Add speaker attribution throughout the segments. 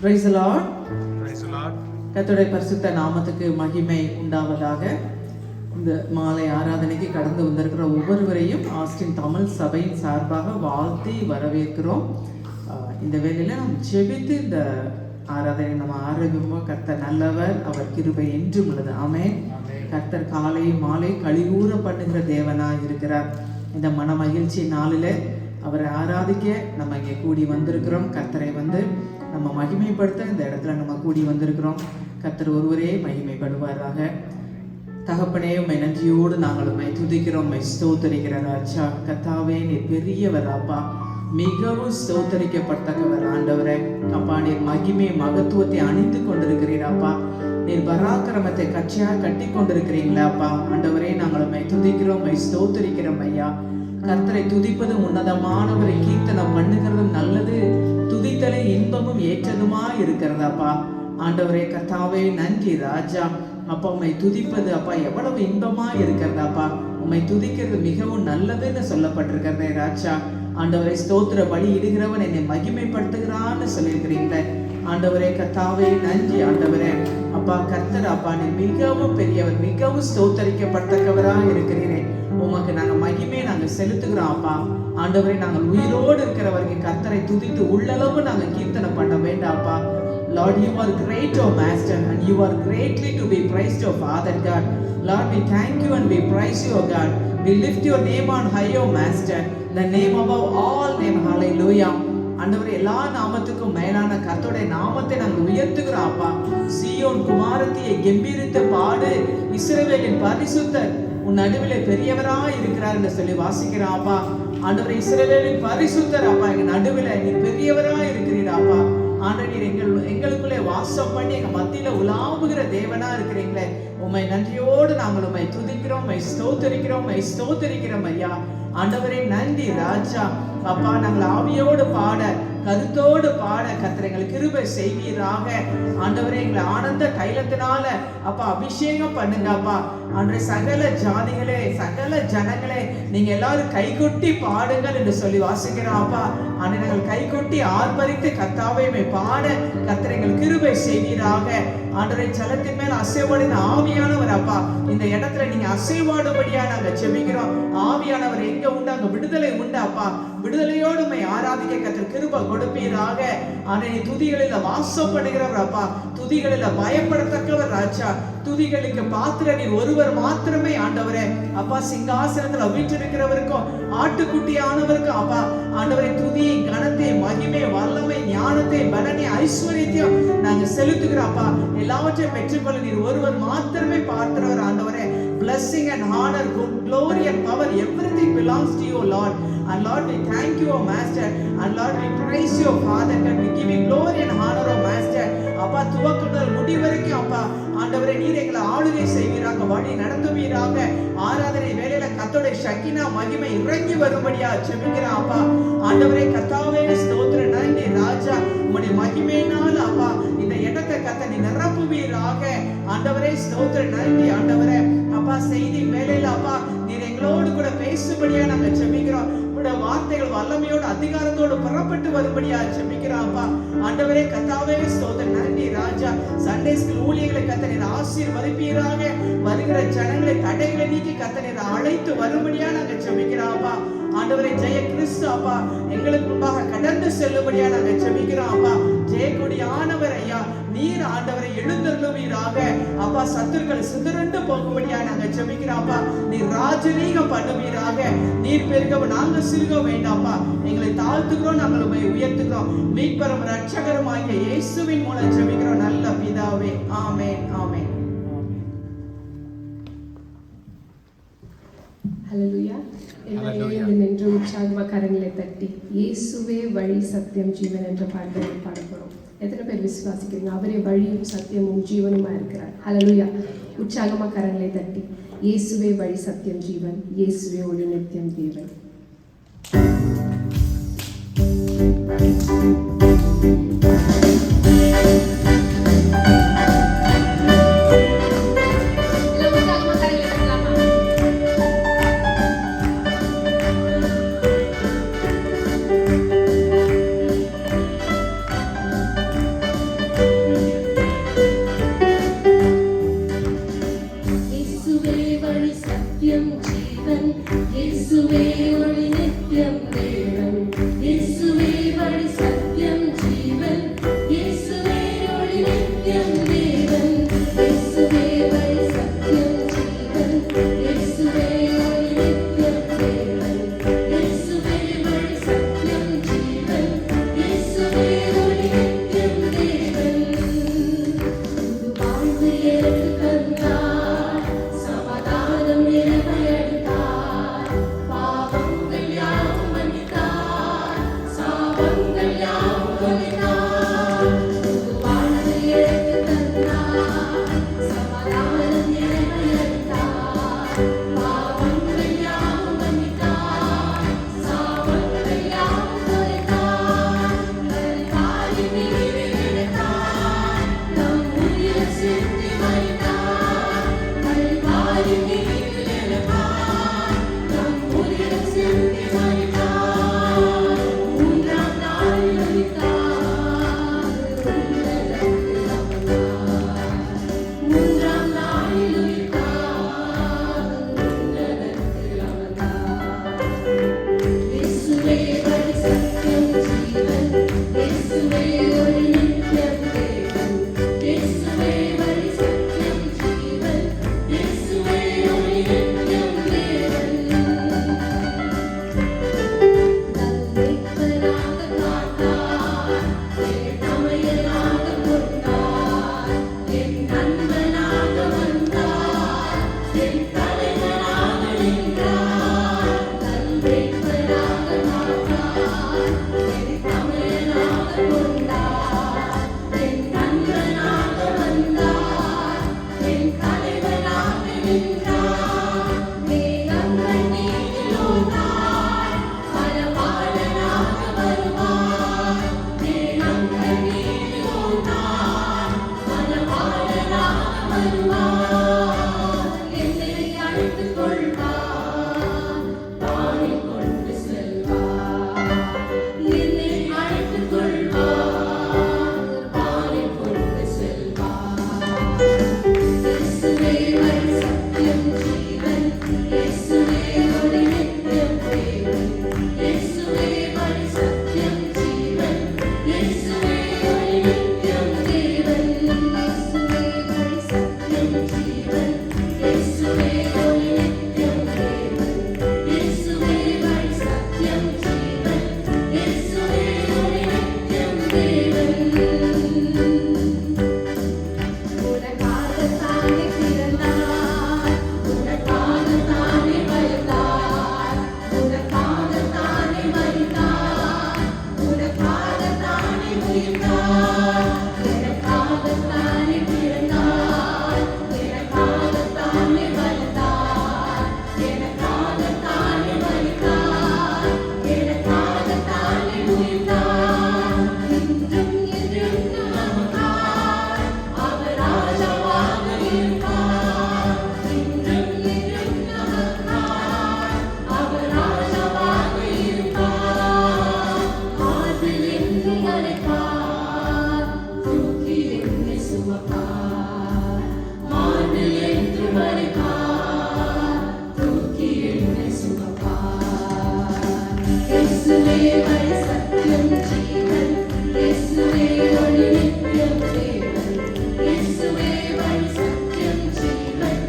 Speaker 1: Praise the Lord.
Speaker 2: Praise the Lord.
Speaker 1: கர்த்தருடைய பரிசுத்த நாமத்துக்கு மகிமை உண்டாவதாக. இந்த மாலை ஆராதனைக்கு கடந்து வந்திருக்கிற ஒவ்வொருவரையும் ஆஸ்டின் தமிழ் சபையின் சார்பாக வாழ்த்தி வரவேற்கிறோம். இந்த வேளையில் நாம் ஜெபித்து இந்த ஆராதனை நம்ம ஆரோக்கியமாக கர்த்தர் நல்லவர், அவர் கிருபை என்றும் உள்ளது. ஆமென். கர்த்தர் காலை மாலை கழிகூற பண்ணுகிற தேவனாக இருக்கிறார். இந்த மன மகிழ்ச்சி நாளில் அவரை ஆராதிக்க நம்ம இங்கே கூடி வந்திருக்கிறோம். கர்த்தரை நம்ம மகிமைப்படுத்த இந்த இடத்துல நம்ம கூடி வந்திருக்கிறோம். கர்த்தர் ஒருவரே மகிமைப்படுவாராக. தகப்பனே, உம்மை நன்றியோடு நாங்கள் உம்மை துதிக்கிறோம், உம்மை ஸ்தோத்தரிக்கிற ராஜா. கர்த்தாவே, நீ பெரியவர் அப்பா, மிகவும் ஸ்தோத்தரிக்கப்பட்டவர் ஆண்டவரே. அப்பா, நீர் மகிமை மகத்துவத்தை அணிந்து கொண்டிருக்கிறீர் அப்பா. நீர் பராக்கிரமத்தை கட்சியாக கட்டி கொண்டிருக்கிறீங்களா அப்பா. ஆண்டவரே, நாங்கள் உம்மை துதிக்கிறோம், உம்மை ஸ்தோத்தரிக்கிறோம் ஐயா. கர்த்தரை துதிப்பது உன்னதமானவரை கீர்த்தனம் பண்ணுகிறதும் நல்லது, துதித்தலை இன்பமும் ஏற்றதுமா இருக்கிறதாப்பா. ஆண்டவரே கர்த்தாவே, நன்றி ராஜா. அப்பா, உம்மை துதிப்பது அப்பா எவ்வளவு இன்பமா இருக்கிறதாப்பா. உம்மை துதிக்கிறது மிகவும் நல்லதுன்னு சொல்லப்பட்டிருக்கிறதே ராஜா. ஆண்டவரை ஸ்தோத்திர பலி இடுகிறவன் என்னை மகிமைப்படுத்துகிறான்னு சொல்லியிருக்கிறீங்களே ஆண்டவரே. கர்த்தாவே, நன்றி ஆண்டவரே. அப்பா கர்த்தர் அப்பா, நீ மிகவும் பெரியவர், மிகவும் ஸ்தோத்தரிக்கப்பட்டவரா இருக்கிறீரே. உமக்கு நாங்கள் மகிமையை நாங்கள் செலுத்துகிறோம் அப்பா. ஆண்டவரை, நாங்கள் உயிரோடு இருக்கிறவர்கள் கர்த்தரை துதித்து உள்ளளவு நாங்கள் கீர்த்தனை பண்ண வேண்டாப்பா. Lord, you are great, O Master, and you are greatly to be praised, O Father God. Lord, we thank you and we praise you, O God. We lift your name on high, O Master, the name above all name. Hallelujah. ஆண்டவரே, எல்லா நாமத்துக்கும் மேலான கர்த்தருடைய நாமத்தை நாங்கள் உயர்த்துகிறோம் அப்பா. சீயோன் குமாரத்தியை கம்பீரித்து பாடு, இஸ்ரவேலின் பரிசுத்தர் உன் நடுவிலே பெரியவராய் இருக்கிறார் என்று சொல்லி வாசிக்கிறான் அப்பா. ஆண்டவரே, இஸ்ரவேலின் பரிசுத்தர் அப்பா, எங்க நடுவில் நீர் பெரியவராய் இருக்கிறீர் அப்பா. ஆண்டவரே, எங்களுக்குள்ளே வாசம் பண்ணி எங்க மத்தியில உலாவுகிற தேவனா இருக்கிறீங்களே, உம்மை நன்றியோடு நாங்கள் உம்மை துதிக்கிறோம், உம்மை ஸ்தோத்தரிக்கிறோம், உம்மை ஸ்தோத்தரிக்கிறோம் ஐயா. ஆண்டவரே, நன்றி ராஜா. அப்பா, நாங்கள் ஆவியோடு பாட, கருத்தோடு பாட கர்த்தர் எங்களுக்கு கிருபை செய்வீராக. ஆண்டவரே, எங்களை ஆனந்த தைலத்தினால அப்பா அபிஷேகம் பண்ணுங்க அப்பா. ஆண்டவரே, சகல ஜாதிகளே, சகல ஜனங்களே, நீங்க எல்லாரும் கைகொட்டி பாடுங்கள் என்று சொல்லி வாசிக்கிறோம் அப்பா. ஆண்டவரே, நாங்கள் கைகொட்டி ஆர்ப்பரித்து கர்த்தாவை பாட கர்த்தர் எங்களுக்கு கிருபை செய்வீராக. ஆண்டவரே, ஜலத்தின் மேல் அசைவாடின ஆவியானவர் அப்பா, இந்த இடத்துல நீங்க அசைவாடும்படியா நாங்க ஜெபிக்கிறோம். ஆவியானவர் எங்க உண்டு அங்க விடுதலை உண்டு அப்பா. விடுதலையோடு உம்மை ஆராதிக்க கர்த்தர் கிருபை கொடுப்பீராக. ஆண்டவரே, துதிகளில் வாசப்படுகிறவர் அப்பா, துதிகளில் பயப்படத்தக்கவர் ராஜா. துதிகளுக்கு பாத்திர நீர் ஒருவர் மாத்திரமே ஆண்டவரே. அப்பா, சிங்காசனத்துல வீற்றிருக்கிறவருக்கும் ஆட்டுக்குட்டியானவருக்கும் அப்பா ஆண்டவரை துதியை, கனத்தை, மகிமை, வல்லமை, ஞானத்தை, பலனை, ஐஸ்வர்யத்தையும் நாங்க செலுத்துகிறோம் அப்பா. எல்லாவற்றையும் பெற்றுக்கொள்ள நீர் ஒருவர் மாத்திரமே பாத்திரவர் ஆண்டவரே. Blessing and honor, good glory and power, everything belongs to you, Lord. And Lord, we thank you, O Master. And Lord, we praise you, Father God. We give you glory and honor, O Master. அப்பா, துவக்கம் முடிவரைக்கும் அப்பா ஆண்டவரே, நீர் எங்களை ஆளுகை செய்வீராக, வழி நடத்துவீராக. ஆராதனை வேளையில கர்த்தருடைய ஷக்கினா மகிமை இறங்கி வரும்படியா ஜெபிக்கிறோம் அப்பா. ஆண்டவரே, கர்த்தாவே ஸ்தோத்திர, நன்றி ராஜா. உம்முடைய மகிமையினால அப்பா இந்த இடத்தை கர்த்தர் நீ நிரப்புவீராக. ஆண்டவரே ஸ்தோத்திர, நன்றி ஆண்டவரே. அப்பா, செய்தி வேளையில அப்பா நீர் எங்களோடு கூட பேசும்படியா நாங்க ஜெபிக்கிறோம். உடைய வார்த்தைகள் வல்லமையோடு அதிகாரத்தோடு புறப்பட்டு வரும்படியா ஜெபிக்கிறோம் அப்பா. ஆண்டவரே, கர்த்தாவே ஸ்தோத்திர, நன்றி ராஜா. சண்டே ஸ்கூல் ஊழியர்களை கர்த்தர் நீர் ஆசீர்வதிப்பீராக. வருகிற ஜனங்களை தடைகளை நீக்கி கர்த்தர் நீர் அழைத்து வரும்படியா நாங்க ஜெபிக்கிறோம் அப்பா. ஆண்டவரே, ஜெய கிறிஸ்து அப்பா எங்களுக்கு முன்பாக கடந்து செல்லும்படியா நாங்க ஜெபிக்கிறோம் அப்பா. ஜெயக்கொடியானவர் ஐயா, நீர் ஆண்டவரை எழுந்தருளுவீராக. அப்பா, சத்துருக்கள் சிதறண்டு போகும்படியா நாங்க ஜெபிக்கிறோம் அப்பா. நீர் ராஜரீகம் பண்ணுவீராக. நீர் பெருகவும் நாங்க சிறுக வேண்டாப்பா. எங்களை தாழ்த்துக்கிறோம், நாங்கள் உம்மை உயர்த்துகிறோம். மீட்பரும் ரட்சகரும் ஆகிய இயேசுவின் மூலம் ஜெபிக்கிறோம் நல்ல பிதாவே. ஆமென், ஆமென்.
Speaker 3: ஹல்லேலூயா. எல்லாரும் நின்று உற்சாகமாக கரங்களை தட்டி இயேசுவே வழி, சத்தியம், ஜீவன் என்ற பாடலை பாட போகிறோம். எத்தனை பேர் விசுவாசிக்கிறீங்க? அவரே வழியும் சத்தியமும் ஜீவனுமா இருக்கிறார். ஹல்லேலூயா. உற்சாகமாக கரங்களை தட்டி இயேசுவே வழி, சத்தியம், ஜீவன், இயேசுவே ஒளி, நித்தியம், தேவன்.
Speaker 2: இயேசுவே ஒளி நித்தியம் தேவன், இயேசுவே வழி சத்தியம் ஜீவன், இயேசுவே ஒளி நித்தியம் தேவன், இயேசுவே வழி சத்தியம் ஜீவன், இயேசுவே ஒளி நித்தியம் தேவன், இயேசுவே வழி சத்தியம் ஜீவன், இயேசுவே ஒளி நித்தியம் தேவன். புது வாழ்வு எனக்கு தந்தார், சமாதானம் எனக்கு அளித்தார், பாவங்கள் யாவும் மன்னித்தார், சாபங்கள் யாவும் தொலைத்தார். புது வாழ்வு எனக்கு தந்தார், சமாதானம் எனக்கு அளித்தார், பாவங்கள் யாவும் மன்னித்தார், சாபங்கள் யாவும் தொலைத்தார். கல்வாரி நீரில் இணைத்தார், நம் உயிர் சிந்தி மரித்தார். கல்வாரி நீரில் இணைத்தார், நம் உயிர் சிந்தி மரித்தார். மூன்றாம் நாளில் உயிர்த்தார், உன்னதத்தில் அமர்ந்தார். மூன்றாம் நாளில் உயிர்த்தார், உன்னதத்தில் அமர்ந்தார். இயேசுவே வழி சத்தியம் ஜீவன், இயேசுவே ஒளி நித்தியம் தேவன், இயேசுவே வழி சத்தியம் ஜீவன், இயேசுவே ஒளி நித்தியம் தேவன். நன்மைப்பனாக காத்தார், என் அமையனாக கொண்டார், என் நண்பனாக வந்தார், என் தலைவனாக நின்றார். நன்மைப்பனாக காத்தார், என் அமையனாக கொண்டார், என் நண்பனாக வந்தார், என் தலைவனாக நின்றார். மேகங்கள் நீங்கிலோனார், பரவாளனாக வருவார். மேகங்கள் நீங்கிலோனார், பரவாளனாக வருவார். என்னை அழைத்துக் கொள்வார், வானில் கொண்டு செல்வார். என்னை அழைத்துக் கொள்வார், வானில் கொண்டு செல்வார். இயேசுவே வழி சத்தியம் ஜீவன், இயேசுவே ஒளி நித்தியம் தேவன், இயேசுவே வழி சத்தியம் ஜீவன், இயேசுவே ஒளி நித்தியம் தேவன், இயேசுவே வழி சத்தியம் ஜீவன், இயேசுவே ஒளி நித்தியம் தேவன், இயேசுவே வழி சத்தியம் ஜீவன், இயேசுவே ஒளி நித்தியம் தேவன். உனக்காகத்தானே பிறந்தார், உனக்காகத்தானே வளர்ந்தார், உனக்காகத்தானே மரித்தார், உனக்காகத்தானே உயிர்த்தார். எனக்காகத்தானே பிறந்தார், எனக்காகத்தானே வளர்ந்தார், எனக்காகத்தானே மரித்தார், எனக்காகத்தானே உயிர்த்தார். இன்றும் என்றும் நமக்காய் அவர் ராஜாவாக இருப்பார். இன்றும் என்றும் நமக்காய் அவர் ராஜாவாக இருப்பார். மார்பில் என்னை அணைப்பார், தூக்கி என்னை சுமப்பார். மார்பில் என்று அணைப்பார், தூக்கி என்னை சுமப்பார். இயேசுவே வழி சத்தியம் ஜீவன், இயேசுவே ஒளி நித்தியம் தேவன், இயேசுவே வழி சத்தியம் ஜீவன்,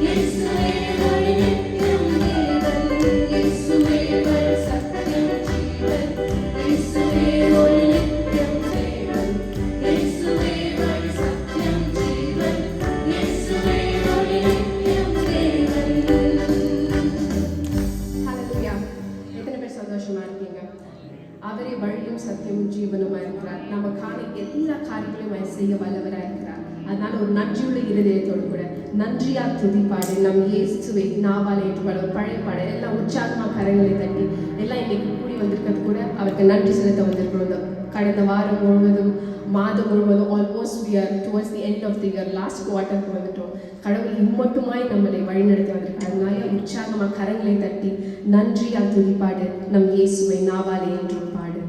Speaker 2: இயேசுவே ஒளி நித்தியம் தேவன், இயேசுவே வழி சத்தியம் ஜீவன், இயேசுவே ஒளி நித்தியம் தேவன், இயேசுவே வழி சத்தியம் ஜீவன், இயேசுவே ஒளி நித்தியம் தேவன்.
Speaker 3: ஹalleluya. எத்தனை பேர் சந்தோஷமா இருக்கீங்க? அவரே வழியும் சத்தியமும் ஜீவனுமா இருக்கிறார். நமக்கான எல்லா காரியங்களையும் அவர் செய்ய வல்லவராக இருக்கிறார். அதனால ஒரு நன்றியுள்ள இருதயத்தோடு கூட நன்றியா துதிப்பாடு நம் இயேசுவை நாவால் ஏற்றுப்பாடு. ஒரு பழைய பாடு எல்லாம் உற்சாகமா கரங்களை தட்டி எல்லாம் இன்னைக்கு கூடி வந்திருக்கிறது கூட அவருக்கு நன்றி செலுத்த வந்திருக்கிறோம். கடந்த வாரம் முழுவதும் மாதம் முழுவதும் almost we are towards the end of the year, last குவார்ட்டருக்கு வந்துட்டோம். கடவுள் இம்மட்டுமாய் நம்மளை வழிநடத்தி வந்திருக்கார். அதனால உற்சாகமாக கரங்களை தட்டி நன்றியா துதிப்பாடு நம் இயேசுவை நாவாலே என்றும் பாடு.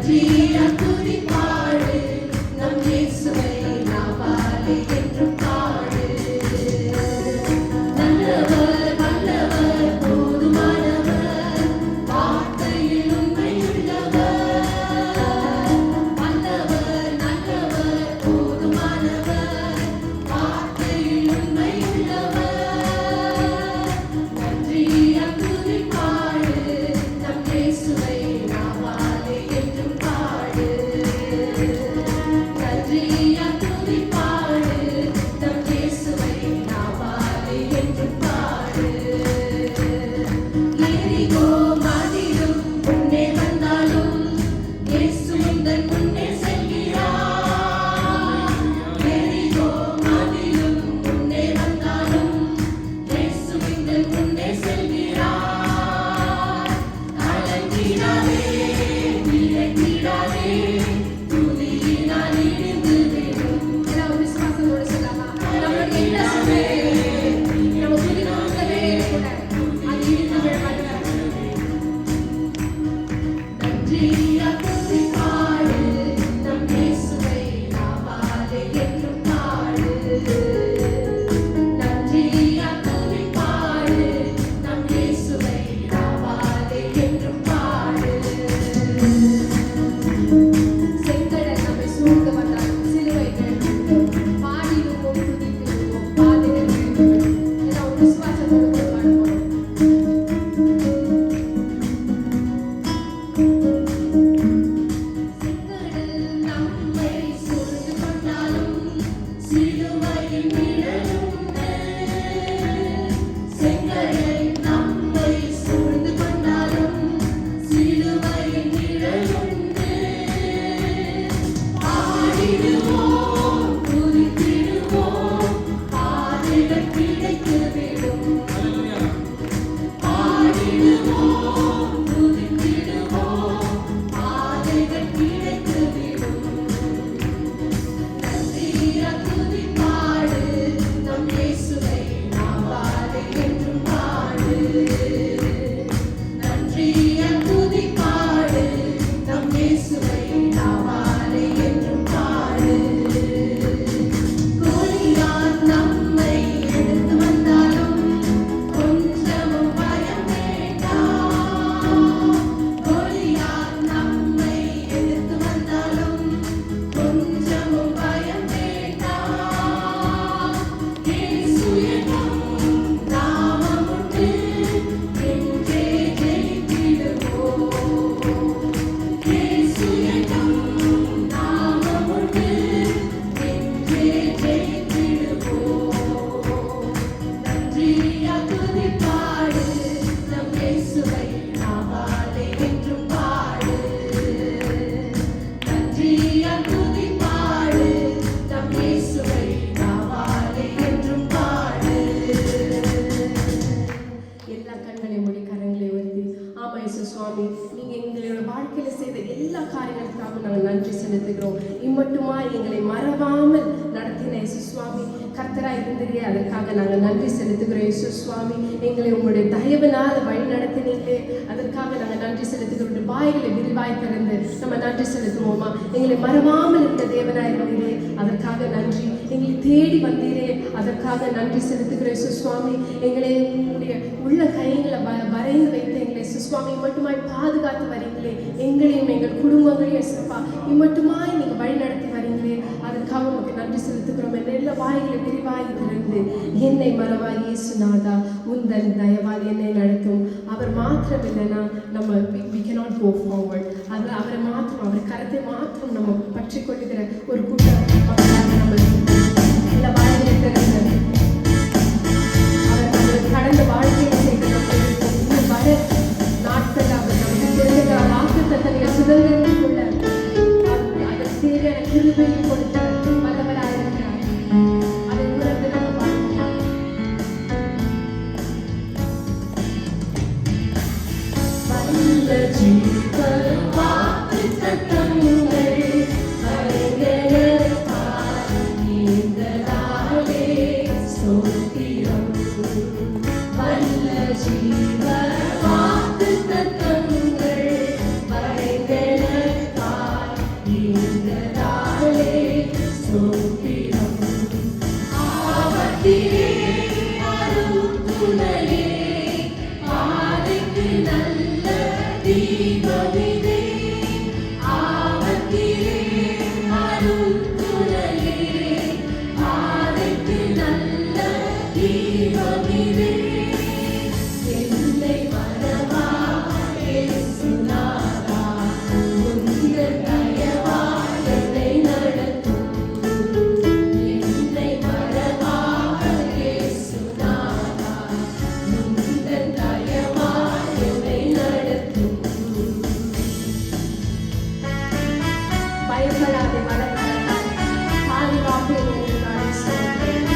Speaker 2: நன்றியால் துதிப்பாடு நம் இயேசுவை நாவாலே என்றும் பாடு. நல்லவர் வல்லவர் போதுமானவர் வார்த்தையில் உண்மையுள்ளவர். வல்லவர் நல்லவர் போதுமானவர் வார்த்தையில் உண்மையுள்ளவர். நன்றியால் துதிப்பாடு நம் இயேசுவை நாவாலே என்றும் பாடு. நன்றியால் துதிப்பாடு நம் இயேசுவை நாவாலே என்றும் பாடு. எரிகோ மதிலும் முன்னே வந்தாலும் இயேசு உந்தன் முன்னே செல்கிறார். எரிகோ மதிலும் முன்னே வந்தாலும் இயேசு உந்தன் முன்னே செல்கிறார். கலங்கிடாதே நிலைத்திடாதே துதியினால் இடிந்து விடும்.
Speaker 3: எல்லாரும் விசுவாசத்தோடு சொல்லலாம். நம்மளுடைய இயேசுவே, நம்ம துதிக்கிறதே கூட அது இடிந்து விழ மாட்டாது.
Speaker 2: நன்றியால் துதிப்பாடு நம் இயேசுவை நாவாலே என்றும் பாடு. நன்றியால் துதிப்பாடு நம் இயேசுவை நாவாலே என்றும் பாடு.
Speaker 3: செங்கடல் நம்மை சூழ்ந்து வந்தாலும் சிலுவைகள் பாடிடுவோம் துதித்திடுவோம் பாதைகள் விழுந்துவிடும். எல்லாம் ஒரு விசுவாசத்தோடு கூட பாடுவோம்.
Speaker 2: செங்கடல் நம்மை சூழ்ந்து கொண்டாலும் சிலுவையின் நிழலுண்டு. செங்கடல் நம்மை சூழ்ந்து கொண்டாலும் சிலுவையின் நிழலுண்டு. பாடிடுவோம் துதித்திடுவோம் பாதைகள் கிடைத்துவிடும். பாடிடுவோம் துதித்திடுவோம் பாதைகள் கிடைத்துவிடும். நன்றியால் துதிப்பாடு நம் இயேசுவை நாவாலே என்றும் பாடு. நன்றியால் துதிப்பாடு நம் இயேசுவை நாவாலே என்றும் பாடு. கோலியாத் நம்மை எதிர்த்து வந்தாலும் கொஞ்சமும் பயம் வேண்டாம். கோலியாத் நம்மை எதிர்த்து வந்தாலும் கொஞ்சமும் பயம் வேண்டாம். இயேசு என்னும் நாமம் உண்டு என்றே ஜெயித்திடுவோம். இயேசு என்னும் நாமம் உண்டு என்றே ஜெயித்திடுவோம். நன்றியால் துதிப்பாடு நம் இயேசுவை நாவாலே என்றும் பாடு. நன்றியால் துதிப்பாடு நம் இயேசுவை நாவாலே என்றும் பாடு.
Speaker 3: எல்லா கண்களையும் மூடி கரங்களை உயர்த்தி, ஆமா இயேசு சுவாமி, நீங்க எங்களோட வாழ்க்கையில செய்த எல்லா காரியங்களுக்காக நாங்கள் நன்றி செலுத்துகிறோம். இம்மட்டுமாய் எங்களை மறவாமல் நடத்தின இயேசு சுவாமி, கர்த்தராய் இருந்தீரே, அதற்காக நாங்கள் நன்றி செலுத்துகிறோம். இயேசு சுவாமி, எங்களை உங்களுடைய தயவினால் வழி நடத்தினீங்களே, அதற்காக நாங்கள் நன்றி செலுத்துகிறோம். வாய்களை விரிவாய் திறந்து நம்ம நன்றி செலுத்துவோமா? எங்களை மறவாமல் இருந்த தேவனாய் இருந்தீரே, அதற்காக நன்றி. எங்களை தேடி வந்தீரே, அதற்காக நன்றி செலுத்துகிறோம். இயேசு சுவாமி, எங்களை உங்களுடைய உள்ள கைகளை வரைந்து வைத்து எங்களை இயேசு சுவாமி இம்மட்டுமாய் பாதுகாத்து வரீங்களே, எங்களையும் எங்கள் குடும்பங்களையும் சிறப்பா இம்மட்டுமாய் நீங்க வழி நடத்தி வரீங்களே, அதற்காக உங்களுக்கு நன்றி செலுத்துகிறோம். என்ற எல்லா வாய்களை விரிவாய் திறந்து என்னை மறவாய் இயேசுநாதா, உந்தன் தயவால் என்னை நடத்தும். அவர் மாத்திரம் இல்லைன்னா நம்ம we cannot go forward. அதில் அவரை மாத்திரம், அவர் கரத்தை மாத்திரம் நம்ம பற்றி கொள்ளுகிற ஒரு கூட்டம் மக்களாக நம்ம எல்லா வாய்களை திறந்து அவர் நம்மளுக்கு கடந்த வாழ்க்கையை செய்த நம்மளுக்கு இன்னும் வர நாட்கள் அவர் நமக்கு தெரிஞ்சுக்கிற வாக்குத்தத்தங்களை சுதந்திரத்தில் கொள்ள அதற்கு தேவையான கிருபையும் கொடுத்த வல்லவராக இருக்கிறார். அதை உணர்ந்து நம்ம பார்க்கிறோம்.
Speaker 2: வல்ல ஜீவ வாக்குத்தத்தங்கள் அடைந்தெடுத்தார்.
Speaker 3: பயப்படாதே வளர்க்கிறார் பாதுகாப்பேன் என்று நான் சொல்கிறேன்.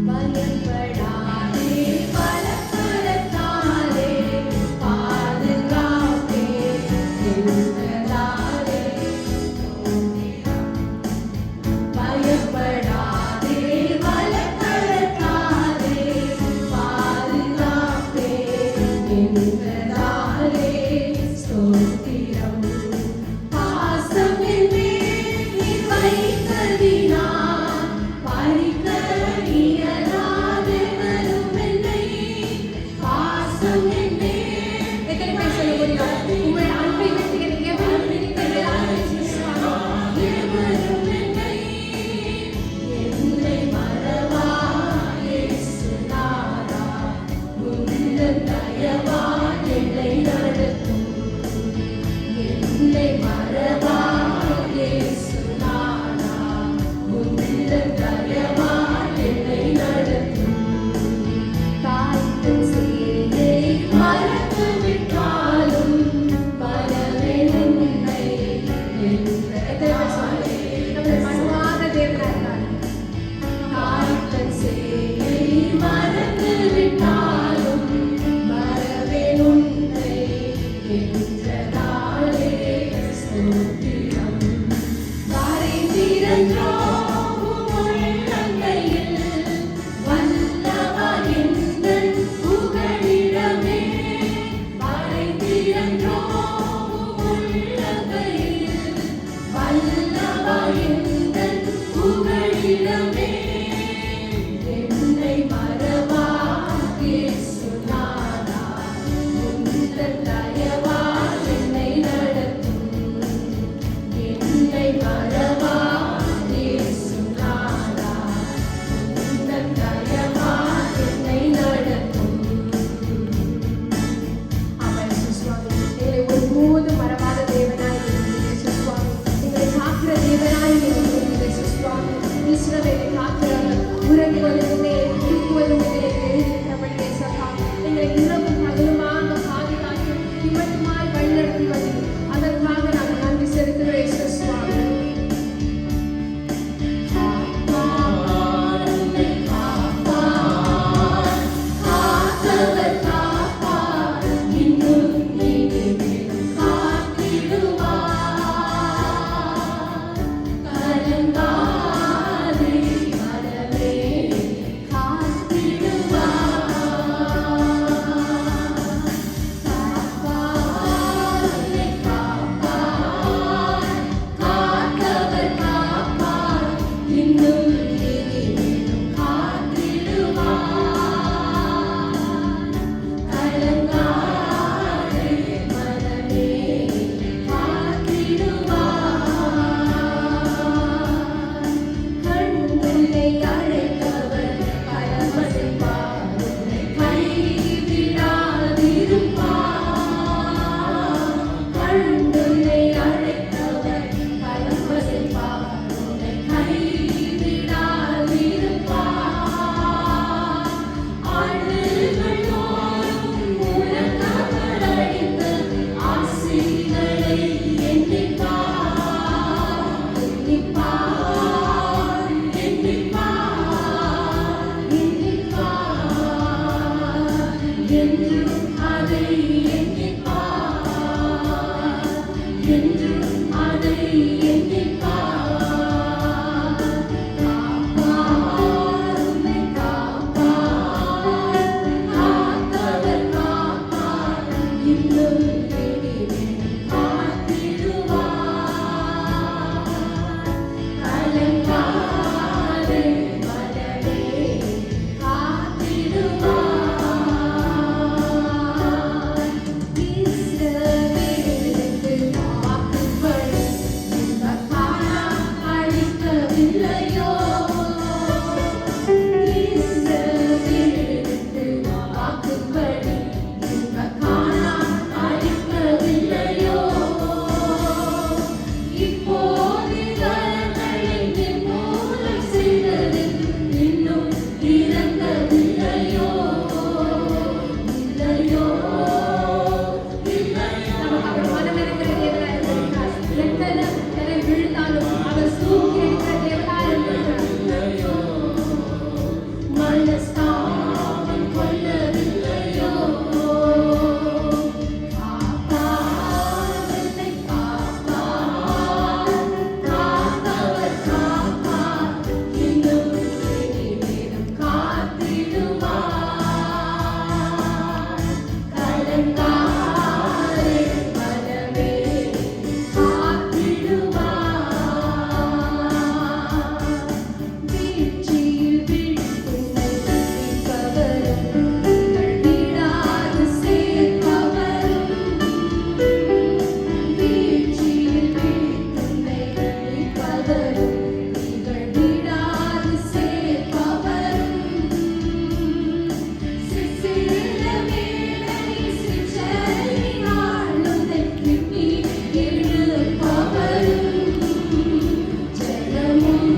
Speaker 2: பயப்படாதே பலப்படத்தாலே பாதுகாப்பே என்பதாலே பயப்படாதே பலப்படத்தாலே பாதுகாப்பே என்பதாலே ஸ்தோத்திரம். பாசம் என்னே நீ வைத்ததினால் பறிக்க இயலாதெவரும் என்னை. பாசம் என்னே
Speaker 3: எத்தனை பேர் சொல்ல முடியும்? உங்கள் அன்பை விட்டு எனக்கு எவ்வளவு பிடிக்கிறது சுவாமி.
Speaker 2: எவரும் என்னை என்னை மறவா இயேசுநாதா. உந்தன் தயவால் என்னை நடத்தும். என்னை மறவா இயேசுநாதா. உந்தன் தயவால் என்னை நடத்தும். தாய்த்தன் சேயை மறந்து விட்டாலும் பலவேன் உன்னை என்றதாலே.
Speaker 3: நம்முடைய மனவாத தேவனாய்
Speaker 2: தாய்த்தன் சேயை மறந்து விட்டாலும் மறவேன் உன்னை என்றதாலே ஸ்தோத்திரம். வரைந்திருந்தோம் உள்ளங்கையில் வல்லவர் எந்தன் புகழிடமே. வரைந்திருந்தோம் உள்ளங்கையில் வல்லவர் எந்தன் புகழிடமே. என்னை மறவா இயேசுநாதா. உந்தன் தயவால் என்னை நடத்தும். என்னை மறவா இயேசுநாதா. உந்தன் தயவால் என்னை நடத்தும்.
Speaker 3: அவர் சுவாமி எங்களை ஒருபோதும் மறவாத தேவனாய் இருக்கிறீர்கள் சுவாமி. எங்களை காக்கிற தேவனாய் இருக்கிறீர்கள் சுவாமி. இஸ்ரவேலை காக்கிறவர் உறங்கி கொண்டிருந்தே தூக்குவதும் எழுதியிருக்கிறபடியே சகா எங்களை இரவும் பகலுமாக பாதுகாத்து இம்மட்டுமாய் வழிநடத்துவது அதற்காக நாங்கள் நன்றி செலுத்துகிறேன் சுவாமி.
Speaker 2: காப்பார் காப்பார் காத்தவர் காப்பார் இன்னும் இனிமேலும் காத்திடுவார். கலங்காதே மனமே கலங்காதே மனமே காத்திடுவார். வீழ்ச்சியில் வீழ்த்துன்னை விடுவிப்பவரும், நீங்கள் விடாது சேர்ப்பவரும். வீழ்ச்சியில் வீழ்த்துன்னை விடுவிப்பவரும், நீங்கள் விடாது சேர்ப்பவரும். சிசில வேளை சிற்றறிவாள் உன்னை கிட்டி எழுப்பவரும். ஜெயமும்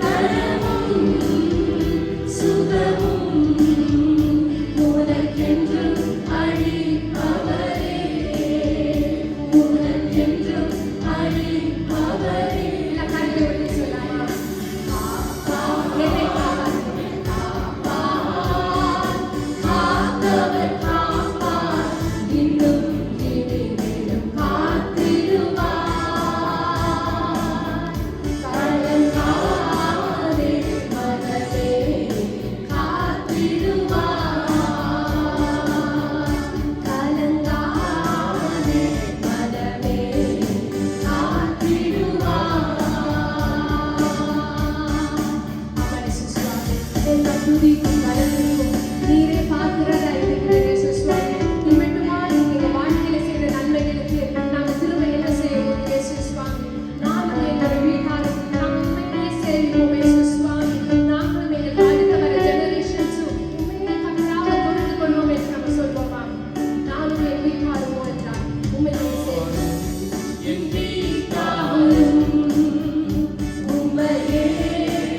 Speaker 2: நலமும் சுகமும் உனக்கென்றும் அளிப்பவரே, உனக்கென்றும் அளிப்பவரே.
Speaker 3: எல்லாம் கரங்களை உயர்த்தி சொல்லலாமா? என்னை
Speaker 2: காத்தவர் காப்பார், இன்னும் இனிமேலும் காத்திடுவார். கலங்காதே மனமே காத்திடுவார். கலங்காதே மனமே காத்திடுவார்.
Speaker 3: அவனை சுசுவாமி எல்லா துதிக்கும் கனத்திற்கும் நீரே பாத்திரராய் இருக்கிறீரே சுசுவாமி. இம்மட்டுமா நீங்க எங்க வாழ்க்கையில செய்த நன்மைகளுக்கு நாங்க திரும்ப என்ன செய்வோம் சுசுவாமி. நானும் எங்களோட வீட்டாரும் நாங்க உண்மையே செய்வோமே சுசுவாமி. நாங்களும் எங்களுக்கு அடுத்த வர ஜெனரேஷன்ஸும் உண்மையே கவிதாக தொழுது கொள்வோம் என்று நம்ம சொல்வோமா? நானும் என் வீட்டாரும் என்றால் உண்மையே செய்வோம்.
Speaker 2: என் வீட்டாரும் உம்மையே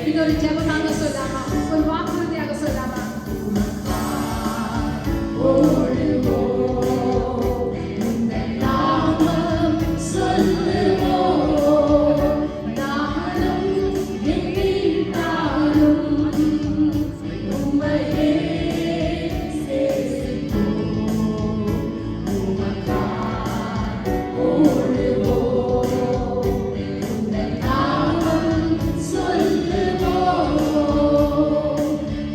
Speaker 3: இது ஒரு ஜெபமாக சொல்லாமா? ஒரு வாக்குறுதியாக சொல்லாமா?
Speaker 2: ஓடுவோம், உந்தன் நாமம் சொல்லுவோம். நானும் என் வீட்டாரும் உம்மையே சேவிப்போம். உமக்காய் ஓடுவோம், உந்தன் நாமம் சொல்லுவோம்.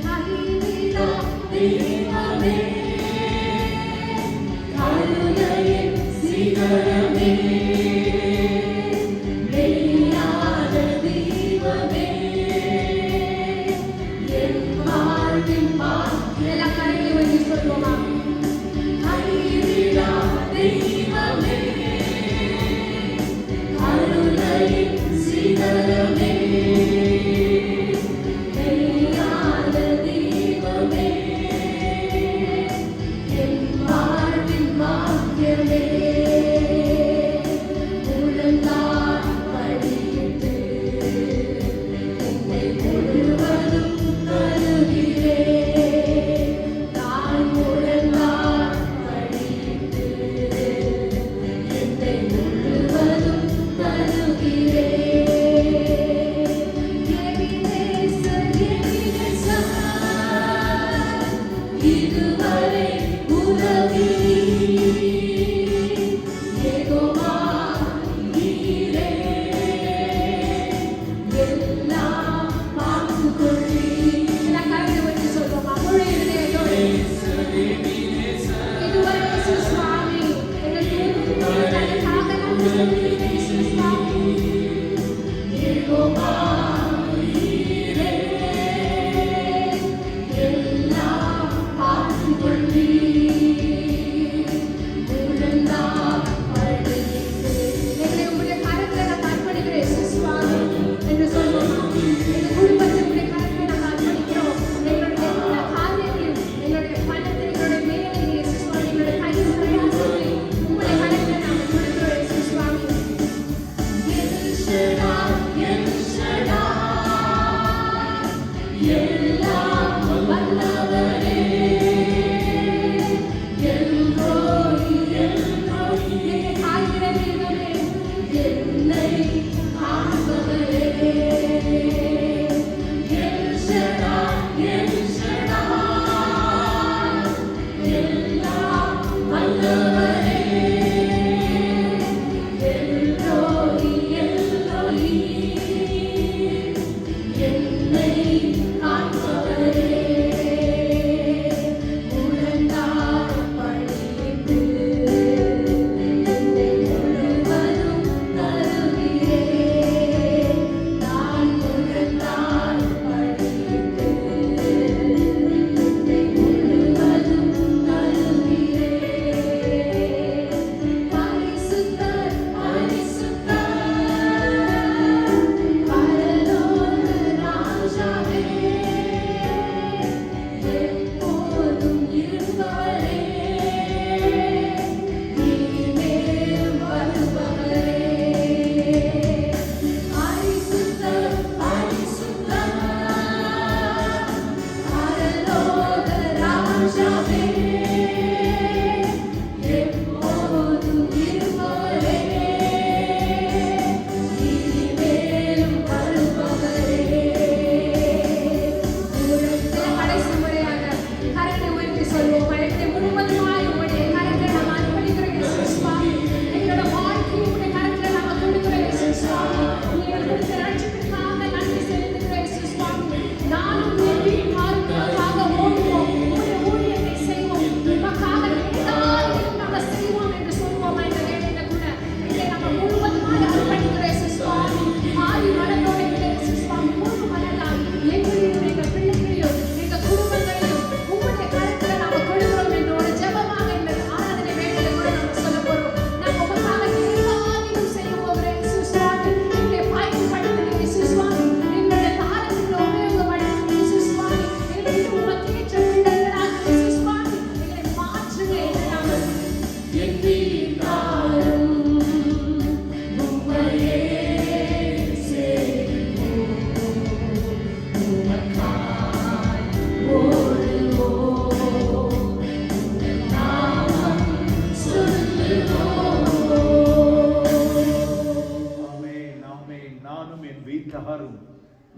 Speaker 2: கைவிடா தெய்வமே, கருணையின் சிகரமே, மெய்யான தெய்வமே, என் வாழ்வின் பாக்கியம்.
Speaker 3: எல்லா கரங்களை உயர்த்தி சொல்வோமா?
Speaker 2: கைவிடா தெய்வமே, கருணையின் சிகரமே, மெய்யான தெய்வமே, என் வாழ்வின் பாக்கியமே.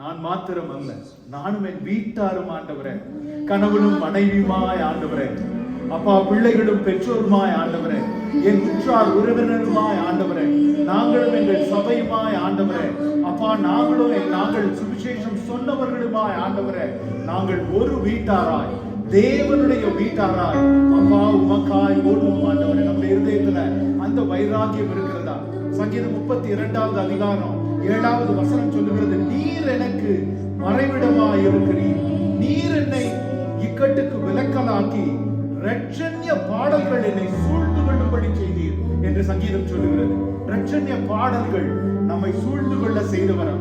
Speaker 4: நான் மாத்திரம் அல்ல, நானும் என் வீட்டாரும் ஆண்டவரே, கணவனும் மனைவியுமாய் ஆண்டவரே, அப்பா பிள்ளைகளும் பெற்றோருமாய் ஆண்டவரே, என் உற்றார் உறவினருமாய் ஆண்டவரே, நாங்களும் எங்கள் சபையுமாய் ஆண்டவரே, அப்பா நாங்கள் சுவிசேஷம் சொன்னவர்களுமாய் ஆண்டவரே, நாங்கள் ஒரு வீட்டாராய், தேவனுடைய வீட்டாராய் அப்பா உமக்காய் ஓடுவோம் ஆண்டவரே. நம்முடைய இருதயத்துல அந்த வைராகியம் இருக்கிறதா? சங்கீதம் 32வது அதிகாரம் 7வது வசனம் சொல்லுகிறது, நீர் எனக்கு மறைவிடமாய் இருக்கிறீர், நீர் என்னை இக்கட்டுக்கு விலக்கலாக்கி இரட்சண்ய பாடல்கள் என்னை சூழ்ந்து கொள்ளும்படி செய்தீர் என்று சங்கீதம் சொல்லுகிறது. இரட்சண்ய பாடல்கள் நம்மை சூழ்ந்து கொள்ள செய்தவர்.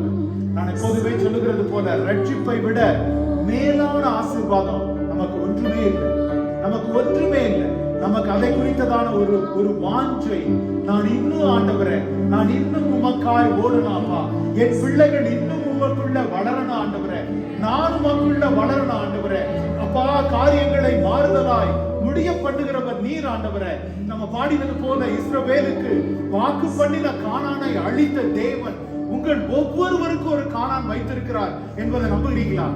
Speaker 4: நான் எப்போதுமே சொல்லுகிறது போல, ரட்சிப்பை விட மேலான ஆசீர்வாதம் நமக்கு ஒன்றுமே இல்லை, நமக்கு ஒன்றுமே இல்லை. நமக்கு அதை குறித்ததான ஒரு வாஞ்சை, நான் இன்னும் ஆண்டவரே, நான் இன்னும் உமக்காய் ஓடலாமா, என் பிள்ளைகள் இன்னும் உமக்குள்ள வளரணும் ஆண்டவரே, நான் உமக்குள்ள வளரணும் ஆண்டவரே. அப்பா காரியங்களை மாறுதலாய் முடிய பண்ணுகிறவர் நீர் ஆண்டவரே. நம்ம பாடினது போல, இஸ்ரவேலுக்கு வாக்கு பண்ணின கானானை அழித்த தேவன் உங்கள் ஒவ்வொருவருக்கும் ஒரு கானான் வைத்திருக்கிறார் என்பதை நம்புகிறீங்களா?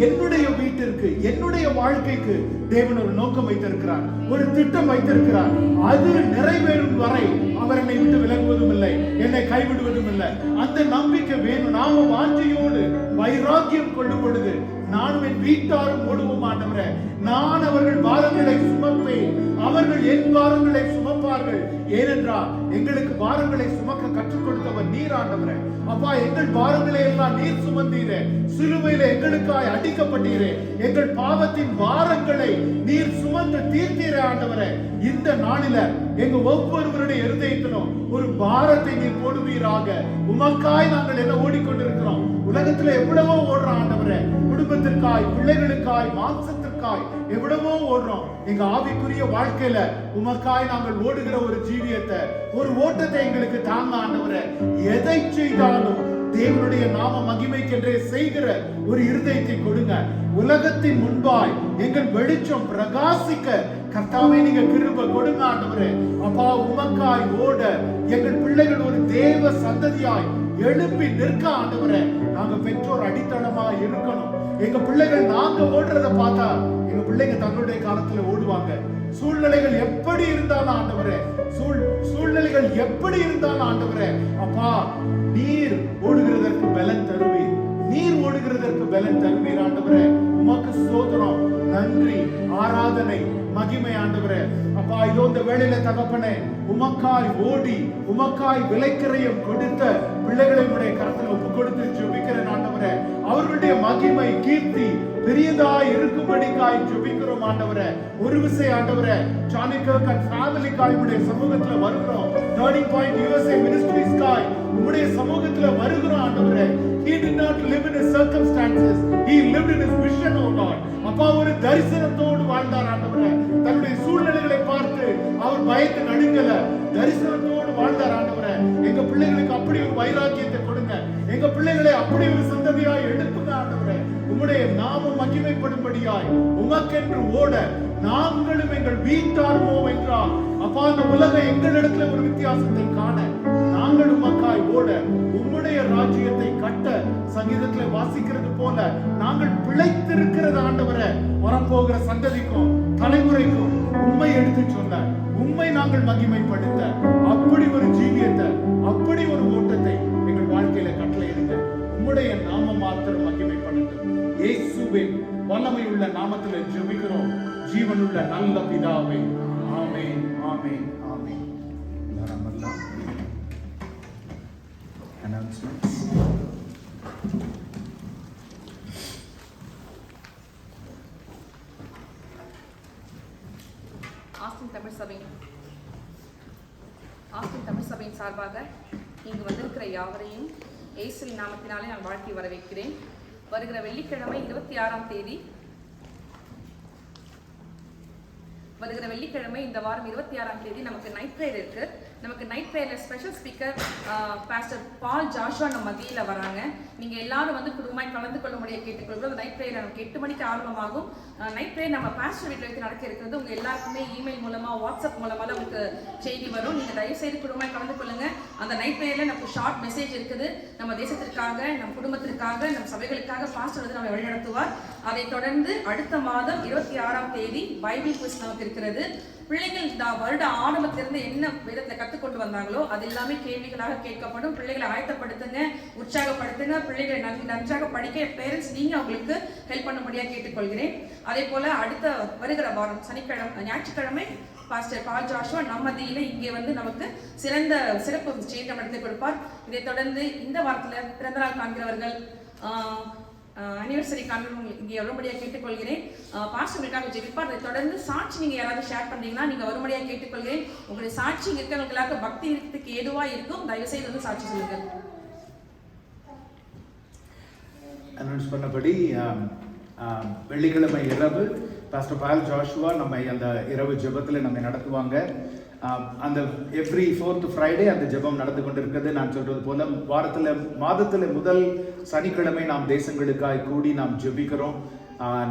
Speaker 4: என்னுடைய வீட்டிற்கு, என்னுடைய வாழ்க்கைக்கு தேவன் ஒரு நோக்கம் வைத்திருக்கிறார், ஒரு திட்டம் வைத்திருக்கிறார். அது நிறைவேறும் வரை அவர் என்னை விட்டு விலகுவதும் இல்லை, என்னை கைவிடுவதும் இல்லை. அந்த நம்பிக்கை வேணும். நாம வாஞ்சையோடு வைராக்கியம் கொள்ளும் பொழுது நானும் என் வீட்டாரும் ஓடுவோம் ஆண்டவரே. நான் அவர்கள் பாரங்களை சுமப்பேன், அவர்கள் என் பாரங்களை சுமப்பார்கள். ஏனென்றால் எங்களுக்கு பாரங்களை சுமக்க கற்றுக் கொடுத்தவர் நீர் ஆண்டவரே. அப்பா, எங்கள் பாரங்களை எல்லாம் நீர் சுமந்தீரே, சிலுவையில எங்களுக்காய் அடிக்கப்பட்டீரே, எங்கள் பாவத்தின் பாரங்களை நீர் சுமந்து தீர்த்தீரே ஆண்டவரே. இந்த நாளில எங்க ஒவ்வொருவருடைய இருதயத்திலும் ஒரு பாரத்தை நீர் போடுவீராக. உமக்காய் நாங்கள் என்ன ஓடிக்கொண்டிருக்கிறோம்? உலகத்துல எவ்வளவோ ஓடுறோம் ஆண்டவரே, குடும்பத்திற்காய், பிள்ளைகளுக்காய், மாம்சத்திற்காய் எவ்வளவோ ஓடுறோம். எங்க ஆவிக்குரிய வாழ்க்கையில உமக்காய் நாங்கள் ஓடுகிற ஒரு ஜீவியத்தை, ஒரு ஓட்டத்தை எங்களுக்கு தாங்க ஆண்டவரே. எதை செய்தாலும் தேவனுடைய நாம மகிமைக்கென்றே செய்கிற ஒரு இருதயத்தை கொடுங்க. உலகத்தின் முன்பாய் எங்கள் வெளிச்சம் பிரகாசிக்க கர்த்தாவே நீங்க கிருபை கொடுங்க ஆண்டவரே. அப்பா, உமக்காய் ஓட எங்கள் பிள்ளைகள் ஒரு தேவ சந்ததியாய் எழுப்பி நிற்க ஆண்டவரே. நாங்க பெற்றோர் அடித்தளமா இருக்கணும். எங்க பிள்ளைகள் நாங்க ஓடுறத பார்த்தா எங்க பிள்ளைங்க தங்களுடைய காலத்துல ஓடுவாங்க. சூழ்நிலைகள் எப்படி இருந்தாலும் ஆண்டவரே, சூழ்நிலைகள் எப்படி இருந்தாலும் ஆண்டவரே, அப்பா நீர் ஓடுகிறதற்கு பலன் தருவீர், நீர் ஓடுகிறதற்கு பலன் தருவீர் ஆண்டவரே. உமக்கு ஸ்தோத்திரம், நன்றி, ஆராதனை, மகிமை ஆண்டவரே. அப்பா, இதோ இந்த வேளையில தகப்பனே, உமக்காய் ஓடி உமக்காய் விலைக்கிரயம் கொடுத்த பிள்ளைகளை உடைய கரத்தில் ஒப்பு கொடுத்து ஜெபிக்கிறேன் ஆண்டவரே. அவர்களுடைய மகிமை, கீர்த்தி பெரியதாய் இருக்கும்படிக்காய் ஜெபிக்கிறோம் ஆண்டவரே. ஒரு விசை ஆண்டவரே, சாலிகர்க் அண்ட் ஃபேமிலிக்காய் உடைய சமூகத்துல வருகிறோம். டர்னிங் பாயிண்ட் USA மினிஸ்ட்ரீஸ்காய் உடைய சமூகத்துல வருகிறோம் ஆண்டவரே. He did not live in his circumstances, he lived in his vision, oh Lord. அப்பா, ஒரு தரிசனத்தோடு வாழ்ந்தார் ஆண்டவரே. தன்னுடைய சூழ்நிலைகளை பார்த்து அவர் பயந்து நடுங்கல, தரிசனத்தோடு வாழ்ந்தார் ஆண்டவரே. எங்க பிள்ளைகளுக்கு அப்படி ஒரு வைராக்கியத்தை கொடுங்க. எங்க பிள்ளைகளை அப்படி ஒரு சந்ததியாய் எடுப்புங்க ஆண்டவரே. உம்முடைய நாமம் மகிமைப்படும்படியாய் உமக்கென்று ஓட நாங்களும் எங்கள் வீட்டாருமோ என்றால், அப்பா, அந்த உலகம் எங்களிடத்துல ஒரு வித்தியாசத்தை காண நாங்கள் உமக்காய் ஓட உம்முடைய ராஜ்யத்தை கட்ட சங்கீதத்துல வாசிக்கிறது போல நாங்கள் பிழைத்திருக்கிறது ஆண்டவரே. வரப்போகிற சந்ததிக்கும் தலைமுறைக்கும் உண்மை எடுத்து சொல்ல, உண்மை நாங்கள் மகிமைப்படுத்த, அப்படி ஒரு ஜீவியத்தை, அப்படி ஒரு ஓட்டத்தை எங்கள் வாழ்க்கையில கட்டளையிடுங்க. உம்முடைய நாமம் மாத்திரம் மகிமைப்படட்டும். இயேசுவின் வல்லமையுள்ள நாமத்தில் ஜெபிக்கிறோம் ஜீவனுள்ள நல்ல பிதாவே. ஆமென், ஆமென், ஆமென். Announcements.
Speaker 5: ஆஸ்டின் தமிழ் சபையின் சார்பாக இங்கு வந்திருக்கிற யாவரையும் இயேசுவின் நாமத்தினாலே நான் வாழ்த்தி வரவேற்கிறேன். வருகிற வெள்ளிக்கிழமை 26ஆம் தேதி, வருகிற வெள்ளிக்கிழமை இந்த வாரம் 26ஆம் தேதி நமக்கு நைட் ரைடு இருக்கு. நமக்கு நைட் ப்ரேயரில் special speaker pastor Paul Joshua நம்ம மத்தியில் வராங்க. நீங்கள் எல்லாரும் வந்து குடும்பமாய் கலந்து கொள்ள முடிய கேட்டுக்கொள்கிறோம். நைட் ப்ரேயர் நமக்கு 8 மணிக்கு ஆரம்பமாகும். நைட் ப்ரேயர் நம்ம பாஸ்டர் வீட்டில் வைத்து நடக்க இருக்கிறது. உங்கள் எல்லாருக்குமே இமெயில் மூலமாக வாட்ஸ்அப் மூலமாக தான் உங்களுக்கு செய்தி வரும். நீங்கள் தயவுசெய்து குடும்பமாய் கலந்து கொள்ளுங்கள். அந்த நைட் ப்ரேயரில் நமக்கு ஷார்ட் மெசேஜ் இருக்குது. நம்ம தேசத்திற்காக, நம் குடும்பத்திற்காக, நம் சபைகளுக்காக பாஸ்டர் வந்து நம்ம வழிநடத்துவார். அதைத் தொடர்ந்து அடுத்த மாதம் 26ஆம் தேதி பைபிள் குவிஸ் நமக்கு இருக்கிறது. பிள்ளைகள் வருட ஆரம்பத்திலிருந்து என்ன வேதத்தில் கற்றுக்கொண்டு வந்தாங்களோ அது எல்லாமே கேள்விகளாக கேட்கப்படும். பிள்ளைகளை ஆயத்தப்படுத்துங்க, உற்சாகப்படுத்துங்க. பிள்ளைகளை நன்றாக படிக்க பேரண்ட்ஸ் நீங்கள் அவங்களுக்கு ஹெல்ப் பண்ண முடியாது கேட்டுக்கொள்கிறேன். அதே போல் அடுத்த வருகிற வாரம் ஞாயிற்றுக்கிழமை பாஸ்டர் பால் ஜாஷுவா நம்மதியில் இங்கே வந்து நமக்கு சிறப்பு செய்தி நடத்தி கொடுப்பார். இதைத் தொடர்ந்து இந்த வாரத்தில் பிறந்தநாள் காண்கிறவர்கள் அனிவர்சரி காண்கிறவங்க இங்கே வரும்படியாக கேட்டுக்கொள்கிறேன். பாஸ்டர்களுக்காக ஜெபிப்பார். அதை தொடர்ந்து சாட்சி நீங்கள் யாராவது ஷேர் பண்ணுறீங்கன்னா நீங்கள் வரும்படியாக கேட்டுக்கொள்கிறேன். உங்களுடைய சாட்சி இருக்கிறவங்களாக பக்தி இருக்கிறதுக்கு ஏதுவாக இருக்கும். தயவுசெய்து வந்து சாட்சி சொல்லுங்கள்.
Speaker 4: அனௌன்ஸ் பண்ணபடி வெள்ளிக்கிழமை இரவு பாஸ்டர் பால் ஜாஷுவா நம்ம அந்த இரவு ஜெபத்தில் நம்ம நடத்துவாங்க. அந்த எவ்ரி 4th Friday அந்த ஜெபம் நடந்து கொண்டிருக்கிறது. நான் சொல்றது போல மாதத்தில் முதல் சனிக்கிழமை நாம் தேசங்களுக்காய் கூடி நாம் ஜெபிக்கிறோம்.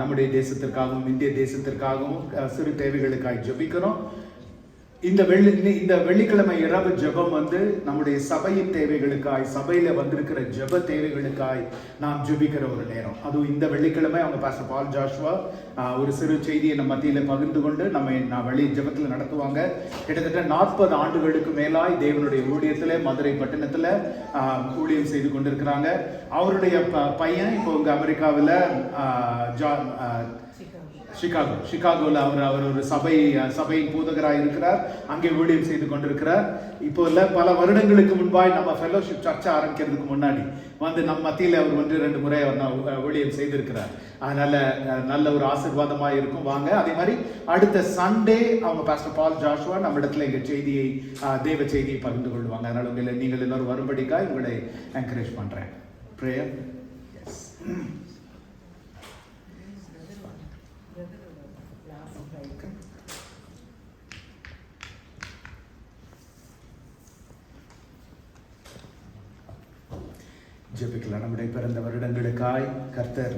Speaker 4: நம்முடைய தேசத்திற்காகவும் இந்திய தேசத்திற்காகவும் சிறு தேவைகளுக்காய் ஜெபிக்கிறோம். இந்த வெள்ளிக்கிழமை இரவு ஜெபம் வந்து நம்முடைய சபையின் தேவைகளுக்காய், சபையில வந்திருக்கிற ஜெப தேவைகளுக்காய் நாம் ஜெபிக்கிற ஒரு நேரம். அதுவும் இந்த வெள்ளிக்கிழமை அவங்க பாஸ்டர் பால் ஜாஷுவா ஒரு சிறு செய்தியை நம்ம மத்தியில பகிர்ந்து கொண்டு நம்ம வெளி ஜெபத்தில் நடத்துவாங்க. கிட்டத்தட்ட 40 ஆண்டுகளுக்கு மேலாய் தேவனுடைய ஊழியத்துல மதுரை பட்டணத்துல ஊழியம் செய்து கொண்டிருக்கிறாங்க. அவருடைய பையன் இப்போ இங்க அமெரிக்காவில் சிகாகோல அவர் ஒரு சபையின் போதகராக இருக்கிறார். அங்கே ஊழியம் செய்து கொண்டிருக்கிறார். இப்போ இல்ல, பல வருடங்களுக்கு முன்பாய் நம்ம ஃபெலோஷிப் சர்ச்சை ஆரம்பிக்கிறதுக்கு முன்னாடி வந்து நம்ம மத்தியில் அவர் 1-2 முறை அவர் ஊழியம் செய்திருக்கிறார். அதனால நல்ல ஒரு ஆசீர்வாதமாக இருக்கும். வாங்க. அதே மாதிரி அடுத்த சண்டே அவங்க பாஸ்டர் பால் ஜாஷுவா நம்ம இடத்துல எங்க செய்தியை தேவ செய்தியை பகிர்ந்து கொள்வாங்க. அதனால நீங்கள் எல்லாரும் வரும்படிக்காக உங்களை என்கரேஜ் பண்றேன். பிரேயர். ஜெபிக்கலாம். நம்முடைய பிறந்த வருடங்களுக்காய் கர்த்தர்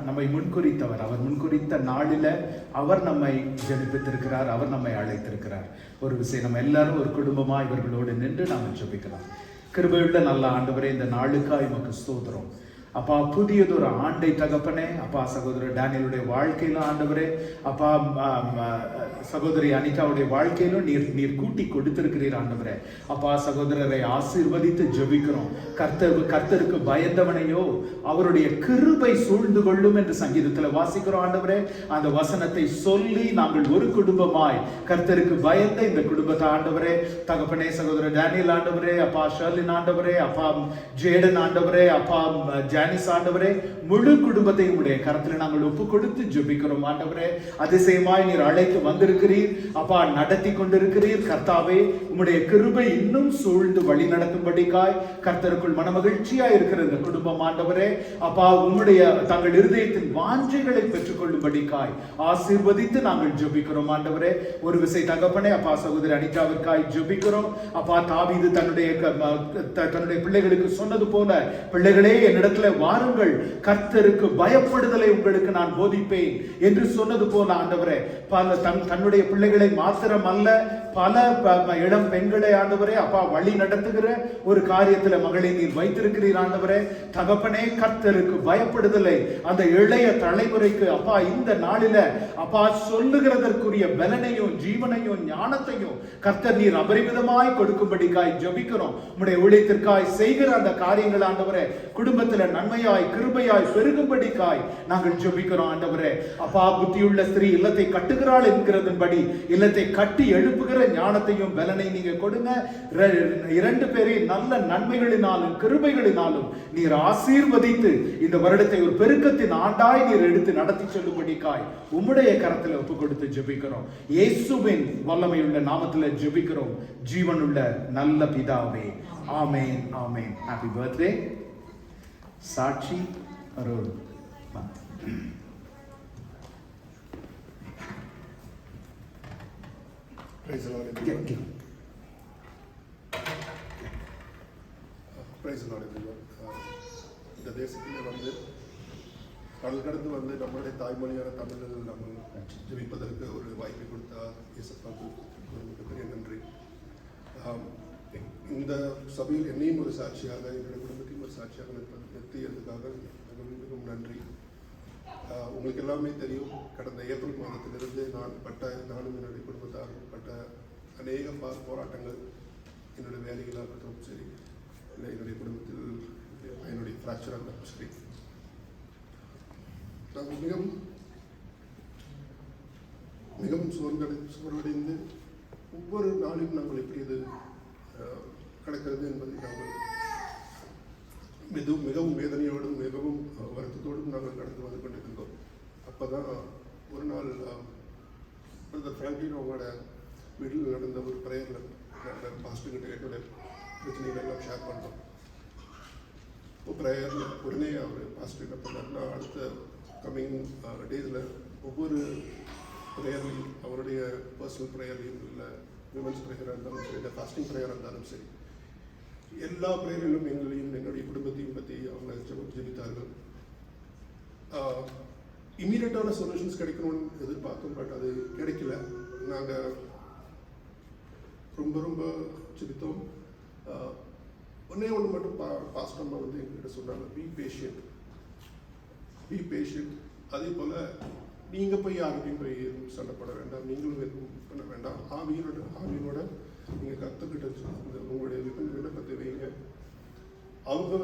Speaker 4: நம்மை முன்குறித்தவர். அவர் முன்குறித்த நாளில அவர் நம்மை ஜெபித்திருக்கிறார். அவர் நம்மை அழைத்திருக்கிறார். ஒரு விஷயம், நம்ம எல்லாரும் ஒரு குடும்பமா இவர்களோடு நின்று நாம் ஜெபிக்கலாம். கிருபையுள்ள நல்ல ஆண்டவரே, இந்த நாளுக்காய் உமக்கு ஸ்தோத்திரம். அப்பா, புதியதொரு ஆண்டை தகப்பனே. அப்பா, சகோதரர் டேனியலுடைய வாழ்க்கையிலும் ஆண்டவரே, அப்பா சகோதரி அனிதாவுடைய வாழ்க்கையிலும் நீர் கூட்டி கொடுத்திருக்கிறீர் ஆண்டவரே. அப்பா, சகோதரரை ஆசீர்வதித்து ஜெபிக்கிறோம். கர்த்தருக்கு பயந்தவனையோ அவருடைய கிருபை சூழ்ந்து கொள்ளும் என்று சங்கீதத்தில் வாசிக்கிறோம் ஆண்டவரே. அந்த வசனத்தை சொல்லி நாங்கள் ஒரு குடும்பமாய் கர்த்தருக்கு பயந்த இந்த குடும்பத்தை ஆண்டவரே தகப்பனே, சகோதரர் டேனியல் ஆண்டவரே, அப்பா ஷர்லின் ஆண்டவரே, அப்பா ஜேடன் ஆண்டவரே, அப்பா ஜானிஸ் ஆண்டவரே, முழு குடும்பத்தையும் உடைய கரத்தில் நாங்கள் ஒப்பு கொடுத்து ஜெபிக்கிறோம் ஆண்டவரே. அதிசயமாய் நீர் அழைத்து வந்திருக்கிறீர் அப்பா, நடத்தி கொண்டிருக்கிறீர் கர்த்தாவே. உம்முடைய கிருபை இன்னும் சூழ்ந்து வழி நடத்தும்படிக்காய் கர்த்தருக்குள் மனமகிழ்ச்சியா இருக்கிற இந்த குடும்பம் ஆண்டவரே, அப்பா உம்முடைய தங்கள் இருதயத்தின் வாஞ்சைகளை பெற்றுக் கொள்ளும்படிக்காய் ஆசீர்வதித்து நாங்கள் ஜெபிக்கிறோம் ஆண்டவரே. ஒரு விசை தகப்பனே, அப்பா சகோதரி அனிதாவிற்காய் ஜெபிக்கிறோம். அப்பா, தாவீது தன்னுடைய பிள்ளைகளுக்கு சொன்னது போல, பிள்ளைகளே என்னிடத்துல வாருங்கள், கர்த்தருக்கு பயப்படுதலை உங்களுக்கு நான் போதிப்பேன் என்று சொன்னது போல ஆண்டவரே, தன்னுடைய பிள்ளைகளை மாத்திரம் அல்ல, பல இளம் பெண்களை ஆண்டவரே அப்பா வழி நடத்துகிற ஒரு காரியத்தில் மகளை நீர் வைத்திருக்கிறீர் ஆண்டவரே. தகப்பனே, கர்த்தருக்கு பயப்படுதலை அந்த இளைய தலைமுறைக்கு அப்பா இந்த நாளில அப்பா சொல்லுகிறதற்குரிய பலனையும் ஜீவனையும் ஞானத்தையும் கர்த்தர் நீர் அபரிமிதமாய் கொடுக்கும்படிக்காய் ஜெபிக்கிறோம். உம்முடைய ஊழியத்திற்காய் செய்கிற அந்த காரியங்கள் ஆண்டவரே குடும்பத்தில் நன்மையாய் கிருபையாய் பெருகும்படிக்காய் நாங்கள் ஜெபிக்கிறோம் ஆண்டவரே. அப்பா, புத்தியுள்ள ஸ்திரீ இல்லத்தை கட்டுகிறாள் என்கிறதன்படி இல்லத்தை கட்டி எழுப்புகிற ஞானத்தையும் பலனை நீங்க கொடுங்க. 2 பேரையும் நல்ல நன்மைகளினாலும் கிருபைகளினாலும் நீர் ஆசீர்வதித்து இந்த வருடத்தை ஒரு பெருக்கத்தின் ஆண்டாய் நீர் எடுத்து நடத்தி செல்லும்படிக்காய் உம்முடைய கரத்தில் ஒப்பு கொடுத்து ஜெபிக்கிறோம். இயேசுவின் வல்லமையுள்ள நாமத்தில் ஜெபிக்கிறோம் ஜீவனுள்ள நல்ல பிதாவே. ஆமென், ஆமென். ஹாப்பி பர்த்டே சாட்சி அருள்.
Speaker 6: Praise the Lord. பிரைஸ் நடக்கும். இந்த தேசத்திலே வந்து கடல் கடந்து வந்து நம்மளுடைய தாய்மொழியான தமிழில் நம்ம ஜெபிப்பதற்கு ஒரு வாய்ப்பை கொடுத்தா இயேசுவுக்கு ஒரு மிகப்பெரிய நன்றி. இந்த சபையில் என்னையும் ஒரு சாட்சியாக, என்னுடைய குடும்பத்தையும் ஒரு சாட்சியாக நிறுத்தியதுக்காக மிகவும் நன்றி. உங்களுக்கு எல்லாமே தெரியும், கடந்த ஏப்ரல் மாதத்திலிருந்து நானும் என்னுடைய குடும்பத்தாரும் பட்ட அநேக போராட்டங்கள், என்னுடைய வேலைகளாக இருக்கட்டும் சரி, இல்லை என்னுடைய குடும்பத்தில் என்னுடைய ஃப்ராக்சராக இருந்தாலும் சரி, நாங்கள் மிகவும் சோர்வடைந்து ஒவ்வொரு நாளையும் நாங்கள் எப்படி இது கடக்கிறது என்பதை நாங்கள் மிகவும் வேதனையோடும் மிகவும் வருத்தத்தோடும் நாங்கள் கடந்து வந்து கொண்டிருந்தோம். அப்போ தான் ஒரு நாள் பிரதர் ஃப்ராங்க்லின் அவங்களோட வீட்டில் நடந்த ஒரு ப்ரேயரில் நாங்கள் பாஸ்டர்கிட்ட என்னோட பிரச்சனைகள் எல்லாம் ஷேர் பண்ணோம். இப்போ ப்ரேயரில் உடனே அவர் பாஸ்டர் என்ன பண்ணார்னா, அடுத்த கம்மிங் டேஸில் ஒவ்வொரு ப்ரேயர்லையும், அவருடைய பர்சனல் ப்ரேயர்லையும் இல்லை விமன்ஸ் ப்ரேயராக இருந்தாலும் சரி, இல்லை ஃபாஸ்டிங் ப்ரேயராக இருந்தாலும் சரி, எல்லா ப்ரேயரிலும் எங்களையும் என்னுடைய குடும்பத்தையும் பற்றி அவங்க ஜெபித்தார்கள். இம்மீடியட்டான சொல்யூஷன்ஸ் கிடைக்கணும்னு எதிர்பார்த்தோம், பட் அது கிடைக்கல. நாங்கள் ரொம்ப ஜெபித்தோம். ஒன்றே ஒன்று மட்டும் பாஸ்டம்மா வந்து எங்ககிட்ட சொன்னாங்க, பி பேஷண்ட். அதே போல் நீங்கள் போய் யார்கிட்டையும் போய் சண்டைப்பட வேண்டாம், நீங்களும் எதுவும் பண்ண வேண்டாம், ஆவியோட நீங்கள் கற்றுக்கிட்ட உங்களுடைய விண்ணப்பத்தை வைங்க, அவர்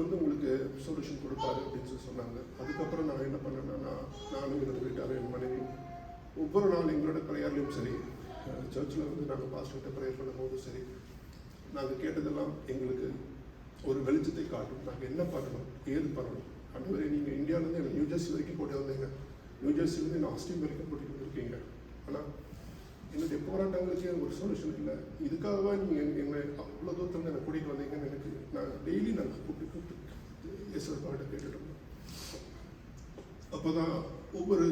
Speaker 6: வந்து உங்களுக்கு சொல்யூஷன் கொடுப்பாரு அப்படின்னு சொல்லி சொன்னாங்க. அதுக்கப்புறம் நான் என்ன பண்ணேன்னா, நானும் என்னோட வீட்டாரும் என் மனைவி ஒவ்வொரு நாள் எங்களோட ப்ரேயர்லையும் சரி, சர்ச்சில் வந்து நாங்கள் பாஸ்டர்கிட்ட ப்ரேயர் பண்ணும்போதும் சரி, நாங்கள் கேட்டதெல்லாம் எங்களுக்கு ஒரு வெளிச்சத்தை காட்டும். நாங்கள் என்ன பண்ணணும், ஏது பண்ணணும். அன்றுவரை நீங்கள் இந்தியாவிலேருந்து எனக்கு நியூஜெர்சி வரைக்கும் கூட்டி வந்தீங்க, நியூஜெர்சிலேருந்து என்ன ஆஸ்டின் வரைக்கும் கூட்டிகிட்டு வந்திருக்கீங்க. ஆனால் என்னுடைய போராட்டங்களுக்கு ஒரு சொல்யூஷன் இல்லை. இதுக்காகவா நீங்கள் என்னை அவ்வளோ தூரத்தில் என்னை கூட்டிகிட்டு வந்தீங்கன்னு எனக்கு நான் டெய்லி நாங்கள் கூப்பிட்டு இயேசுவாட்ட கேட்டுட்டோம். அப்போ தான் ஒவ்வொரு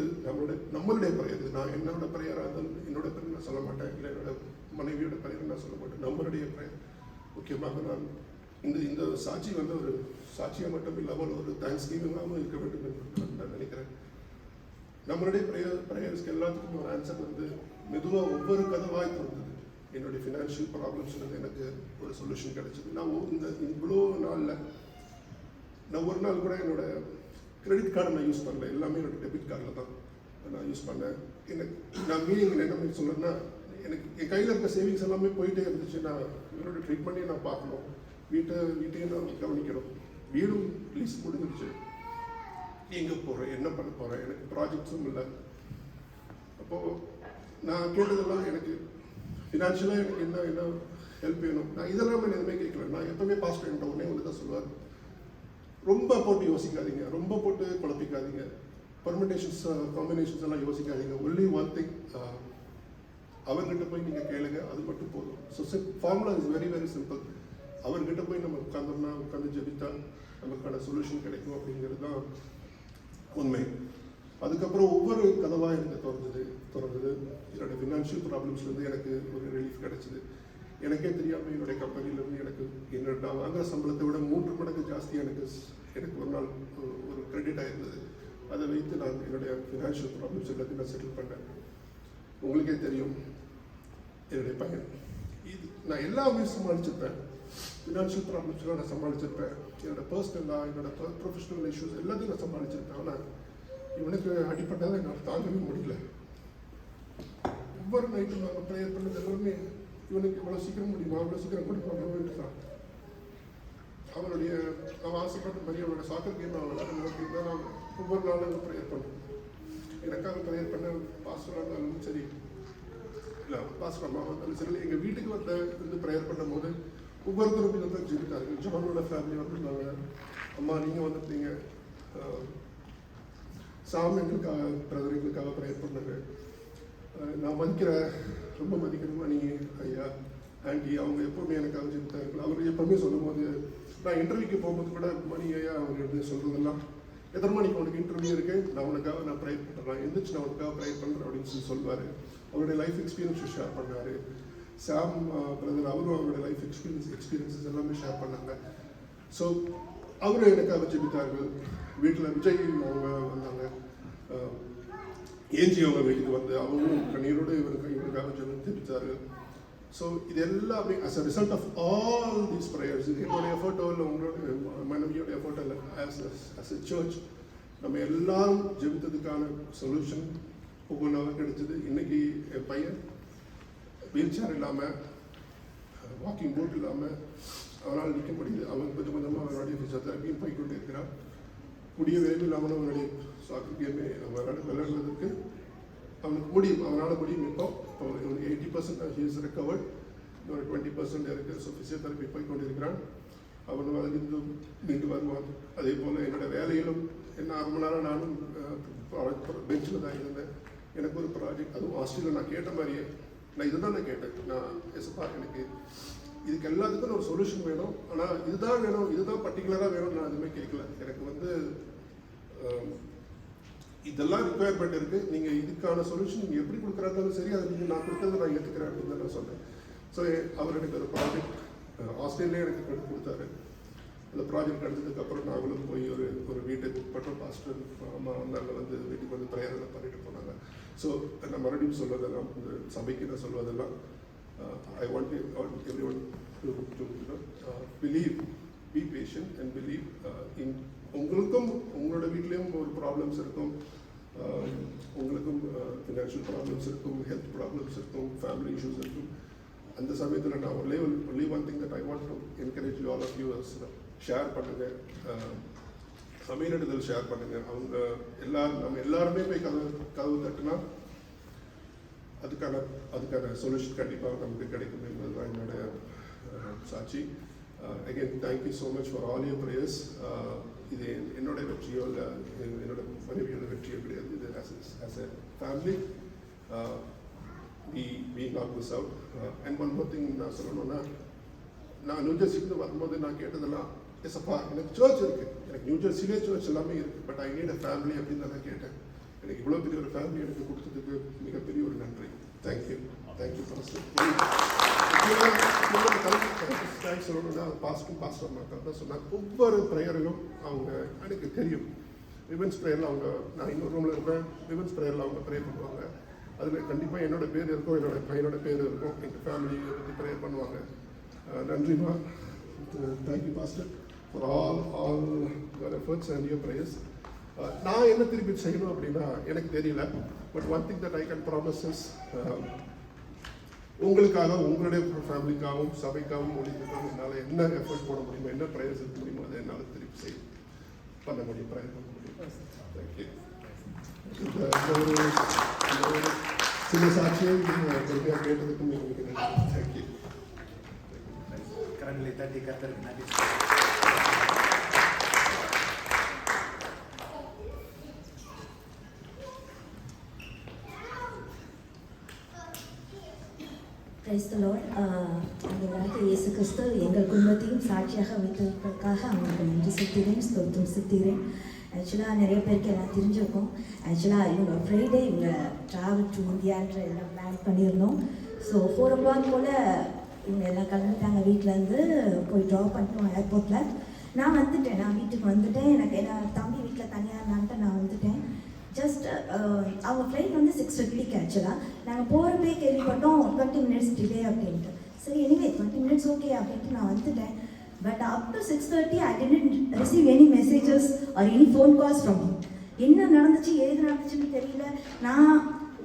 Speaker 6: நம்மளுடைய பிரேயர், நான் என்னோட பிரேயராக இருந்தாலும் என்னோட பிரேயர் நான் சொல்ல மாட்டேன், இல்லை என்னோட மனைவியோட பிரேயர் நான் சொல்ல மாட்டேன், நம்மளுடைய பிரேயர் முக்கியமாக நான் இந்த சாட்சி வந்து ஒரு சாட்சியாக மட்டும் இல்லாமல் ஒரு தேங்க்ஸ் கிவிங்காகவும் இருக்க வேண்டும் என்று நான் நினைக்கிறேன். நம்மளுடைய ப்ரேயர்ஸ்க்கு எல்லாத்துக்கும் ஒரு ஆன்சர் வந்து மெதுவாக ஒவ்வொரு கதவாய் திறந்தது. என்னுடைய ஃபினான்ஷியல் ப்ராப்ளம்ஸ் வந்து எனக்கு ஒரு சொல்யூஷன் கிடைச்சிது. நான் இவ்வளோ நாளில் நான் ஒரு நாள் கூட என்னோட கிரெடிட் கார்டை நான் யூஸ் பண்ணல, எல்லாமே என்னோட டெபிட் கார்டில் தான் நான் யூஸ் பண்ணேன். நான் மீனிங் என்ன மாதிரி சொல்கிறேன்னா, எனக்கு என் கையில் இருக்க சேவிங்ஸ் எல்லாமே போயிட்டே இருந்துச்சு. நான் என்னோட ட்ரீட்மெண்ட்டையும் நான் பார்க்கணும், வீட்டையும் நான் கவனிக்கணும், வீடும் லீஸ் முடிஞ்சிருச்சு, எங்கே போகிறேன், என்ன பண்ண போகிறேன், எனக்கு ப்ராஜெக்ட்ஸும் இல்லை. அப்போது நான் கேட்டதெல்லாம் எனக்கு ஃபினான்ஷியலாக எனக்கு என்ன ஹெல்ப் வேணும், நான் இதெல்லாம் எதுவுமே கேட்கல. நான் எப்பவுமே பாஸ்டர் என்கிட்ட உடனே வந்து தான் சொல்லுவார், ரொம்ப போட்டு யோசிக்காதீங்க, ரொம்ப போட்டு குழப்பிக்காதீங்க, பர்மிட்டேஷன்ஸ் காம்பினேஷன்ஸ் எல்லாம் யோசிக்காதீங்க. ஒன்லி ஒன் திங், அவர்கிட்ட போய் நீங்கள் கேளுங்க, அது மட்டும் போதும். So formula is very very simple. அவர்கிட்ட போய் நம்ம உட்காந்து ஜெபித்தா நமக்கான சொல்யூஷன் கிடைக்கும் அப்படிங்கிறது தான் உண்மை. அதுக்கப்புறம் ஒவ்வொரு கதவாக எனக்கு திறந்தது. என்னோடய ஃபினான்ஷியல் ப்ராப்ளம்ஸ்லேருந்து எனக்கு ஒரு ரிலீஃப் கிடைச்சிது. எனக்கே தெரியாமல் என்னுடைய கம்பெனிலேருந்து எனக்கு நான் வாங்குகிற சம்பளத்தை விட 3 மடங்கு ஜாஸ்தி எனக்கு ஒரு நாள் ஒரு கிரெடிட் ஆகிருந்தது. அதை வைத்து நான் என்னுடைய ஃபினான்ஷியல் ப்ராப்ளம்ஸ் எல்லாத்தையும் நான் செட்டில் பண்ணேன். உங்களுக்கே தெரியும், என்னுடைய பையன் நான் எல்லாமே சமாளிச்சிருப்பேன். ஃபினான்ஷியல் ப்ராப்ளம்ஸ்லாம் நான் சமாளிச்சிருப்பேன், என்னோட பர்சனலாக என்னோட ப்ரொஃபஷனல் இஷ்யூஸ் எல்லாத்தையும் நான் சமாளிச்சிருப்பேன். ஆனால் இவனுக்கு அடிப்பட்டதை என்னால் தாங்கவே முடியல. ஒவ்வொரு நைட்டும் நாங்கள் ப்ரேயர் பண்ணது எல்லாமே இவனுக்கு இவ்வளோ சீக்கிரம் முடியுமா, அவ்வளோ சீக்கிரம் முடியுமா தான். அவன் ஆசைப்பட்ட மாதிரி அவனோட சாக்கர் கேம் அவன் விளையாடணும் அப்படின்னு தான் நான் ஒவ்வொரு நாளும் ப்ரேயர் பண்ணேன். எனக்காக ப்ரேயர் பண்ண பாஸ்டராக இருந்தாலும் சரி, இல்லை பாஸ்டர் அம்மா இருந்தாலும் சரி, எங்கள் வீட்டுக்கு வந்து ப்ரேயர் பண்ணும்போது ஒவ்வொருத்தரும் இதை தான் ஜெபித்தார்கள். ஜானோட ஃபேமிலி வந்துருந்தாங்க, அம்மா நீங்கள் வந்துட்டீங்க, சாமி எங்களுக்காக பிரதர் எங்களுக்காக ப்ரேயர் பண்ணாங்க. நான் ரொம்ப மதிக்கிறேன் நீ ஐயா ஆண்டி, அவங்க எப்போவுமே எனக்காக ஜெபித்தார்கள். அவர் எப்போவுமே சொல்லும்போது, நான் இன்டர்வியூக்கு போகும்போது கூட மணி ஐயா அவர் எப்படி சொல்கிறதெல்லாம், எத்தனை மணிக்கு உனக்கு இன்டர்வியூ இருக்குது, நான் ப்ரேயர் பண்ணுறேன், எந்திரிச்சு நான் உனக்காக ப்ரேயர் பண்ணுறேன் அப்படின்னு சொல்லுவார். அவருடைய லைஃப் எக்ஸ்பீரியன்ஸை ஷேர் பண்ணார். சாம் பிரதர் அவரும் அவருடைய லைஃப் எக்ஸ்பீரியன்ஸஸ் எல்லாமே ஷேர் பண்ணாங்க. ஸோ அவரும் எனக்காக ஜெபித்தார்கள். வீட்டில் விஜய் அவங்க வந்தாங்க, ஏஞ்சி அவங்க வீட்டுக்கு வந்து அவங்களும் கண்ணீரோடு இவருக்காக ஜெபித்தார்கள். ஸோ இது எல்லாமே as a result of all these prayers, இது என்னுடைய எஃபர்ட்டோ இல்லை உங்களுடைய மனைவியோட எஃபர்ட்டோ இல்லை, ஆஸ் எ சர்ச் நம்ம எல்லாரும் ஜெபித்ததுக்கான சொல்யூஷன் ஒவ்வொன்றாக கிடைச்சது. இன்னைக்கு என் பையன் வீல் சேர் இல்லாமல், வாக்கிங் போட் இல்லாமல் அவனால் நிற்க முடியுது. அவன் கொஞ்சம் கொஞ்சமாக அவனுடைய ஃபிசியோதெரப்பியும் போய்கொண்டு இருக்கிறான். கூடிய விரைவில் இல்லாமல் அவனுடைய சாக்கர் கேமே அவனால் விளையாடுவதற்கு அவனுக்கு முடியும், அவனால் முடியும். இப்போ 80% ஹீஸ் ரெக்கவர்ட், இன்னொரு 20% இருக்குது. ஸோ ஃபிசியோதெரப்பி போய்கொண்டிருக்கிறான். அவனும் அதிலிருந்து மீண்டு வருவான். அதே போல் என்னோடய வேலையிலும் என்ன 1/2 மணி நேரம் நானும் பெஞ்சில் தான் இருந்தேன். எனக்கு ஒரு ப்ராஜெக்ட், அதுவும் ஹாஸ்டலில் நான் கேட்ட மாதிரியே நான் இதுதான் நான் கேட்டேன். நான் எஸ்ப்பா எனக்கு இதுக்கு எல்லாத்துக்கும் ஒரு சொல்யூஷன் வேணும், ஆனால் இதுதான் வேணும், இதுதான் பர்டிகுலராக வேணும்னு நான் எதுவுமே கேட்கல. எனக்கு வந்து இதெல்லாம் ரிக்குவயர்மெண்ட் இருக்குது, நீங்கள் இதுக்கான சொல்யூஷன் நீங்கள் எப்படி கொடுக்குறாங்களும் சரி, அதை நீங்கள் நான் கொடுத்ததை நான் ஏற்றுக்கிறேன் அப்படின்னு நான் சொன்னேன். ஸோ அவர் எனக்கு ஒரு ப்ராஜெக்ட் ஆஸ்திரேலியா எனக்கு கொடுத்தாரு. அந்த ப்ராஜெக்ட் எடுத்ததுக்கப்புறம் நாங்களும் போய் ஒரு வீட்டை புக் பண்ணோம். பாஸ்டர் அம்மா வந்தாங்க, வந்து வீட்டுக்கு வந்து ப்ரேயரெல்லாம் பண்ணிட்டு போனாங்க. ஸோ நான் மறுபடியும் சொல்வதெல்லாம், இந்த சபைக்கு நான் சொல்வதெல்லாம், I want everyone to believe, be patient and believe in. உங்களுக்கும் உங்களோட வீட்லேயும் ஒரு ப்ராப்ளம்ஸ் இருக்கும், உங்களுக்கும் ஃபினான்ஷியல் ப்ராப்ளம்ஸ் இருக்கும், ஹெல்த் ப்ராப்ளம்ஸ் இருக்கும், ஃபேமிலி இஷ்யூஸ் இருக்கும். அந்த சமயத்தில் நான் only one thing that I want to encourage you all of you share பண்ணுங்கள், சமையலிடுதல் ஷேர் பண்ணுங்கள். அவங்க நம்ம எல்லாருமே போய் கதவு தட்டுனா அதுக்கான சொல்யூஷன் கண்டிப்பாக நமக்கு கிடைக்கும் என்பது தான் என்னோட சாட்சி. Again thank you so much for all your prayers. இது என்னோட வெற்றியோ இல்லை என்னோட மனைவியோட வெற்றியோ கிடையாது. இது as a family we knock this out. And one more thing நான் சொல்லணும்னா, நான் நியூ ஜெர்சிக்கு வரும்போது நான் கேட்டதெல்லாம், எஸ்ப்பா எனக்கு சர்ச் இருக்குது, எனக்கு நியூ ஜெர்சிலே சர்ச் எல்லாமே இருக்குது, but I need a family அப்படின்னு நான் கேட்டேன். எனக்கு இவ்வளோ பெரிய ஒரு ஃபேமிலி எனக்கு கொடுத்ததுக்கு மிகப்பெரிய ஒரு நன்றி. Thank you pastor. தேங்க்ஸ் சொல்லணும்னா பாஸ்டர் மக்கள் தான் சொன்னாங்க. ஒவ்வொரு ப்ரேயரிலும் அவங்க எனக்கு தெரியும். விமன்ஸ் ப்ரேயரில் அவங்க, நான் இன்னொரு ரூமில் இருப்பேன், விமன்ஸ் ப்ரேயரில் அவங்க ப்ரே பண்ணுவாங்க. அதில் கண்டிப்பாக என்னோடய பேர் இருக்கும், என்னோட பையனோட பேர் இருக்கும், எங்கள் ஃபேமிலியை பற்றி ப்ரேயர் பண்ணுவாங்க. நன்றிமா. Thank you pastor for all your efforts and your prayers. நான் என்ன திருப்பி செய்யணும் அப்படின்னா எனக்கு தெரியல. But one thing that I can promise is, உங்களுக்காக, உங்களுடைய ஃபேமிலிக்காகவும் சபைக்காகவும் ஒழிக்கிறதுக்காகவும் என்னால் என்ன எஃபர்ட் போட முடியுமோ, என்ன ப்ரேயர்ஸ் இருக்க முடியுமோ அதை என்னால் திருப்பி பண்ண முடியும், ப்ரேயர் பண்ண முடியும். தேங்க்யூ. சில சாட்சியை பொறுமையாக கேட்டதுக்கு உங்களுக்கு நன்றி. தேங்க்யூ.
Speaker 4: கரங்களை தட்டி கர்த்தருக்கு நன்றி.
Speaker 7: Praise the Lord. ஆண்டவராகிய இயேசு கிறிஸ்து எங்கள் குடும்பத்தையும் சாட்சியாக வைத்ததற்காக அவங்களுக்கு நன்றி செலுத்துகிறேன், ஸ்தோத்திரம் செலுத்துகிறேன். ஆக்சுவலாக நிறைய பேருக்கு எல்லாம் தெரிஞ்சிருக்கும். ஆக்சுவலாக இவங்க ஃப்ரைடே இவங்க ட்ராவல் டு இந்தியான்ற எல்லாம் பிளான் பண்ணியிருந்தோம். ஸோ 4 o'clock போல் இவங்க எல்லாம் கிளம்பிட்டாங்க வீட்டிலேருந்து, போய் ட்ராப் பண்ணிட்டோம் ஏர்போர்ட்டில். நான் வந்துட்டேன், நான் வீட்டுக்கு வந்துட்டேன். எனக்கு தம்பி வீட்டில் தனியாக இருந்தான்ட்டு நான் வந்துட்டேன். ஜஸ்ட் அவங்க ஃப்ளைட் வந்து 6:50 ஆக்சுவலாக. நாங்கள் போகிறப்பே கேள்விப்பட்டோம் 20 minutes டிலே அப்படின்ட்டு. சரி, எனிவே 20 minutes ஓகே அப்படின்ட்டு நான் வந்துட்டேன். But up to 6:30 I didn't receive any messages or any phone calls from him. என்ன நடந்துச்சு ஏது நடந்துச்சுன்னு தெரியல. நான்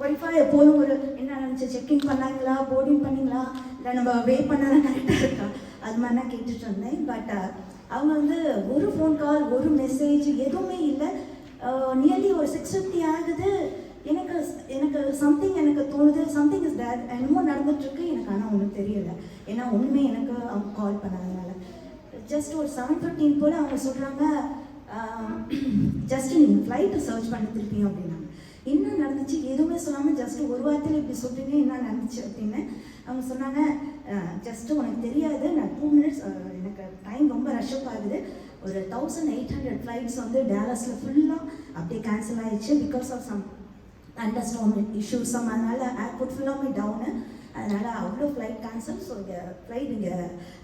Speaker 7: ஒய்ஃபை எப்போதும் ஒரு என்ன நடந்துச்சு, செக்இன் பண்ணாங்களா, போர்டிங் பண்ணிங்களா, இல்லை நம்ம வே பண்ணால் கரெக்டாக இருக்கா, அது மாதிரி நான் கேட்டுட்டு இருந்தேன். பட் அவங்க வந்து ஒரு ஃபோன் கால், ஒரு மெசேஜ் எதுவுமே இல்லை. நியர்லி ஒரு 6:50 ஆகுது. எனக்கு சம்திங் எனக்கு தோணுது, சம்திங் இஸ் தேட், என்னமோ நடந்துட்டுருக்கு எனக்கு. ஆனால் ஒன்றும் தெரியலை, ஏன்னா ஒன்றுமே எனக்கு அவங்க கால் பண்ணாதனால. ஜஸ்ட் ஒரு 7:15 போல் அவங்க சொல்கிறாங்க, ஜஸ்ட் நீங்கள் ஃப்ளைட்டை சர்ச் பண்ணி திருப்பியும் அப்படின்னாங்க. என்ன நடந்துச்சு எதுவுமே சொல்லாமல் ஜஸ்ட் ஒரு வாரத்தில் இப்படி சொல்கிறீங்க, என்ன நடந்துச்சு அப்படின்னு அவங்க சொன்னாங்க. ஜஸ்ட்டு உனக்கு தெரியாது, நான் 2 minutes, எனக்கு டைம் ரொம்ப ரஷ்அப் ஆகுது. ஒரு 1800 ஃப்ளைட்ஸ் வந்து டேலஸில் ஃபுல்லாக அப்படியே கேன்சல் ஆகிடுச்சு because of some understand issues. அதனால் ஏர்போர்ட் ஃபுல்லாமே டவுனு. அதனால் அவ்வளோ ஃப்ளைட் கேன்சல். ஸோ இங்கே ஃப்ளைட் இங்கே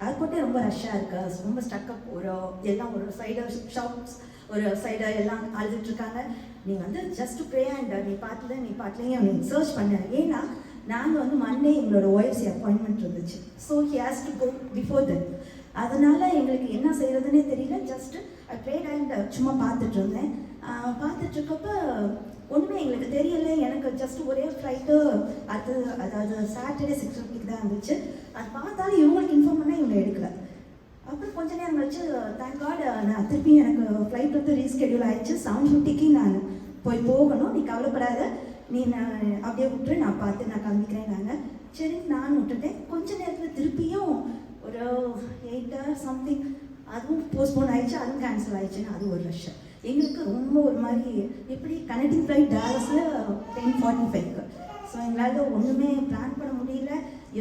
Speaker 7: ஏர்போர்ட்டே ரொம்ப ரஷ்ஷாக இருக்குது, ரொம்ப ஸ்டக்கப். எல்லாம் ஒரு சைடு ஷாப்ஸ் ஒரு சைடு எல்லாம் அழுதுட்ருக்காங்க. நீ வந்து ஜஸ்ட் ப்ரே அண்ட் நீ பாட்டுலையும் நீ சர்ச் பண்ண. ஏன்னா நாங்கள் வந்து மண்டே எங்களோட OFC அப்பாயின்மெண்ட் இருந்துச்சு. So he has to go before that. அதனால் எங்களுக்கு என்ன செய்கிறதுனே தெரியல. ஜஸ்ட்டு ப்ரேட் அண்ட் சும்மா பார்த்துட்டு இருந்தேன். பார்த்துட்ருக்கப்ப ஒன்றுமே எங்களுக்கு தெரியலை. எனக்கு ஜஸ்ட் ஒரே ஃப்ளைட்டு அடுத்தது, அதாவது சாட்டர்டே 6:30 தான் இருந்துச்சு. அது பார்த்தாலும் இவங்களுக்கு இன்ஃபார்ம் பண்ணால் இவங்க எடுக்கலை. அப்புறம் கொஞ்ச நேரம் கழிச்சு தேங்க் காட் நான் திருப்பி எனக்கு ஃப்ளைட் வந்து ரீஸ்கெடியூல் ஆகிடுச்சு. 7:50 நான் போகணும். நீ கவலைப்படாத, நீ நான் அப்படியே விட்டுரு, நான் பார்த்து நான் கிளம்பிக்கிறேன். நாங்கள் சரி நான் விட்டுட்டேன். கொஞ்ச நேரத்தில் திருப்பியும் ஒரு 8 hours சம்திங் அதுவும் போஸ்ட்போன் ஆகிடுச்சு, அதுவும் கேன்சல் ஆகிடுச்சுன்னு அது ஒரு ரஷ். எங்களுக்கு ரொம்ப ஒரு மாதிரி எப்படி கனெக்டிங் ஃப்ளைட் டாலஸில் 10:45. ஸோ எங்களால் ஒன்றுமே பிளான் பண்ண முடியல.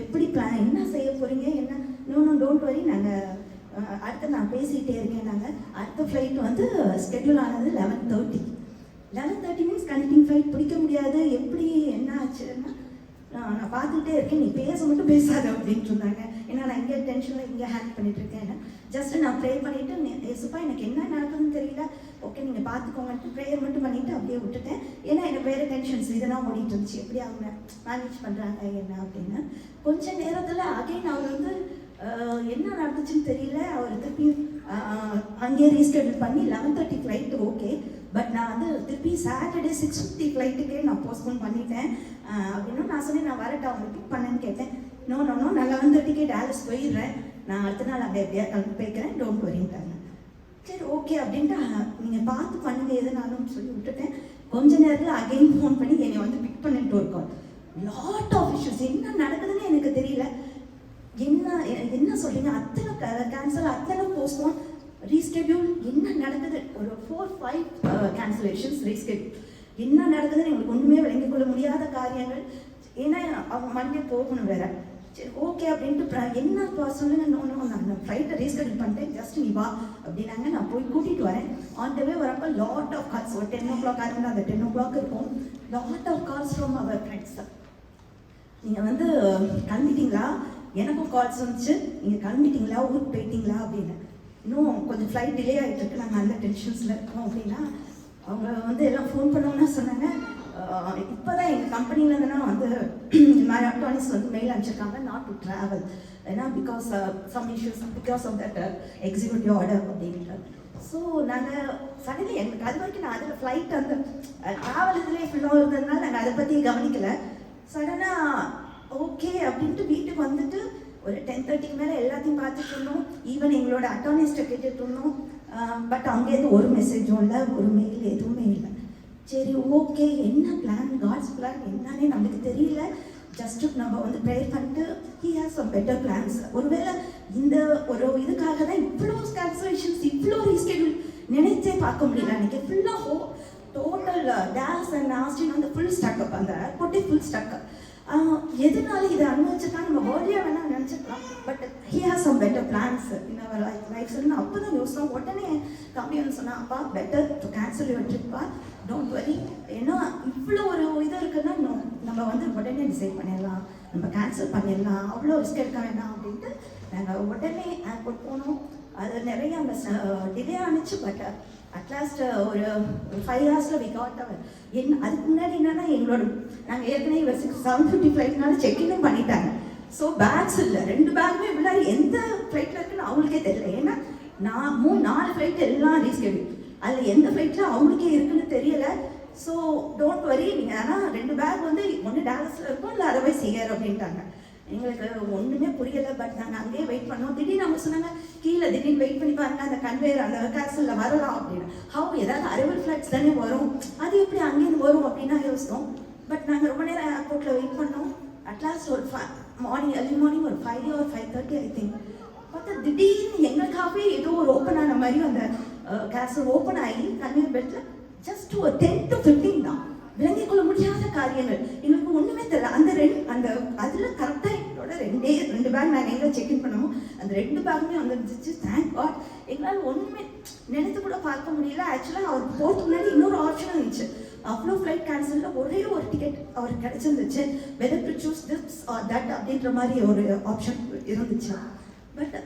Speaker 7: எப்படி என்ன செய்ய போகிறீங்க என்ன? இன்னும் டோன்ட் வரி, நாங்கள் அடுத்து நான் பேசிகிட்டே இருக்கேன். நாங்கள் அடுத்த ஃப்ளைட் வந்து ஸ்கெட்யூல் ஆனது 11:30 மீன்ஸ் கனெக்டிங் ஃப்ளைட் பிடிக்க முடியாது. எப்படி என்ன ஆச்சுன்னா நான் பார்த்துக்கிட்டே இருக்கேன், நீ மட்டும் பேசாத அப்படின்ட்டு இருந்தாங்க. ஏன்னா நான் இங்கே டென்ஷனில் இங்கே ஹேண்டில் பண்ணிகிட்ருக்கேன். ஜஸ்ட்டு நான் ப்ரே பண்ணிவிட்டு ஏசுப்பா எனக்கு என்ன நடக்குதுன்னு தெரியல, ஓகே நீங்கள் பார்த்துக்கோங்கன்ட்டு ப்ரேயர் மட்டும் பண்ணிவிட்டு அப்படியே விட்டுட்டேன். ஏன்னா எனக்கு வேறு டென்ஷன்ஸ் இதெல்லாம் ஓடிட்டு இருந்துச்சு, எப்படி அவங்க மேனேஜ் பண்ணுறாங்க என்ன அப்படின்னு. கொஞ்சம் நேரத்தில் அகைன் அவர் வந்து என்ன நடந்துச்சுன்னு தெரியல. அவர் திருப்பி அங்கேயே ரீஸ்கெட்யூல் பண்ணி 11:30 ஃப்ளைட்டு ஓகே. பட் நான் வந்து திருப்பி சாட்டர்டே 6:50 ஃப்ளைட்டுக்கே நான் போஸ்ட்போன் பண்ணிட்டேன். அப்படின்னா நான் சொன்னேன் நான் வரட்டேன் அவங்க பிக் பண்ணேன்னு கேட்டேன். நோ நான் 11:30 டாலஸ் போயிடுறேன், நான் அடுத்த நாள் அப்படியே எப்படியா கிளம்பி போய்க்கிறேன், டோன்ட் வரின்ட்டாங்க. சரி ஓகே அப்படின்ட்டு நீங்கள் பார்த்து பண்ணுங்க எதுனாலும் சொல்லி விட்டுட்டேன். கொஞ்ச நேரத்தில் அகைன் ஃபோன் பண்ணி என்னை வந்து பிக் பண்ணிட்டு ஒரு கால். லாட் ஆஃப் இஷ்யூஸ் என்ன நடக்குதுன்னு எனக்கு தெரியல. என்ன சொல்கிறீங்க, அத்தனை கேன்சல், அத்தனை போஸ்ட்போன், ரீஸ்கெட்யூல், என்ன நடக்குது? ஒரு 4-5 கேன்சலேஷன்ஸ், ரீஸ்கெட்யூல், என்ன நடக்குதுன்னு எங்களுக்கு ஒன்றுமே விளங்கிக் கொள்ள முடியாத காரியங்கள். ஏன்னா அவங்க மண்டே போகணும் வேற. சரி ஓகே அப்படின்ட்டு என்ன சொல்லுங்க. நான் ஃப்ளைட்டை ரீஸ்கெட்யூல் பண்ணிட்டேன், ஜஸ்ட் நீ வா அப்படின்னாங்க. நான் போய் கூட்டிகிட்டு வரேன். ஆன் த வே வரப்போ லாட் ஆஃப் கால்ஸ், ஒரு 10 o'clock ஆகுதுன்னா அந்த 10 o'clock இருக்கும். Lot of calls from our friends. நீங்கள் வந்து கிளம்பிட்டீங்களா? எனக்கும் கால்ஸ் வந்துச்சு, நீங்கள் கிளம்பிட்டீங்களா, ஊருக்கு போயிட்டீங்களா அப்படின்னு. இன்னும் கொஞ்சம் ஃப்ளைட் டிலே ஆகிட்டு இருக்கு, நாங்கள் அந்த டென்ஷன்ஸில் இருக்கோம் அப்படின்னா. அவங்க வந்து எல்லாம் ஃபோன் பண்ணோன்னா சொன்னாங்க, இப்போ தான் எங்கள் கம்பெனிலேருந்துனா வந்து எலக்ட்ரானிக்ஸ் வந்து மெயில் அனுப்பிச்சிருக்காங்க நாட் டு ட்ராவல். ஏன்னா because some issues because of that executive order அப்படின்ட்டு. ஸோ நாங்கள் சடனி எங்களுக்கு அது வரைக்கும் நான் அதில் ஃப்ளைட் அந்த ட்ராவல் இதுலேயே ஃபுல்லாக இருந்ததுனால நாங்கள் அதை பற்றி கவனிக்கலை. சடனாக ஓகே அப்படின்ட்டு வீட்டுக்கு வந்துட்டு ஒரு 10:30 மேலே எல்லாத்தையும் பார்த்துட்டு இருந்தோம். ஈவன் எங்களோட அட்டார்னிஸ்ட்டை கேட்டுட்டு இருந்தோம். பட் அங்கேருந்து ஒரு மெசேஜும் இல்லை, ஒரு மெயில் எதுவுமே இல்லை. சரி ஓகே என்ன பிளான், காட்ஸ் பிளான் என்னன்னே நமக்கு தெரியல. ஜஸ்ட்டு நம்ம வந்து ப்ரேயர் பண்ணிட்டு he has some better plans. ஒருவேளை இந்த ஒரு இதுக்காக தான் இவ்வளோ கேன்சலேஷன்ஸ், இவ்வளோ ரீஸ்கெட்யூல் நினைச்சே பார்க்க முடியல. அன்றைக்கி ஃபுல்லாக டோட்டல் டாலஸ் அண்ட் ஆஸ்டின் வந்து ஃபுல் ஸ்டக்கப், அந்த ஏர்போர்ட்டே ஃபுல் ஸ்டக்கப். எதனால இதை அனுபவிச்சிருக்காங்க நம்ம வேர்லியாக வேணால் நினச்சிக்கலாம். But he has some better plans in our life. சொல்லணும் அப்போ தான் யோசிச்சோம். உடனே கம்மியான்னு சொன்னால் அப்பா பெட்டர் டு கேன்சல் யுவர் ட்ரிப்பா, டோன்ட் வரி. ஏன்னா இவ்வளோ ஒரு இது இருக்குன்னா நம்ம வந்து உடனே டிசைட் பண்ணிடலாம், நம்ம கேன்சல் பண்ணிடலாம், அவ்வளோ ரிஸ்க் எடுக்க வேண்டாம் அப்படின்ட்டு நாங்கள் உடனே ஏர்போர்ட் போனோம். அது நிறைய அந்த டிலே ஆனிச்சு. பட் அட்லாஸ்ட் ஒரு 5 hours வி காட் அவர். அதுக்கு முன்னாடி என்னன்னா எங்களோட நாங்கள் ஏற்கனவே 7:50 ஃப்ளைட்னால செக்இனும் பண்ணிட்டாங்க. ஸோ பேக்ஸ் இல்லை, 2 பேக்குமே உள்ளாரி எந்த ஃப்ளைட்டில் இருக்குன்னு அவங்களுக்கே தெரியல. ஏன்னா நான் 4 ஃப்ளைட் எல்லாம் ரீஸ்கெட்யூல், அதில் எந்த ஃப்ளைட்டில் அவங்களுக்கே இருக்குன்னு தெரியலை. ஸோ டோன்ட் வரி, நீங்கள் ஆனால் 2 பேக் வந்து ஒன்று டாலஸில் இருக்கும், இல்லை அதர்வைஸ் ஹியர் அப்படின்ட்டாங்க. எங்களுக்கு ஒன்றுமே புரியலை. பட் நாங்கள் அங்கேயே வெயிட் பண்ணோம். திடீர்னு அவங்க சொன்னாங்க கீழே திடீர்னு வெயிட் பண்ணி பாருங்க, அந்த கன்வேயர் அந்த கேன்சலில் வரலாம் அப்படின்னு. ஹவு ஏதாவது அரைவல் ஃப்ளைட்ஸ் தானே வரும், அது எப்படி அங்கேருந்து வரும் அப்படின்னா யோசித்தோம். பட் நாங்கள் ரொம்ப நேரம் ஏர்போர்ட்டில் வெயிட் பண்ணோம். அட்லாஸ்ட் ஒரு early morning ஒரு 5 or 5:30 ஐ திங்க். பார்த்தா திடீர்னு எங்களுக்காகவே ஏதோ ஒரு ஓப்பன் ஆன மாதிரி அந்த கேன்சல் ஓப்பன் ஆகி கன்வேயர் பெல்ட்டில் ஜஸ்ட் ஒரு 10 to 15 தான். விளங்கிக் கொள்ள முடியாத காரியங்கள், எங்களுக்கு ஒன்றுமே தெரியல. அந்த அதில் கரெக்டாக எங்களோட 2 பேக் நாங்கள் எங்கே செக்இன் பண்ணமோ அந்த 2 பேக்குமே வந்துருந்துச்சு. Thank God. எங்களால் ஒன்றுமே நினைத்து கூட பார்க்க முடியல. ஆக்சுவலாக அவர் போகிறதுக்கு முன்னாடி இன்னொரு ஆப்ஷன் இருந்துச்சு. அவ்வளோ ஃப்ளைட் கேன்சலில் ஒரே ஒரு டிக்கெட் அவருக்கு கிடைச்சிருந்துச்சு. Whether to choose this or that அப்படின்ற மாதிரி ஒரு ஆப்ஷன் இருந்துச்சு. பட்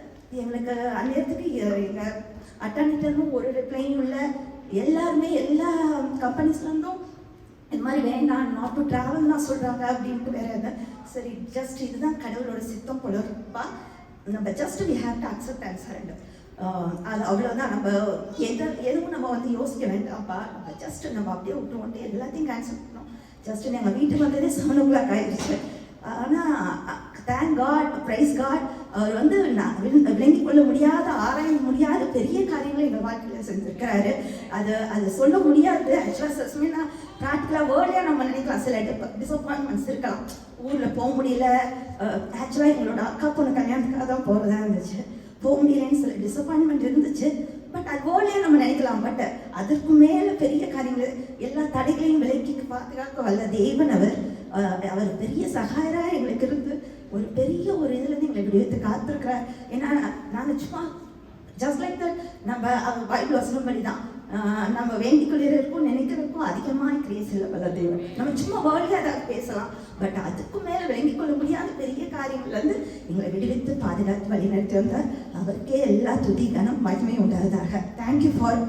Speaker 7: எங்களுக்கு அந்நேரத்துக்கு எங்கள் அட்டானிட்டரும் ஒரு ரிப்ளையும் இல்லை. எல்லாருமே எல்லா கம்பெனிஸ்லேருந்தும் இந்த மாதிரி வேண்டாம், நாட் டு ட்ராவல் தான் சொல்கிறாங்க அப்படின்ட்டு வேற எதாவது. சரி, ஜஸ்ட் இதுதான் கடவுளோட சித்தம் போல இருப்பா, நம்ம just we have to accept and surrender. அது அவ்வளோதான். நம்ம எதுவும் நம்ம வந்து யோசிக்க வேண்டாம்ப்பா, நம்ம ஜஸ்ட் நம்ம அப்படியே விட்டுவோன்ட்டு எல்லாத்தையும் கேன்சல் பண்ணோம். ஜஸ்ட் எங்கள் வீட்டுக்கு வந்ததே 7 o'clock ஆயிடுச்சு. ஆனால் தேங்க் காட், ப்ரைஸ் காட், அவர் வந்து விளங்கிக் கொள்ள முடியாத, ஆராய முடியாத பெரிய காரியங்களை எங்கள் வாழ்க்கையில் செஞ்சுருக்கிறாரு. அது சொல்ல முடியாது. ஆக்சுவலாக நான் ப்ராக்டிக்கலாக வேர்ல்டாக நம்ம நினைக்கலாம், சில டிசப்பாயின்மெண்ட்ஸ் இருக்கலாம். ஊரில் போக முடியல. ஆக்சுவலாக எங்களோட அக்கா பொண்ணு கல்யாணத்துக்காக தான் போகிறதா இருந்துச்சு, போக முடியலன்னு சில டிசப்பாயின்மெண்ட் இருந்துச்சு. பட் அது வேர்ல்டாக நம்ம நினைக்கலாம். பட் அதற்கு மேலே பெரிய காரியங்கள், எல்லா தடைகளையும் விலக்கி பாதுகாக்க வல்ல தேவன் அவர் பெரிய சகாயராக எங்களுக்கு இருந்து ஒரு பெரிய ஒரு இதுலேருந்து எங்களை விடுவித்து காத்திருக்கிறார். ஏன்னா நாங்கள் சும்மா ஜஸ்ட் லைக் தட் நம்ம பைபிள் வசனம் படி தான் நம்ம வேண்டிக்கொள்ளிருக்கும் நினைக்கிறதுக்கும் அதிகமாக கிரியேட் செய்ய வல்ல தேவன். நம்ம சும்மா வேர்ல்டாக ஏதாவது பேசலாம், பட் அதுக்கும் மேலே விளங்கிக் கொள்ள முடியாத பெரிய காரியங்கள்லேருந்து எங்களை விடுவித்து பாதுகாத்து வழிநடத்தி வந்தார். அவருக்கே எல்லா துதி கனம் மகிமை உண்டாவதாக. Thank you all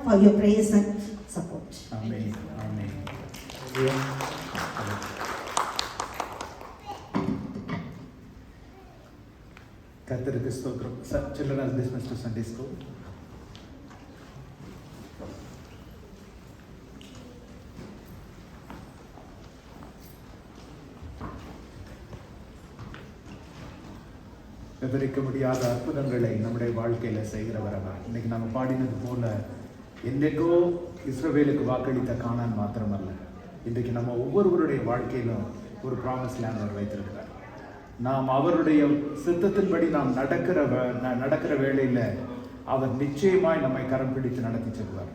Speaker 7: for your prayers and support.
Speaker 4: Amen. Amen. கர்த்தருக்கு ஸ்தோத்திரம். Children are dismissed to Sunday school. விவரிக்க முடியாத அற்புதங்களை நம்முடைய வாழ்க்கையில செய்கிறவர் அவர். இன்னைக்கு நம்ம பாடினது போல என்றைக்கோ இஸ்ரவேலுக்கு வாக்களித்த கானான் மாத்திரமல்ல, இன்றைக்கு நம்ம ஒவ்வொருவருடைய வாழ்க்கையிலும் ஒரு ப்ராமிஸ் லேண்ட் அவர் வைத்திருக்கிறார். நாம் அவருடைய சித்தத்தின்படி நாம் நடக்கிற வேளையில் அவர் நிச்சயமாய் நம்மை கரம் பிடித்து நடத்தி செல்வார்.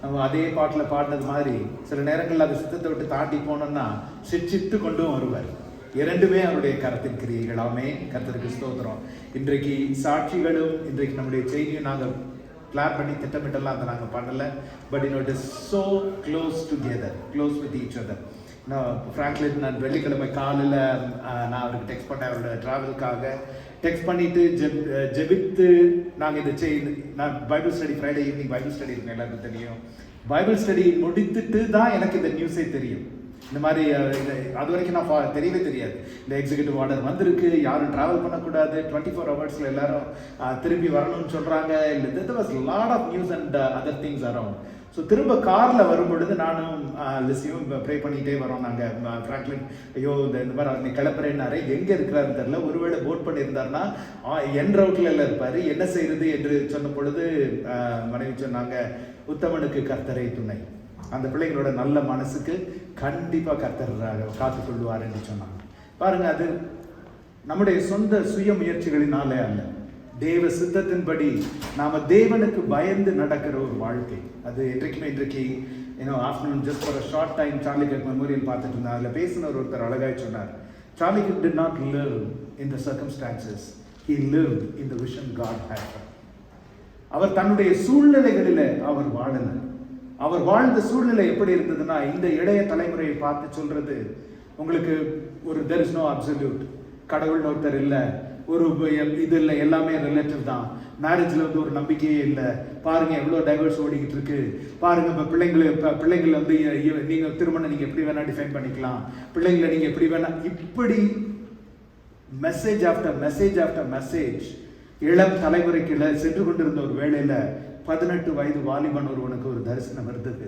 Speaker 4: நம்ம அதே பாட்டில் பாடினது மாதிரி சில நேரங்களில் அது சித்தத்தை விட்டு தாண்டி போனோம்னா சிரிச்சித்து கொண்டும் வருவார். இரண்டுமே அவருடைய கரத்தின் கிரியைகள். ஆமென். கர்த்தருக்கு ஸ்தோத்திரம். இன்றைக்கு சாட்சிகளும் இன்றைக்கு நம்முடைய செய்தியும் நாங்கள் பிளான் பண்ணி திட்டமிட்டெல்லாம் அதை நாங்கள் பண்ணலை. But it is so close together, close with each other. Franklin நான் வெள்ளிக்கிழமை காலையில் நான் அவருக்கு டெக்ஸ்ட் பண்ணேன், அவரோட ட்ராவலுக்காக டெக்ஸ்ட் பண்ணிவிட்டு ஜெபித்து நாங்கள் இதை நான் Bible study Friday evening Bible study இருக்கேன், எல்லாருக்கும் தெரியும். பைபிள் ஸ்டடி முடித்துட்டு தான் எனக்கு இந்த நியூஸே தெரியும். இந்த மாதிரி அது வரைக்கும் நான் தெரியவே தெரியாது. இந்த எக்ஸிக்யூட்டிவ் ஆர்டர் வந்திருக்கு, யாரும் ட்ராவல் பண்ணக்கூடாது, 24 hours எல்லாரும் திரும்பி வரணும்னு சொல்கிறாங்க. இல்லை, there was a lot of news and other things around. So திரும்ப காரில் வரும் பொழுது நானும் லிஸியும் ப்ரே பண்ணிகிட்டே வரோம். நாங்கள் ஃப்ராங்க்லின் ஐயோ இந்த மாதிரி அவர் கிளப்புறேன்னாரு, எங்கே இருக்கிறாருன்னு தெரில. ஒருவேளை போட் பண்ணியிருந்தாருன்னா என் ரவுட்டில் எல்லாம் இருப்பார், என்ன செய்கிறது என்று சொன்ன பொழுது மனைவி சொன்னாங்க, உத்தமனுக்கு கர்த்தரை துணை. அந்த பிள்ளைங்களோட நல்ல மனசுக்கு கண்டிப்பாக கர்த்தர் காத்துக்கொள்வார் என்று சொன்னாங்க. பாருங்கள், அது நம்முடைய சொந்த சுய முயற்சிகளினாலே அல்ல, தேவ சித்தத்தின்படி நாம தேவனுக்கு பயந்து நடக்கிற ஒரு வாழ்க்கை. அது இன்றைக்கு afternoon just for a short time Charlie Kirk memorial பார்த்துட்டு இருந்தார். அதில் பேசின ஒருத்தர் அழகாய் சொன்னார், Charlie Kirk did not live in the circumstances, he lived in the vision God had. அவர் தன்னுடைய சூழ்நிலைகளில் அவர் வாழல. அவர் வாழ்ந்த சூழ்நிலை எப்படி இருந்ததுன்னா, இந்த இளைய தலைமுறையை பார்த்து சொல்றது, உங்களுக்கு ஒரு there is no absolute, கடவுள்னு ஒருத்தர் இல்லை, ஒரு இது இல்லை, எல்லாமே ரிலேட்டிவ் தான். மேரேஜில் வந்து ஒரு நம்பிக்கையே இல்லை. பாருங்கள் எவ்வளோ டைவர்ஸ் ஓடிக்கிட்டு இருக்கு. பாருங்கள் இப்போ பிள்ளைங்களை வந்து நீங்கள் திருமணம் நீங்கள் எப்படி வேணால் டிஃபைன் பண்ணிக்கலாம், பிள்ளைங்களை நீங்கள் எப்படி வேணால், இப்படி message after message after message இளம் தலைமுறைக்கு சென்று கொண்டிருந்த ஒரு வேளையில் 18 வயது வாலிபன் ஒருவனுக்கு ஒரு தரிசனம் இருந்தது.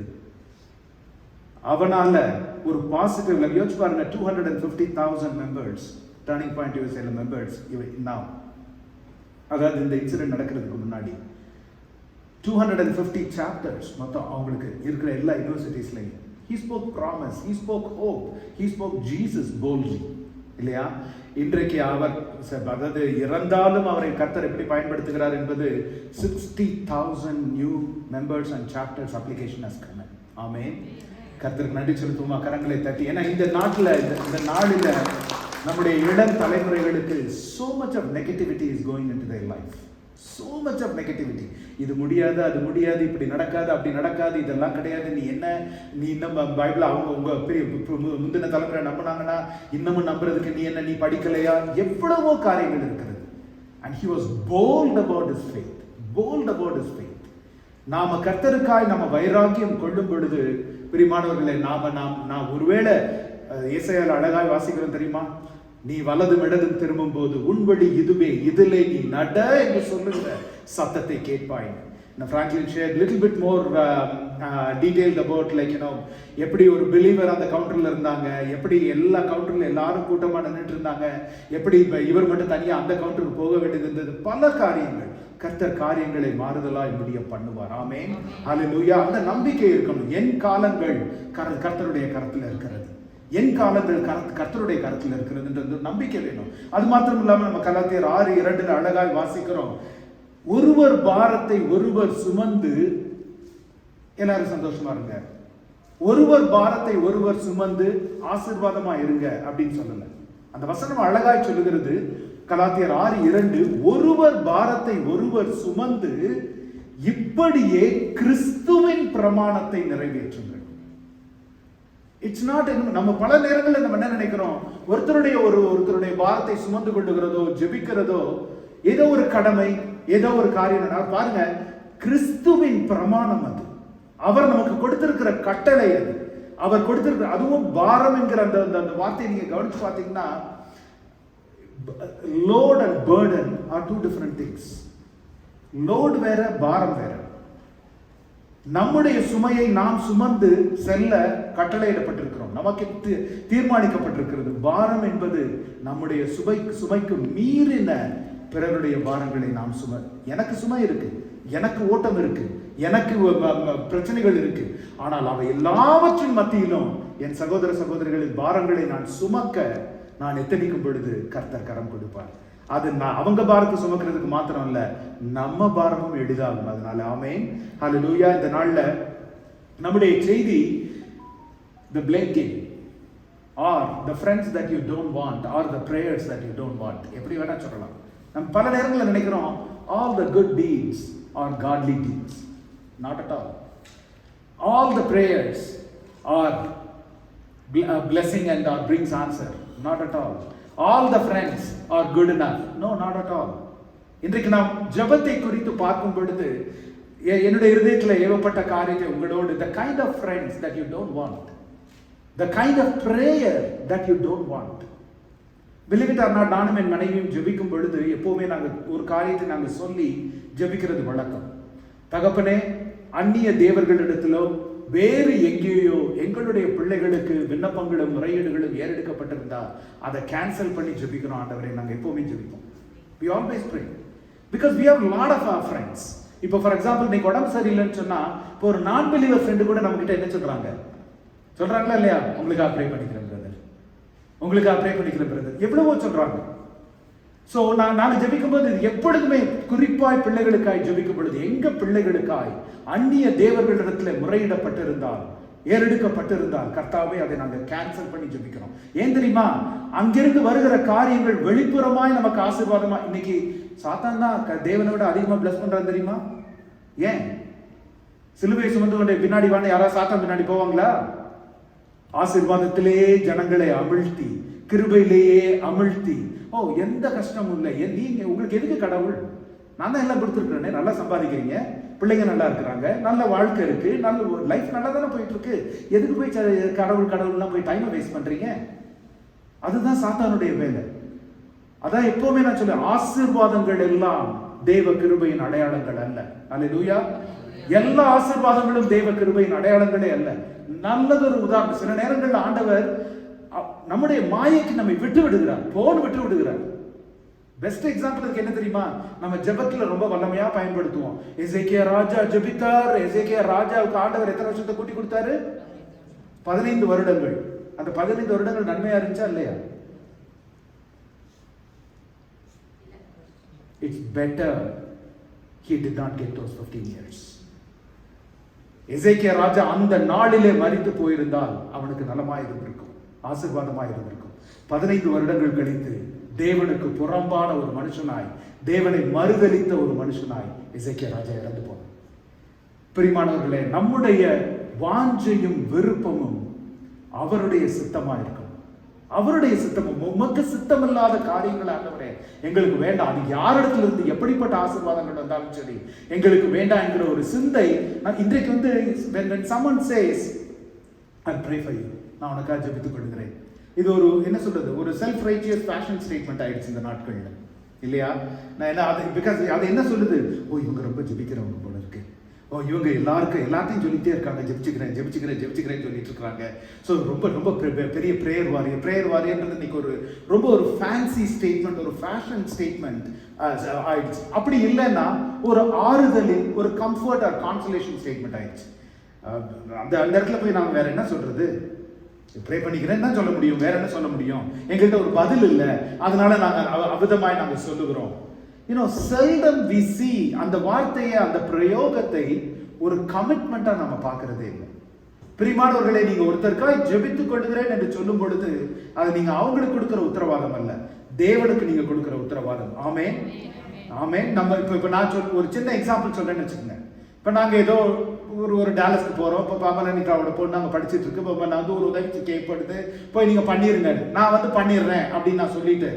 Speaker 4: அவனால ஒரு பாசிட்டிவ் யோசிச்சு பாருங்க, 250,000 மெம்பர்ஸ், டர்னிங் பாயிண்ட் யூஎஸ்ஏல மெம்பர்ஸ் now. அதாவது இந்த இன்சிடென்ட் நடக்கிறதுக்கு முன்னாடி 250 சாப்டர்ஸ் மொத்தம் அவங்களுக்கு இருக்கிற எல்லா யூனிவர்சிட்டிஸ்லையும். he spoke promise, he spoke hope, he spoke Jesus boldly. இல்லையா? இன்றைக்கு அவர் அதாவது இறந்தாலும் அவரை கர்த்தர் எப்படி பயன்படுத்துகிறார் என்பது 60,000 new members and chapters application has come. Amen. கர்த்தருக்கு நன்றி செலுத்துவோமா கரங்களை தட்டி. ஏன்னா இந்த நாட்டில் இந்த நாளில் நம்முடைய இளம் தலைமுறைகளுக்கு so much of negativity is going into their life. so much of negativity. இது முடியாது, அது முடியாது, இப்படி நடக்காது, அப்படி நடக்காது, இதெல்லாம் கிடையாது, நீ இன்னும் பைபிள் அவங்க உங்க பெரிய முந்தின தலைமுறை நம்பினாங்கன்னா இன்னமும் நம்புறதுக்கு நீ படிக்கலையா, எவ்வளவோ காரியங்கள் இருக்கிறது. And he was bold about his faith. நாம கர்த்தருக்காய் நம்ம வைராக்கியம் கொள்ளும் பொழுது பிரியமானவர்களே, நாம் ஒருவேளை ஏசாயால அழகாய் வாசிக்கிறோம் தெரியுமா, நீ வலதும் இடதும் திரும்பும் போது உன் வழி இதுவே, இதிலே நீ நட என்று சொல்லுகிற சத்தத்தை கேட்பாய். Franklin shared little bit more detailed about எப்படி ஒரு பிலீவர் அந்த கவுண்டர்ல இருந்தாங்க, எப்படி எல்லா கவுண்டர்ல எல்லாரும் கூட்டமா நின்றுட்டு இருந்தாங்க, எப்படி இவர் மட்டும் தனியா அந்த கவுண்டருக்கு போக வேண்டியது இருந்தது. பல காரியங்கள் கர்த்தர் காரியங்களை மாறுதலாய் முடிய பண்ணுவார். ஆமென், ஹல்லேலூயா. அந்த நம்பிக்கை இருக்கணும். என் காலங்கள் கர்த்தருடைய கரத்துல இருக்கிறது, என் காலங்கள் கர்த்தருடைய கரத்தில் இருக்கிறது நம்பிக்கை வேணும். அது மாத்திரம் இல்லாம நம்ம கலாத்தியர் 6:2 அழகாய் வாசிக்கிறோம், ஒருவர் பாரத்தை ஒருவர் சுமந்து, எல்லாரும் சந்தோஷமா இருங்க, ஒருவர் பாரத்தை ஒருவர் சுமந்து ஆசீர்வாதமா இருங்க அப்படின்னு சொல்லல. அந்த வசனம் அழகாய் சொல்லுகிறது, கலாத்தியர் 6:2, ஒருவர் பாரத்தை ஒருவர் சுமந்து இப்படியே கிறிஸ்துவின் பிரமாணத்தை நிறைவேற்றுங்கள். இட்ஸ் நாட், நம்ம பல நேரங்களில் நம்ம என்ன நினைக்கிறோம், ஒருத்தருடைய பாரத்தை சுமந்து கொள்ளுகிறதோ ஜெபிக்கிறதோ ஏதோ ஒரு கடமை, ஏதோ ஒரு காரியம். பாருங்க, கிறிஸ்துவின் பிரமாணம் அது, அவர் நமக்கு கொடுத்திருக்கிற கட்டளை அது, அவர் கொடுத்திருக்கிற, அதுவும் பாரம் என்கிற அந்த வார்த்தையை நீங்க கவனிச்சு பார்த்தீங்கன்னா, load and burden are two different things. Load வேற, பாரம் வேற. நம்முடைய சுமையை நாம் சுமந்து செல்ல கட்டளையிடப்பட்டிருக்கிறோம், நமக்கு தீர்மானிக்கப்பட்டிருக்கிறது. பாரம் என்பது நம்முடைய சுமைக்கு மீறின பிறருடைய பாரங்களை நாம் எனக்கு சுமை இருக்கு, எனக்கு ஓட்டம் இருக்கு, எனக்கு பிரச்சனைகள் இருக்கு, ஆனால் அவை எல்லாவற்றின் மத்தியிலும் என் சகோதர சகோதரிகளின் பாரங்களை நான் சுமக்க நான் எத்தனிக்கும் பொழுது கர்த்தர் கரம் கொடுப்பார். அது அவங்க பாரத்தை சுமக்கிறதுக்கு மாத்திரம் இல்ல, நம்ம பாரமும் எளிதாகும். அதனால ஆமென், ஹல்லேலூயா. இந்த நாள்ல நம்முடைய செய்தி the blame game or the friends that you don't want or the prayers that you don't want, எப்படி வேணா சொல்லலாம். நம்ம பல நேரங்களில் நினைக்கிறோம் all the good deeds are godly deeds. Not at all. All the prayers are blessing and brings answer. Not at all. All the friends are good enough. No, not at all. இன்றைக்கு நாம் ஜெபத்தை குறித்து பார்க்கும் பொழுது என்னுடைய இருதயத்தில் ஏவப்பட்ட காரியத்தை உங்களோடு, the kind of friends that you don't want, the kind of prayer that you don't want. Believe it or not, நானும் என் மனைவியும் ஜெபிக்கும் பொழுது எப்பவுமே நாங்கள் ஒரு காரியத்தை நாங்கள் சொல்லி ஜெபிக்கிறது வழக்கம். தகப்பனே, அந்நிய தேவர்களிடத்திலோ வேறு எங்கேயோ எங்களுடைய பிள்ளைகளுக்கு விண்ணப்பங்களும் முறையீடுகளும் ஏறெடுக்கப்பட்டிருந்தா அதை கேன்சல் பண்ணி ஜெபிக்கிறோம் ஆண்டவரே. நாங்கள் எப்பவுமே ஜெபிப்போம். We always pray because we have a lot of our friends. இப்போ ஃபார் எக்ஸாம்பிள் நீங்க உடம்பு சரியில்லைன்னு சொன்னா, இப்போ ஒரு நான் பிலீவர் ஃப்ரெண்டு கூட நம்ம கிட்ட என்ன சொல்றாங்களா இல்லையா, உங்களுக்கு ப்ரே பண்ணிக்கிறேன் பிரதர், உங்களுக்கு ப்ரே பண்ணிக்கிறேன் பிரதர், எவ்வளவோ சொல்றாங்க. ஸோ நாங்கள் ஜெபிக்கும் போது எப்பொழுதுமே குறிப்பாய் பிள்ளைகளுக்காய் ஜெபிக்கும் பொழுது, எங்க பிள்ளைகளுக்காய் அந்நிய தேவர்களிடத்தில் முறையிடப்பட்டிருந்தால், ஏறெடுக்கப்பட்டிருந்தால், கர்த்தாவே அதை நாங்கள் கேன்சல் பண்ணி ஜெபிக்கிறோம். ஏன் தெரியுமா, அங்கிருந்து வருகிற காரியங்கள் வெளிப்புறமாய் நமக்கு ஆசீர்வாதமா. இன்னைக்கு சாத்தான் தான் தேவனை விட அதிகமா பிளஸ் பண்றான் தெரியுமா? ஏன்? சிலுவை சுமந்து கொண்டே பின்னாடி வாங்க யாராவது சாத்தான் பின்னாடி போவாங்களா? ஆசீர்வாதத்திலேயே ஜனங்களை அமிழ்த்தி, கிருபையிலேயே அமிழ்த்தி, எந்த கஷ்டமும் இல்லை, நீங்க உங்களுக்கு எதுக்கு கடவுள், நான் தான் எல்லாம் கொடுத்துருக்கிறேனே, நல்லா சம்பாதிக்கிறீங்க, பிள்ளைங்க நல்லா இருக்கிறாங்க, நல்ல வாழ்க்கை இருக்கு, நல்ல லைஃப் நல்லா தானே போயிட்டு இருக்கு, எதுக்கு போய் கடவுள்லாம் போய் டைமை வேஸ்ட் பண்றீங்க? அதுதான் சாத்தானுடைய வேலை. அதான் எப்பவுமே நான் சொல்ல, ஆசீர்வாதங்கள் எல்லாம் தேவ கிருபையின் அடையாளங்கள் அல்ல. அல்லேலூயா. எல்லா ஆசீர்வாதங்களும் தேவ கிருபையின் அடையாளங்களே அல்ல. நல்லதொரு உதாரணம், சில நேரங்களில் ஆண்டவர் நம்முடைய மாயைக்கு நம்மை விட்டு விடுகிறார். பெஸ்ட் எக்ஸாம்பிள் என்ன தெரியுமா, நம்ம ஜெபத்துல ரொம்ப வல்லமையா பயன்படுத்துவோம். எசேக்கியா ராஜா ஜெபித்தார். எசேக்கியா ராஜாவுக்கு ஆண்டவர் எத்தனை வருஷத்தை கூட்டி கொடுத்தாரு? 15 வருடங்கள். அந்த 15 வருடங்கள் நன்மையா இருந்துச்சா இல்லையா? It's better he did not get those 15 years. எசேக்கியா ராஜா அந்த நாளிலே மரித்து போயிருந்தால் அவனுக்கு நலமாய் இருந்திருக்கும், ஆசீர்வாதமாய் இருந்திருக்கும். 15 வருடங்கள் கழித்து தேவனுக்கு புறம்பான ஒரு மனுஷனாய், தேவனை மறுதலித்த ஒரு மனுஷனாய் எசேக்கியா ராஜா இறந்து போனார். பிரியமானவர்களே, நம்முடைய வாஞ்சையும் விருப்பமும் அவருடைய சித்தமா இருக்கும். அவருடைய சித்தமும் உமக்கு சித்தமில்லாத காரியங்கள் ஆண்டவரே எங்களுக்கு வேண்டாம். அது யாரிடத்துல இருந்து எப்படிப்பட்ட ஆசீர்வாதங்கள் வந்தாலும் சரி எங்களுக்கு வேண்டாம் என்கிற ஒரு சிந்தை. இன்றைக்கு வந்து when someone says I'll pray for you, நான் உனக்காக ஜெபித்துக் கொள்கிறேன், இது ஒரு என்ன சொல்றது, ஒரு செல்ஃப் ரைச்சியஸ் ஃபேஷன் ஸ்டேட்மெண்ட் ஆயிடுச்சு இந்த நாட்கள்ல, இல்லையா? நான் என்ன அது பிகாஸ் அது என்ன சொல்லுது, ஓ இவங்க ரொம்ப ஜெபிக்கிறவங்க போல இருக்கு, ஓ இவங்க எல்லாத்தையும் சொல்லிட்டே இருக்காங்க, ஜெபிச்சுக்கிறேன் சொல்லிட்டு இருக்காங்க. ஸோ ரொம்ப பெரிய ப்ரேயர் வாரியன்றது இன்னைக்கு ரொம்ப ஒரு ஃபேன்சி ஸ்டேட்மெண்ட், ஒரு ஃபேஷன் ஸ்டேட்மெண்ட் ஆயிடுச்சு. அப்படி இல்லைன்னா ஒரு ஆறுதலில் ஒரு கம்ஃபர்ட் ஆர் கான்சலேஷன் ஸ்டேட்மெண்ட் ஆயிடுச்சு. அந்த இடத்துல போய் நாங்கள் வேற என்ன சொல்றது, ப்ரே பண்ணிக்கிறேன்னு தான் சொல்ல முடியும், வேற என்ன சொல்ல முடியும்? எங்கள்கிட்ட ஒரு பதில் இல்லை, அதனால நாங்கள் அபதமாய் நாங்கள் சொல்லுகிறோம். seldom we see அந்த வார்த்தையை, அந்த பிரயோகத்தை ஒரு கமிட்மெண்டா நம்ம பார்க்கறதே இல்லை. பிரியமானவர்களே, நீங்க ஒருத்தருக்காய் ஜெபித்துக் கொள்கிறேன் என்று சொல்லும் பொழுது அது நீங்க அவங்களுக்கு கொடுக்கிற உத்தரவாதம் அல்ல, தேவனுக்கு நீங்க கொடுக்கிற உத்தரவாதம். ஆமென் ஆமென். நம்ம இப்ப நான் ஒரு சின்ன எக்ஸாம்பிள் சொல்றேன்னு வச்சுக்கோங்க. இப்ப நாங்க ஏதோ ஒரு டாலஸ்க்கு போறோம், இப்போ பாமலனிக்காவோட பொண்ணு நாங்கள் படிச்சுட்டு இருக்கு, இப்போ நான் வந்து ஒரு உதவி கேட்படுது, போய் நீங்க பண்ணிருங்க, நான் வந்து பண்ணிடுறேன் அப்படின்னு நான் சொல்லிட்டு,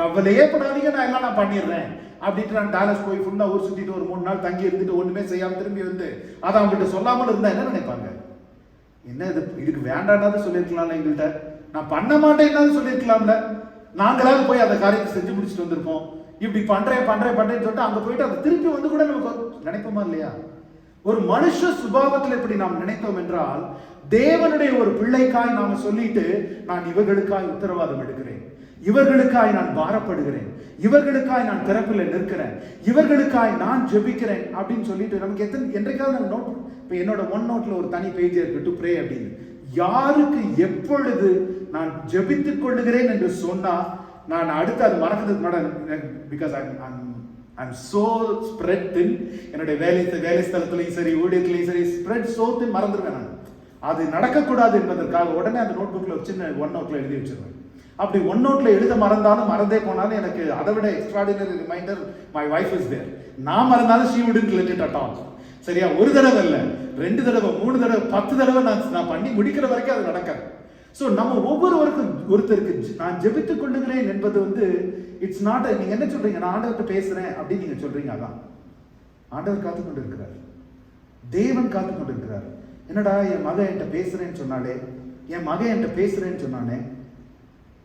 Speaker 4: கவலையே படாதீங்க நான் பண்ணிடுறேன் அப்படின்ட்டு நான் டாலஸ் போய் ஃபுல்லா ஊர் சுத்திட்டு ஒரு 3 நாள் தங்கி இருந்துட்டு ஒண்ணுமே செய்யாம திரும்பி வந்து அதை அவங்ககிட்ட சொல்லாமல் இருந்தா என்ன நினைப்பாங்க? என்ன இதுக்கு வேண்டாம்னாவது சொல்லியிருக்கலாம்ல, எங்கள்கிட்ட நான் பண்ண மாட்டேன்னு சொல்லியிருக்கலாம்ல, நாங்களாவது போய் அந்த காரியத்தை செஞ்சு முடிச்சுட்டு வந்திருப்போம். இப்படி பண்றேன்னு சொல்லிட்டு அங்க போயிட்டு அதை திருப்பி வந்து கூட நமக்கு நினைப்போமா இல்லையா? ஒரு மனுஷ சுபாவத்தில் இப்படி நாம் நினைத்தோம் என்றால், தேவனுடைய ஒரு பிள்ளைக்காய் நாம சொல்லிட்டு, நான் இவர்களுக்காய் உத்தரவாதம் எடுக்கிறேன், இவர்களுக்காய் நான் பாரப்படுகிறேன், இவர்களுக்காய் நான் திறப்பில் நிற்கிறேன், இவர்களுக்காய் நான் ஜெபிக்கிறேன் அப்படின்னு சொல்லிட்டு நமக்கு என்றைக்காவது நோட், இப்போ என்னோட ஒன் நோட்ல ஒரு தனி பேஜ் இருக்கு, டு ப்ரே அப்படின்னு. யாருக்கு எப்பொழுது நான் ஜெபித்துக் கொள்ளுகிறேன் என்று சொன்னா நான் அடுத்து அது மறக்கிறதுக்கு முன்னாடி, because I'm so spread thin, என்னுடைய வேலை ஸ்தலத்திலையும் சரி ஊழியத்திலையும் சரி ஸ்ப்ரெட் so thin, மறந்துடுவேன் நான். அது நடக்கக்கூடாது என்பதற்காக உடனே அந்த நோட் புக்ல ஒரு சின்ன ஒன் நோட்ல எழுதி வச்சிருவேன். அப்படி ஒன் நோட்ல எழுத மறந்தாலும் மறந்தே போனாலும் எனக்கு அதை விட extraordinary reminder, my wife is there. நான் மறந்தாலும் she wouldn't let it at all. சரியா? ஒரு தடவை இல்லை, 2 தடவை 3 தடவை 10 தடவை நான் பண்ணி முடிக்கிற வரைக்கும் அது நடக்காது. ஸோ நம்ம ஒவ்வொருவருக்கும் ஒருத்தருக்கு நான் ஜெபித்துக் கொள்ளுகிறேன் என்பது வந்து இட்ஸ் நாட், நீங்க என்ன சொல்றீங்க, நான் ஆண்டவர்கிட்ட பேசுறேன் அப்படின்னு நீங்க சொல்றீங்க, அதான் ஆண்டவர் காத்து கொண்டு இருக்கிறார், தேவன் காத்து கொண்டு இருக்கிறார். என்னடா என் மகன் என்கிட்ட பேசுறேன்னு சொன்னானே,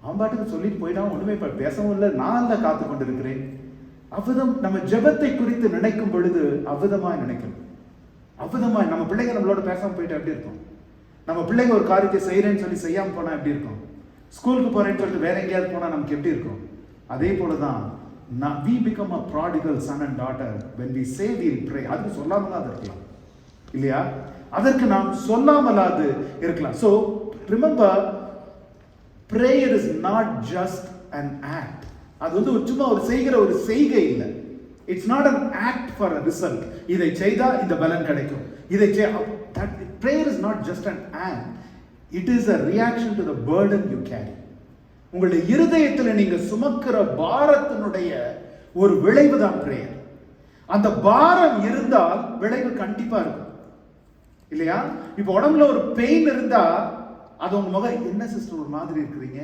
Speaker 4: அவன் பாட்டுக்கு சொல்லிட்டு போயிட்டான், ஒண்ணுமே பேசவும் இல்லை, நான் தான் காத்து கொண்டு இருக்கிறேன். அவ்விதம் நம்ம ஜெபத்தை குறித்து நினைக்கும் பொழுது அவ்விதமாய் நினைக்கணும். அவ்விதமாய் நம்ம பிள்ளைங்க நம்மளோட பேசாம போயிட்டு எப்படி இருக்கும்? நம்ம பிள்ளைங்க ஒரு காரியத்தை செய்யறேன்னு சொல்லி செய்யாம போனா எப்படி இருக்கும்? ஸ்கூலுக்கு போறேன்னு சொல்லிட்டு வேற எங்கேயாவது போனா நமக்கு எப்படி இருக்கும்? அதே போலதான் we become a prodigal son and daughter when we say we'll pray. அதுக்கு சொல்லாமலாது இருக்கலாம் இல்லையா? அதற்கு நாம் சொல்லாமலாது இருக்கலாம். So remember, prayer is not just an act. அது வந்து சும்மா ஒரு செய்கிற ஒரு செய்கை இல்லை. It's not an act for a result. இதை செய்தா இந்த பலன் கிடைக்கும், இதை prayer is not just an act, it is a reaction to the burden you carry. உங்களுடைய இருதயத்தில் நீங்க சுமக்கிற பாரத்தினுடைய ஒரு விளைவு தான் பிரேயர். அந்த பாரம் இருந்தால் விளைவு கண்டிப்பா இருக்கும் இல்லையா? இப்ப உடம்புல ஒரு பெயின் இருந்தா அது உங்க மகன், என்ன சிஸ்டர் ஒரு மாதிரி இருக்கிறீங்க,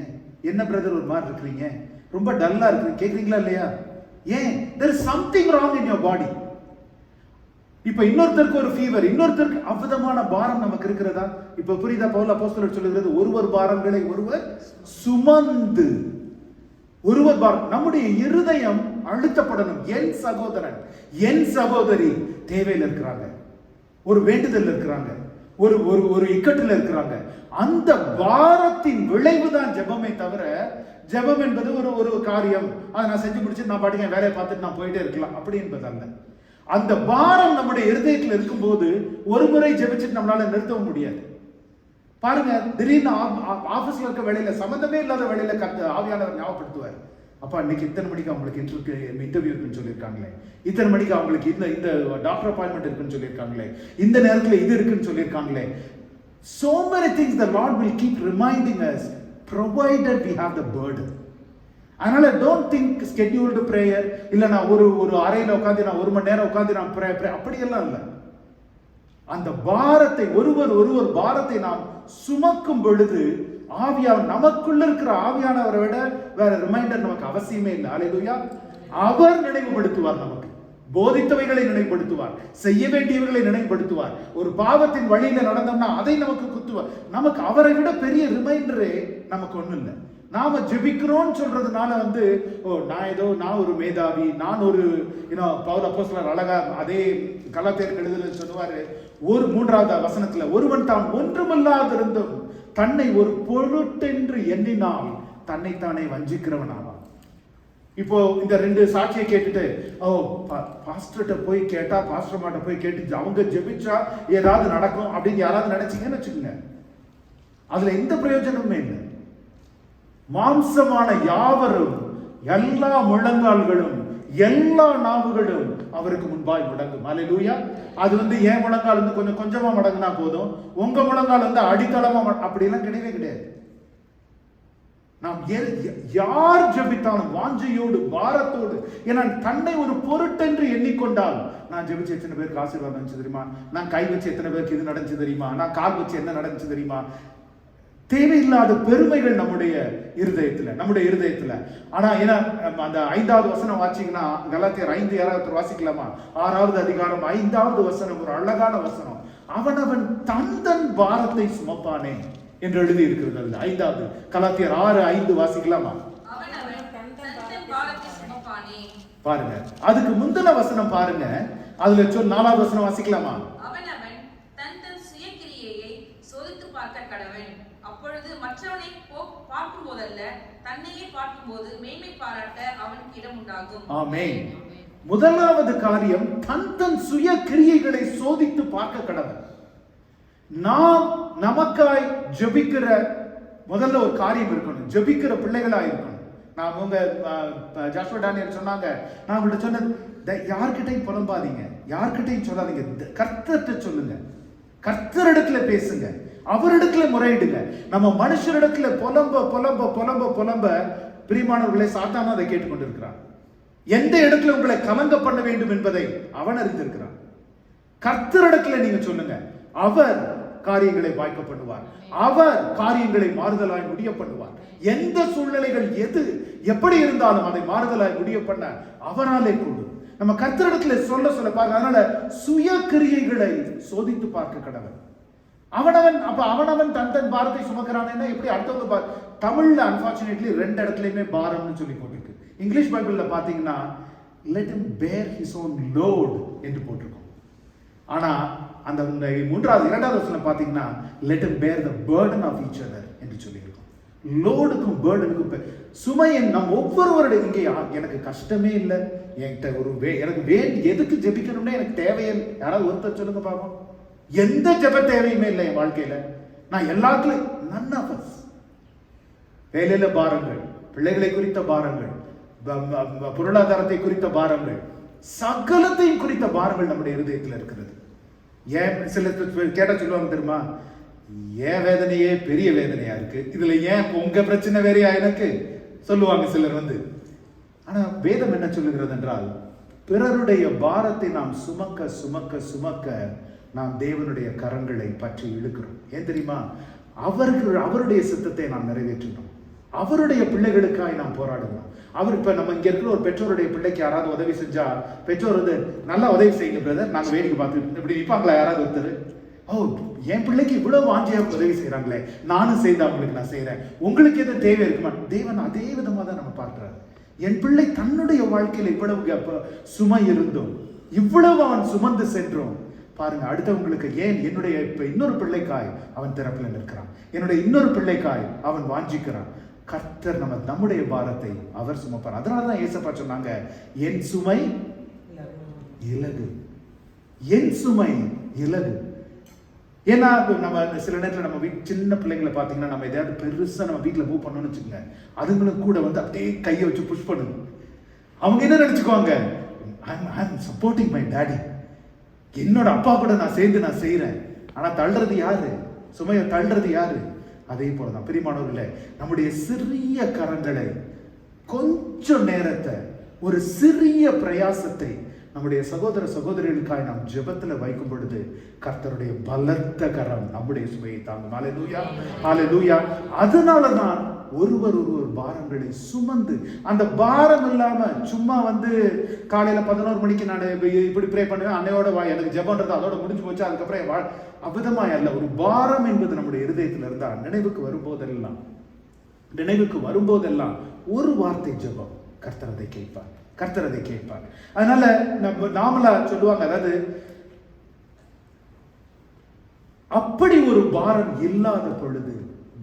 Speaker 4: என்ன பிரதர் ஒரு மாதிரி இருக்கிறீங்க, ரொம்ப டல்லா இருக்கு கேக்குறீங்களா இல்லையா? ஏன்? there is something wrong in your body. இப்ப இன்னொருத்தருக்கு ஒரு ஃபீவர், இன்னொருத்தருக்கு அவ்விதமான பாரம் நமக்கு இருக்கிறதா? இப்ப புரியுதா? பவுல் அப்போஸ்தலர் சொல்லுகிறது, ஒருவர் பாரங்களை ஒருவர் சுமந்து, ஒருவர் பாரம். நம்முடைய இருதயம் அழுத்தப்படணும். என் சகோதரன் என் சகோதரி தேவையில் இருக்கிறாங்க, ஒரு வேண்டுதல் இருக்கிறாங்க, ஒரு இக்கட்டில் இருக்கிறாங்க. அந்த பாரத்தின் விளைவு தான் ஜெபமே தவிர, ஜெபம் என்பது ஒரு காரியம், அதை நான் செஞ்சு முடிச்சு நான் பாட்டுக்கு வேலையை பார்த்துட்டு நான் போயிட்டே இருக்கலாம் அப்படி என்பதல்ல. அந்த பாரம் நம்முடைய இருதயத்தில் இருக்கும்போது ஒரு முறை ஜெபிச்சுட்டு நம்மளால நிறுத்தவும் முடியாது. பாருங்க, திடீர்னு ஆபீஸ்ல இருக்க வேலையில, சம்பந்தமே இல்லாத வேலையில ஆவியானவர் ஞாபகப்படுத்துவார், அப்பா இன்னைக்கு இத்தனை மணிக்கு அவங்களுக்கு இன்டர்வியூ இருக்குன்னு சொல்லியிருக்காங்களே, இத்தனை மணிக்கு அவங்களுக்கு இந்த டாக்டர் அப்பாயின்மெண்ட் இருக்குன்னு சொல்லியிருக்காங்களே, இந்த நேரத்தில் இது இருக்குன்னு சொல்லியிருக்காங்களே. So many things the Lord will keep reminding us, provided we have the burden. அதனால டோன்ட் திங்க் ஸ்கெட்யூல்டு ப்ரேயர், இல்லை நான் ஒரு அறையில் உட்காந்து நான் 1 மணி நேரம் உட்காந்து நான் ப்ரே அப்படியெல்லாம் இல்லை. அந்த பாரத்தை ஒருவர் பாரத்தை நாம் சுமக்கும் பொழுது ஆவியானவர், நமக்குள்ள இருக்கிற ஆவியானவரை விட வேற ரிமைண்டர் நமக்கு அவசியமே இல்லை. அல்லேலூயா. அவர் நினைவுபடுத்துவார், நமக்கு போதித்தவைகளை நினைவுபடுத்துவார், செய்ய வேண்டியவர்களை நினைவுபடுத்துவார். ஒரு பாவத்தின் வழியில நடந்தோம்னா அதை நமக்கு குத்துவார். நமக்கு அவரை விட பெரிய ரிமைண்டரே நமக்கு ஒண்ணும் இல்லை. நாம ஜெபிக்கிறோம்னு சொல்றதுனால நான் ஒரு மேதாவி, நான் ஒரு பவுல் அப்போஸ்தலர் அழகா அதே கலாத்தியர் எழுதுதல் சொல்லுவாரு, 3வது வசனத்துல, ஒருவன் தான் ஒன்றுமில்லாதிருந்தும் தன்னை ஒரு பொருட்டென்று எண்ணினால் தன்னைத்தானே வஞ்சிக்கிறவன் ஆவான். இப்போ இந்த 2 சாட்சியை கேட்டுட்டு பாஸ்டர்கிட்ட போய் கேட்டா, பாஸ்டர் மாட்ட போய் கேட்டு அவங்க ஜெபிச்சா ஏதாவது நடக்கும் அப்படின்னு யாராவது நினைச்சீங்கன்னு வச்சுக்கோங்க, அதுல எந்த பிரயோஜனமுமே இல்லை. மாம்சமான யாவரும், எல்லா முழங்கால்களும், எல்லா நாவுகளும் அவருக்கு முன்பாய் முடங்கும். அல்லேலூயா. அது என் முழங்கால் கொஞ்சம் கொஞ்சமா மடங்குனா போதும், உங்க முழங்கால் அடித்தளமா அப்படிலாம் கிடையவே கிடையாது. நாம் யார் ஜெபித்தாலும் வாஞ்சையோடு பாரத்தோடு, ஏன்னா தன்னை ஒரு பொருட்டென்று எண்ணிக்கொண்டால், நான் ஜெபிச்சு எத்தனை பேருக்கு ஆசீர்வாதம் நடந்துச்சு தெரியுமா, நான் கை வச்சு எத்தனை பேருக்கு இது நடந்துச்சு தெரியுமா, நான் கால் வச்சு என்ன நடந்துச்சு தெரியுமா, தேவையில்லாத பெருமைகள் நம்முடைய இருதயத்துல. ஆனா ஏன்னா அந்த 5வது வசனம் வாசிங்கன்னா, கலாத்தியர் 5 யாராவது வாசிக்கலாமா? 6வது அதிகாரம் 5வது வசனம் ஒரு அழகான வசனம். அவனவன் தன் பாரத்தை சுமப்பானே என்று எழுதி இருக்கிறது. 5வது கலாத்தியர் 6:5 வாசிக்கலாமா? பாருங்க, அதுக்கு முந்தின வசனம் பாருங்க, அதுல 4வது வசனம் வாசிக்கலாமா?
Speaker 5: அப்பொழுது மற்றவனை பார்க்கும் போதல்ல, தன்னையே பார்க்கும் போது மேன்மை பாராட்ட அவனுக்கு இடம் உண்டாகும்.
Speaker 4: ஆமென். முதலாவது காரியம், தன் சுய கிரியைகளை சோதித்து பார்க்க கடவன். நாம் நமக்காய் ஜெபிக்கிற முதல்ல ஒரு காரியம் இருக்கணும், ஜெபிக்கிற பிள்ளைகளா இருக்கணும். நான் உங்க ஜாஷ்வா டானியல் சொன்னாங்க, நான் உங்கள்ட்ட சொன்ன, யார்கிட்டையும் புலம்பாதீங்க, யார்கிட்டையும் சொல்லாதீங்க, கர்த்தர்கிட்ட சொல்லுங்க, கர்த்தரிடத்துல பேசுங்க, அவரிடத்துல முறையிடுங்க. நம்ம மனுஷரிடத்துல புலம்ப பிரியமானவர்களை சாத்தான அதை கேட்டுக்கொண்டிருக்கிறான். எந்த இடத்துல உங்களை கலங்க பண்ண வேண்டும் என்பதை அவன் அறிந்திருக்கிறான். கர்த்தரிடத்துல நீங்க சொல்லுங்க, அவர் காரியங்களை வாய்க்க பண்ணுவார், அவர் காரியங்களை மாறுதலாய் முடிய பண்ணுவார். எந்த சூழ்நிலைகள் எப்படி இருந்தாலும் அதை மாறுதலாய் முடிய பண்ண அவராலே கூடும். நம்ம கர்த்தரிடத்துல சொல்ல பாருங்க. அதனால சுய கிரியைகளை சோதித்து பார்க்க கடவன். அவனவன் தன் பாரத்தை சுமக்கிறான். எப்படி அடுத்தவங்க தமிழ்ல அன்பார்ச்சுனேட்லி 2 இடத்துலயுமே பாரம்னு சொல்லி போட்டிருக்கு. இங்கிலீஷ் பைபிள்ல பாத்தீங்கன்னா let him bear his own load என்று போட்டிருக்கும். ஆனா அந்த 2வது வசனம் பாத்தீங்கன்னா let him bear the burden of each other என்று சொல்லி இருக்கும். லோடுக்கும் பேர்டனுக்கும் சுமையை நம் ஒவ்வொருவருடைய, இங்கே எனக்கு கஷ்டமே இல்லை, என்கிட்ட எனக்கு எதுக்கு ஜெபிக்கணும்னே எனக்கு தேவையில்லை, யாராவது ஒருத்தர் சொல்லுங்க பாப்போம். எந்த ஜெப தேவையுமே இல்லை என் வாழ்க்கையில. நான் எல்லாத்துலயும் none of us. வேலையில பாரங்கள், பிள்ளைகளை குறித்த பாரங்கள், பொருளாதாரத்தை குறித்த பாரங்கள், சகலத்தையும் குறித்த பாரங்கள் நம்முடைய இருதயத்தில் இருக்கிறது. ஏன் சில கேட்ட சொல்லுவாங்க தெரியுமா, ஏன் வேதனையே பெரிய வேதனையா இருக்கு, இதுல ஏன் உங்க பிரச்சனை வேறையா எனக்கு சொல்லுவாங்க சிலர் ஆனா வேதம் என்ன சொல்லுகிறது என்றால், பிறருடைய பாரத்தை நாம் சுமக்க சுமக்க சுமக்க நாம் தேவனுடைய கரங்களை பற்றி இழுக்கிறோம். ஏன் தெரியுமா, அவருடைய சித்தத்தை நாம் நிறைவேற்றணும், அவருடைய பிள்ளைகளுக்காய் நாம் போராடணும். இப்ப நம்ம இங்க இருக்கிற ஒரு பெற்றோருடைய பிள்ளைக்கு யாராவது உதவி செஞ்சா, பெற்றோர் நல்லா உதவி செய்யுங்க பிரதர், நாங்க வேடிக்கை பார்த்து இப்படி நிற்பாங்களா யாராவது ஒருத்தர்? என் பிள்ளைக்கு இவ்வளவு வாஞ்சியா உதவி செய்யறாங்களே, நானும் செய்த அவங்களுக்கு நான் செய்யறேன், உங்களுக்கு எது தேவை இருக்குமா? தேவன் அதே விதமா தான் நம்ம பார்க்கிறார். என் பிள்ளை தன்னுடைய வாழ்க்கையில இவ்வளவு சுமை இருந்தும், இவ்வளவு அவன் சுமந்து சென்றோம் பாருங்க, அடுத்தவங்களுக்கு ஏன் என்னுடைய இப்ப இன்னொரு பிள்ளைக்காய் அவன் திறப்பில் நிற்கிறான், என்னுடைய இன்னொரு பிள்ளைக்காய் அவன் வாஞ்சிக்கிறான். கர்த்தர் நம்முடைய பாரத்தை அவர் சுமப்பார். அதனாலதான் ஏசப்பா சொன்னாங்க, என் சுமை இலகு, என் சுமை இலகு. ஏன்னா நம்ம சில நேரத்தில் நம்ம சின்ன பிள்ளைங்களை பார்த்தீங்கன்னா, நம்ம எதாவது பெருசா நம்ம வீட்டில் மூவ் பண்ணணும்னு வச்சுக்கோங்க, அதுங்களும் கூட அப்படியே கையை வச்சு புஷ் பண்ணுங்க. அவங்க என்ன நினைச்சுக்குவாங்க, I am supporting my daddy, என்னோட அப்பா கூட நான் சேர்ந்து நான் செய்யறேன். ஆனா தள்ளுறது யாரு, சுமையை தள்ளுறது யாரு? அதே போலதான் பிரியமானவர்களே, நம்முடைய சிறிய கரங்களை கொஞ்சம் நேரத்தை, ஒரு சிறிய பிரயாசத்தை நம்முடைய சகோதர சகோதரிகளுக்காய் நாம் ஜெபத்துல வைக்கும் பொழுது கர்த்தருடைய பலத்த கரம் நம்முடைய சுமையை தாங்கும். ஹல்லேலூயா, ஹல்லேலூயா. அதனாலதான் ஒருவர் பாரங்களை சுமந்து, அந்த பாரம் இல்லாம சும்மா காலையில 11 மணிக்கு நான் இப்படி ப்ரே பண்ணுவேன், அன்னையோட எனக்கு ஜெபம்ன்றது அதோட முடிஞ்சு போச்சு, அதுக்கப்புறம் அபதமாய் அல்ல. ஒரு பாரம் என்பது நம்முடைய இருதயத்தில் இருந்தா நினைவுக்கு வரும்போதெல்லாம் ஒரு வார்த்தை ஜெபம், கர்த்தரதை கேட்பார், கர்த்தரதை கேட்பார். அதனால நாமளா சொல்லுவாங்க, அதாவது அப்படி ஒரு பாரம் இல்லாத பொழுது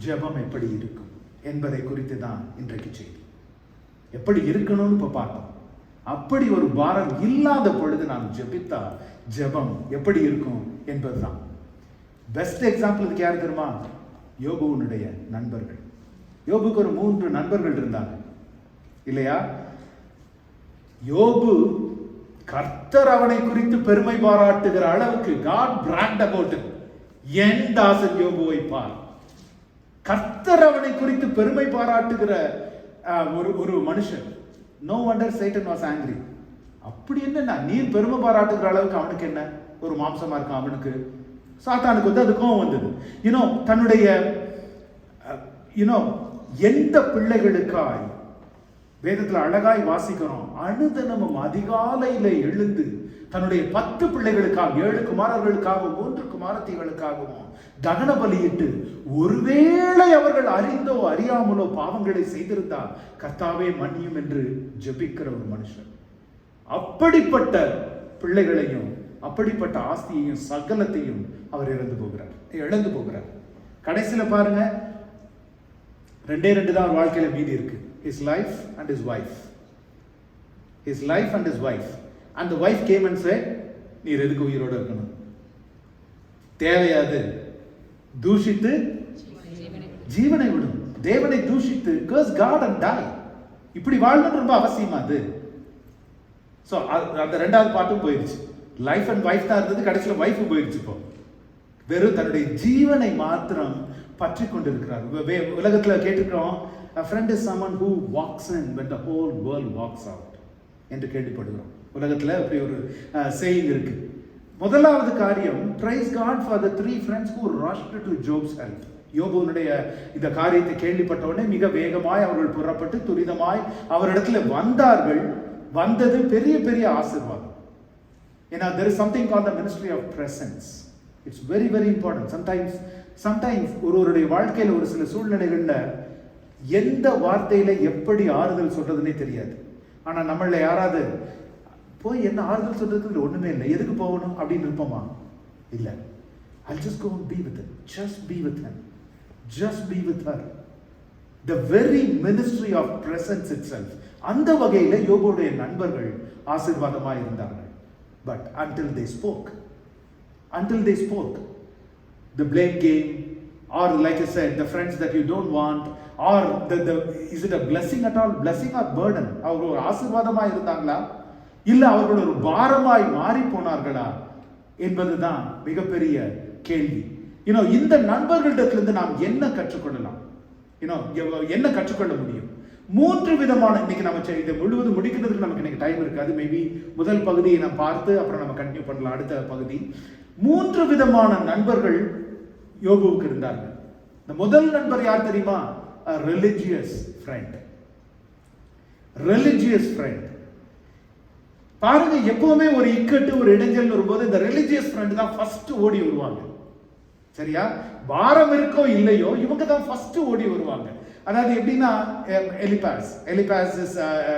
Speaker 4: ஜெபம் எப்படி இருக்கும் என்பதை குறித்து தான் இன்றைக்கு செய்தி. எப்படி இருக்கணும்னு இப்ப பார்த்தோம். அப்படி ஒரு பாரம் இல்லாத பொழுது நாம் ஜெபித்தா ஜெபம் எப்படி இருக்கும் என்பதுதான். பெஸ்ட் எக்ஸாம்பிள் இதுக்கு யாரு தெரியுமா? யோபுனுடைய நண்பர்கள். யோபுக்கு ஒரு 3 நண்பர்கள் இருந்தாங்க இல்லையா? யோபு கர்த்தர் அவனை குறித்து பெருமை பாராட்டுகிற அளவுக்கு God bragged about him. என் தாசன் யோபுவை பார். கர்த்தர் அவனை குறித்து பெருமை பாராட்டுகிற ஒரு மனுஷன். No wonder Satan was angry. அப்படி என்ன நீர் பெருமை பாராட்டுகிற அளவுக்கு அவனுக்கு என்ன? ஒரு மாம்சமா இருக்கான் அவனுக்கு. சாத்தானுக்கு அது கோபம் வந்தது. தன்னுடைய எந்த பிள்ளைகளுக்காய் வேதத்துல அழகாய் வாசிக்கிறோம், அனுதினமும் அதிகாலையில எழுந்து தன்னுடைய 10 பிள்ளைகளுக்காக, 7 குமாரர்களுக்காகவும் 3 குமாரத்திகளுக்காகவும் தகன பலியிட்டு, ஒருவேளை அவர்கள் அறிந்தோ அறியாமலோ பாவங்களை செய்திருந்தால் கர்த்தாவே மன்னியும் என்று ஜெபிக்கிற ஒரு மனுஷன். அப்படிப்பட்ட பிள்ளைகளையும் அப்படிப்பட்ட ஆஸ்தியையும் சகலத்தையும் அவர் இழந்து போகிறார். கடைசியில பாருங்க, 2 தான் வாழ்க்கையில மீதி இருக்கு. His life and his wife. His life and his wife. And the wife came and said, நீர் எதுக்கு உயிரோட இருக்கணும்? தேவையாது. தூஷித்து ஜீவனை விடும். தேவனை தூஷித்து curse God and die. இப்படி வாழணும் ரொம்ப அவசியமா அது. சோ அந்த 2வது பாட்டும் போயிடுச்சு. லைஃப் அண்ட் வைஃப் தான் இருந்தது, கடைசியில வைஃப் போயிடுச்சு. இப்போ வெறும் தன்னுடைய ஜீவனை மாத்திரம் பற்றி கொண்டிருக்கிறார். உலகத்துல கேட்டுக்கிறோம், a friend is someone who walks in when the whole world walks out என்று கேள்விப்படுகிறோம். உலகத்துல அப்படி ஒரு saying இருக்கு. முதலாவது காரியம், praise God for the 3 friends who rushed to Job's help. யோபுனுடைய இந்த காரியத்தை கேள்விப்பட்ட உடனே மிக வேகமாய் அவர்கள் புறப்பட்டு துரிதமாய் அவரிடத்துல வந்தார்கள். வந்தது பெரிய பெரிய ஆசீர்வாதம். ஏன்னா there is something called the ministry of presence. It's very very important. Sometimes ஒருவருடைய வாழ்க்கையில ஒரு சில சூழ்நிலைகள்ல எந்த வார்த்தையில எப்படி ஆறுதல் சொல்றதுன்னே தெரியாது. ஆனா நம்மள யாராவது போய் என்ன ஆறுதல் சொல்றதுக்கு ஒண்ணுமே இல்லை, எதுக்கு போகணும் அப்படின்னு இருப்போமா? இல்ல. I'll just go and be with him. Just be with him. Just be with her. The very ministry of presence itself. அந்த வகையில யோபுடைய நண்பர்கள் ஆசீர்வாதமாய் இருந்தார்கள். But until they spoke, the blame game, or like I said, the friends that you don't want, or is it a blessing at all? Blessing or burden? அவர்கள் ஒரு ஆசீர்வாதமாய் இருந்தாங்களா, இல்ல அவர்கள் ஒரு பாரமாய் மாறி போனார்களா என்பதுதான் மிகப்பெரிய கேள்வி. இந்த நண்பர்களிடத்திலிருந்து நாம் என்ன கற்றுக்கொள்ளலாம்? என்ன கற்றுக்கொள்ள முடியும்? 3 விதமான, இன்னைக்கு நம்ம இதை முழுவதும் முடிக்கிறதுக்கு நமக்கு இன்னைக்கு டைம் இருக்காது. மேபி முதல் பகுதியை நம்ம பார்த்து அப்புறம் நம்ம கண்டினியூ பண்ணலாம் அடுத்த பகுதி. 3 விதமான நண்பர்கள் யோபுவுக்கு இருந்தார்கள். இந்த முதல் நண்பர் யார் தெரியுமா? A religious friend. Religious friend. பாருங்க, எப்பவுமே ஒரு இக்கட்டு ஒரு இடைஞ்சல் வரும்போது இந்த ரிலிஜியஸ் ஃப்ரெண்ட் தான் ஃபர்ஸ்ட் ஓடி வருவாங்க. சரியா? பாரம் இருக்கோ இல்லையோ இவங்க தான் ஃபர்ஸ்ட் ஓடி வருவாங்க. அதாவது எப்படின்னா,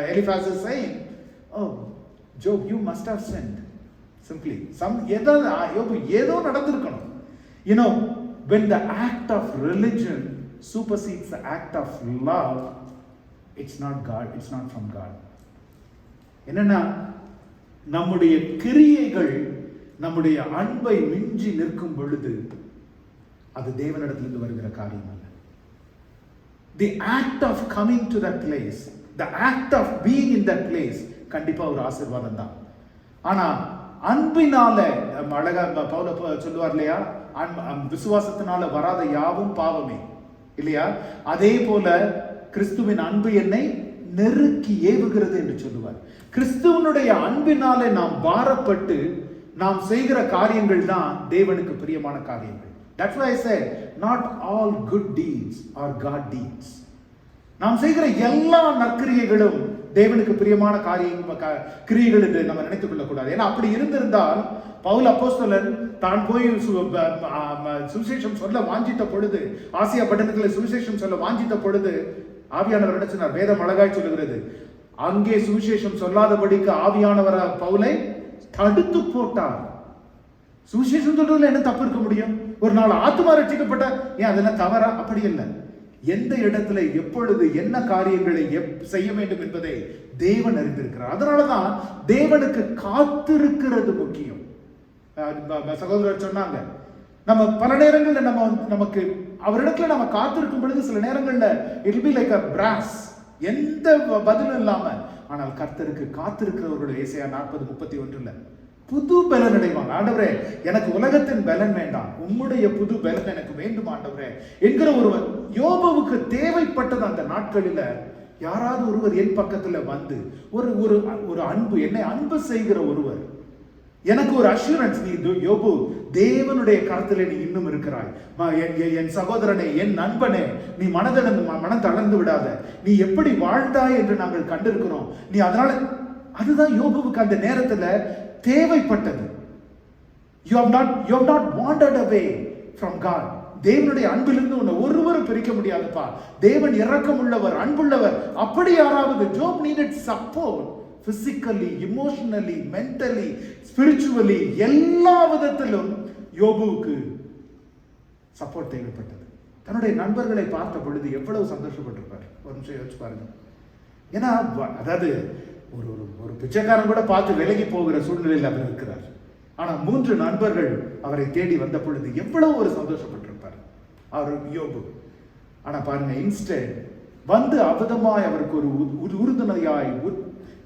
Speaker 4: Eliphaz is saying, oh Job, you must have sinned. Simply ஏதோ நடந்திருக்கணும். When the act of religion supersedes the act of love, it's not God, it's not from God. என்னன்னா, நம்முடைய கிரியைகள் நம்முடைய அன்பை மிஞ்சி நிற்கும் பொழுது அது தேவனிடத்திலிருந்து வருகிற காரியம் அல்ல. The act of coming to that place, the act of being in that place கண்டிப்பா ஒரு ஆசீர்வாதம் தான். ஆனா அன்பினால, அழகா பவுல் சொல்லுவார் இல்லையா, விசுவாசத்தினால வராத யாவும் பாவமே இல்லையா? அதே போல கிறிஸ்துவின் அன்பு என்னை நெருக்கி ஏவுகிறது என்று சொல்லுவார். கிறிஸ்துவனுடைய அன்பினாலே நாம் பாரப்பட்டு நாம் செய்கிற காரியங்கள் தான் தேவனுக்கு பிரியமான காரியங்கள். That's why I said not all good deeds are God deeds. நாம் செய்கிற எல்லா நற்கிரியைகளும் தேவனுக்கு பிரியமான கிரியைகள் என்று நம்ம நினைத்துக் கொள்ளக்கூடாது. ஏன்னா அப்படி இருந்திருந்தால் பவுல் அப்போஸ்தலன் தான் போய் சுவிசேஷம் சொல்ல வாஞ்சித்த பொழுது, ஆசியா பட்டணத்தில் சுவிசேஷம் சொல்ல வாஞ்சித்த பொழுது ஆவியானவர் என்ன சொன்னார்? வேதம் அழகாய் சொல்லுகிறது, அங்கே சுவிசேஷம் சொல்லாதபடிக்கு ஆவியானவர் பவுலை தடுத்து போட்டார். சுவிசேஷம் சொல்றதுல என்ன தப்பு இருக்க முடியும்? ஒரு நாள் ஆத்துமா ரட்சிக்கப்பட்ட ஏன் அதெல்லாம் தவறா? அப்படி இல்லை. எந்த இடத்துல எப்பொழுது என்ன காரியங்களை செய்ய வேண்டும் என்பதை தேவன் அறிந்திருக்கிறார். அதனாலதான் தேவனுக்கு காத்திருக்கிறது முக்கியம். சகோதரர் சொன்னாங்க, நம்ம பல நேரங்கள்ல நமக்கு அவரிடத்துல நம்ம காத்திருக்கும் பொழுது சில நேரங்கள்ல it be like a brass, எந்த பதிலும் இல்லாம. ஆனால் கர்த்தருக்கு காத்திருக்கிறவர்கள் ஏசாயா 40:31 புது பலன் அடைவாங்க. ஆண்டவரே, எனக்கு உலகத்தின் பலன் வேண்டாம், உம்முடைய புது பலன் எனக்கு வேண்டும் ஆண்டவரே என்கிற ஒருவர். யோபுவுக்கு தேவைப்பட்டது அந்த நாட்களில யாராவது ஒருவர் என் பக்கத்துல வந்து ஒரு அன்பு, என்னை அன்பு செய்கிற ஒருவர், எனக்கு ஒரு அஷூரன்ஸ், நீ யோபு தேவனுடைய கருத்திலே நீ இன்னும் இருக்கிறாய், என் சகோதரனே, என் நண்பனே, நீ மனம் தளர்ந்து விடாத, நீ எப்படி வாழ்ந்தாய் என்று நாங்கள் கண்டிருக்கிறோம். நீ அதனால அதுதான் யோபுவுக்கு அந்த நேரத்துல தேவைப்பட்டது. You have not wandered away from God. தேவனுடைய அன்பிலிருந்து உன்னை ஒருவரும் பிரிக்க முடியாதுப்பா. தேவன் இரக்கம் உள்ளவர், அன்புள்ளவர். அப்படி யாராவது ஜோப் needed support physically, emotionally, mentally, spiritually, எல்லா விதத்திலும் யோபுவுக்கு சப்போர்ட் தேவைப்பட்டது. தன்னுடைய நண்பர்களை பார்த்த பொழுது எவ்வளவு சந்தோஷப்பட்டிருப்பார். ஒரு நிமிஷம் யோசிச்சு பாருங்க. ஏன்னா அதாவது ஒரு பிச்சைக்காரன் கூட பார்த்து விலகி போகிற சூழ்நிலையில் அவர் இருக்கிறார். ஆனா 3 நண்பர்கள் அவரை தேடி வந்த பொழுது எவ்வளவு ஒரு சந்தோஷப்பட்டிருப்பார் அவர் யோபு. ஆனா பாருங்க, இன்ஸ்டெட் வந்து அவதமாய் அவருக்கு ஒரு உறுதுணையாய்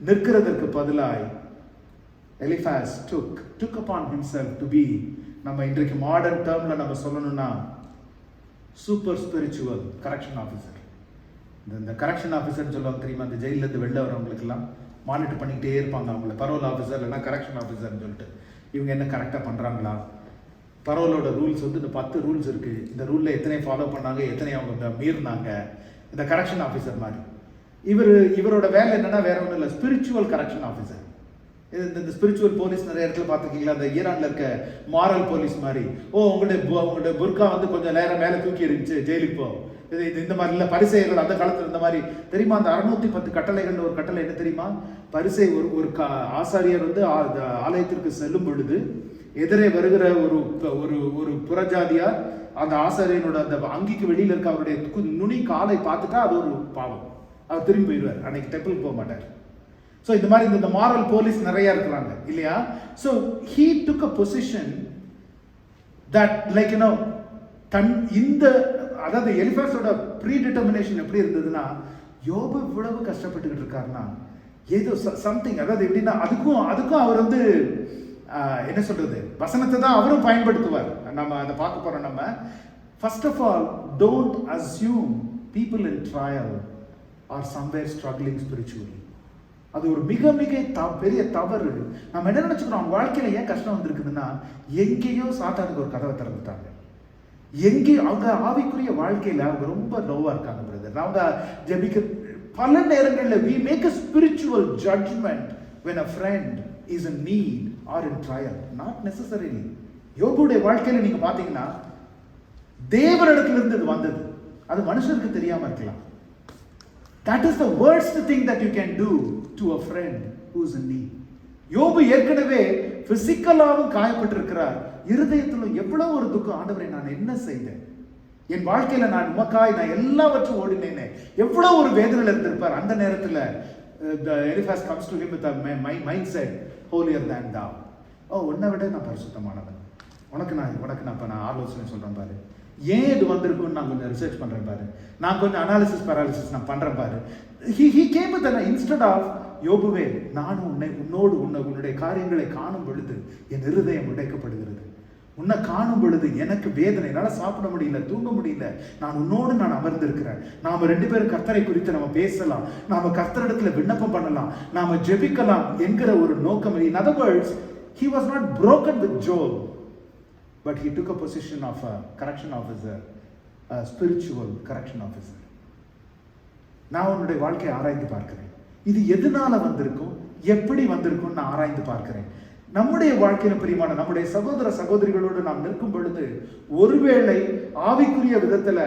Speaker 4: நிற்கிறதற்கு பதிலாய் எலிஃபாஸ் took upon himself to be, நம்ம இன்றைக்கு மாடர்ன் டேர்ம்ல நம்ம சொல்லணும்னா சூப்பர் ஸ்பிரிச்சுவல் கரெக்ஷன் ஆஃபீஸர். இந்த கரெக்ஷன் ஆஃபீஸர்னு சொல்லுவாங்க தெரியுமா? அந்த ஜெயில இருந்து வெளில வரவங்களுக்கெல்லாம் மானிட்டர் பண்ணிக்கிட்டே இருப்பாங்க அவங்கள. பரோல் ஆஃபீஸர் இல்லைன்னா கரெக்ஷன் ஆஃபீஸர்னு சொல்லிட்டு இவங்க என்ன கரெக்டாக பண்ணுறாங்களா, பரோலோட ரூல்ஸ் வந்து இந்த 10 ரூல்ஸ் இருக்குது, இந்த ரூலில் எத்தனை ஃபாலோ பண்ணாங்க, எத்தனை அவங்க மீறினாங்க. இந்த கரெக்ஷன் ஆஃபீஸர் மாதிரி இவரோட வேலை என்னன்னா வேற ஒன்றும் இல்லை, ஸ்பிரிச்சுவல் கரெக்ஷன் ஆஃபீஸர். இந்த ஸ்பிரிச்சுவல் போலீஸ் நிறைய இடத்துல பார்த்துருக்கீங்களா? அந்த ஈரான்ல இருக்க மாரல் போலீஸ் மாதிரி. உங்களுடைய புர்கா வந்து கொஞ்சம் நேரம் மேலே தூக்கி இருந்துச்சு, ஜெயிலுக்கு போ. இந்த மாதிரி இல்லை, பரிசேயர்கள் அந்த காலத்தில் இந்த மாதிரி தெரியுமா? அந்த 610 கட்டளைகள் ஒரு கட்டளை என்ன தெரியுமா? பரிசை ஒரு ஆசாரியர் வந்து ஆலயத்திற்கு செல்லும் பொழுது எதிரே வருகிற ஒரு புறஜாதியார் அந்த ஆசாரியனோட அந்த அங்கிக்கு வெளியில இருக்க அவருடைய நுனி காலை பார்த்துட்டா அது ஒரு பாவம், அவர் திரும்பி போயிடுவார், அன்னைக்கு டெம்பிள் போக மாட்டார். ஸோ இந்த மாதிரி இந்த மாரல் போலீஸ் நிறைய இருக்கிறாங்க இல்லையா? So he took a position that like இந்த அதாவது எலிஃபாஸோட ப்ரீ டிட்டர்மினேஷன் எப்படி இருந்ததுன்னா, யோபு இவ்வளவு கஷ்டப்பட்டுக்கிட்டு இருக்காருன்னா ஏதோ சம்திங், அதாவது எப்படின்னா அதுக்கும் அவர் வந்து என்ன சொல்றது, வசனத்தை தான் அவரும் பயன்படுத்துவார். நம்ம அதை பார்க்க போறோம். நம்ம first of all don't assume people in trial are somewhere struggling spiritually. அது ஒரு மிக மிக பெரிய தவறு. நம்ம என்ன நினைச்சுக்கிறோம், அவங்க வாழ்க்கையில ஏன் கஷ்டம் வந்திருக்குதுன்னா எங்கேயோ சாத்தானுக்கு ஒரு கதவை திறந்துட்டாங்க, எங்கேயோ அவங்க ஆவிக்குரிய வாழ்க்கையில அவங்க ரொம்ப லோவா இருக்காங்க பிரதர். அவங்க ஜெபிக்க பல நேரங்களில் we make a spiritual judgment when a friend is in need or in trial, not necessarily. யோபுடைய வாழ்க்கையில நீங்க பாத்தீங்கன்னா தேவனிடத்திலிருந்து இது வந்தது, அது மனுஷருக்கு தெரியாம இருக்கலாம். That is the worst thing that you can do to a friend who is in need. யோபு ஏற்கனவே பிசிக்கலாவும் காயப்பட்டிருக்கிறார், இருதயத்திலும் எவ்வளவு ஒரு துக்கம். ஆண்டவரே, நான் என்ன செய்தேன், என் வாழ்க்கையில நான் உமக்காய் நான் எல்லாவற்றும் ஓடினேனே, எவ்வளவு ஒரு வேதனையில் இருந்திருப்பார். அந்த நேரத்தில் எலிஃபாஸ் comes to him with a mindset holier than thou. உன்னை விட நான் பரிசுத்தமானவன், உனக்கு நான் ஆலோசனை சொல்றேன் பாரு, ஏன் இது வந்திருக்குன்னு நான் கொஞ்சம் ரிசர்ச் பண்றேன் பாரு, நான் கொஞ்சம் அனாலிசிஸ் பேராலிசிஸ் நான் பண்றேன் பாரு. he came with an instead of யோபுவே, நானும் உன்னுடைய காரியங்களை காணும் பொழுது என் இருதயம் உடைக்கப்படுகிறது, உன்னை காணும் பொழுது எனக்கு வேதனை, என்னால் சாப்பிட முடியல, தூங்க முடியல, நான் உன்னோடு நான் அமர்ந்திருக்கிறேன். நாம 2 பேரும் கர்த்தரை குறித்து நம்ம பேசலாம், நாம கர்த்தரிடத்துல விண்ணப்பம் பண்ணலாம், நாம ஜெபிக்கலாம் என்கிற ஒரு நோக்கம். In other words, he was not broken with Job, but he took a position of a correction officer, a spiritual correction officer. நான் உன்னுடைய வாழ்க்கையை ஆராய்ந்து பார்க்கிறேன். இது எதனால வந்திருக்கும், எப்படி வந்திருக்கும் நான் ஆராய்ந்து பார்க்கிறேன். நம்முடைய வாழ்க்கையில பிரியமான நம்முடைய சகோதர சகோதரிகளோடு நாம் நிற்கும் பொழுது ஒருவேளை ஆவிக்குரிய விதத்துல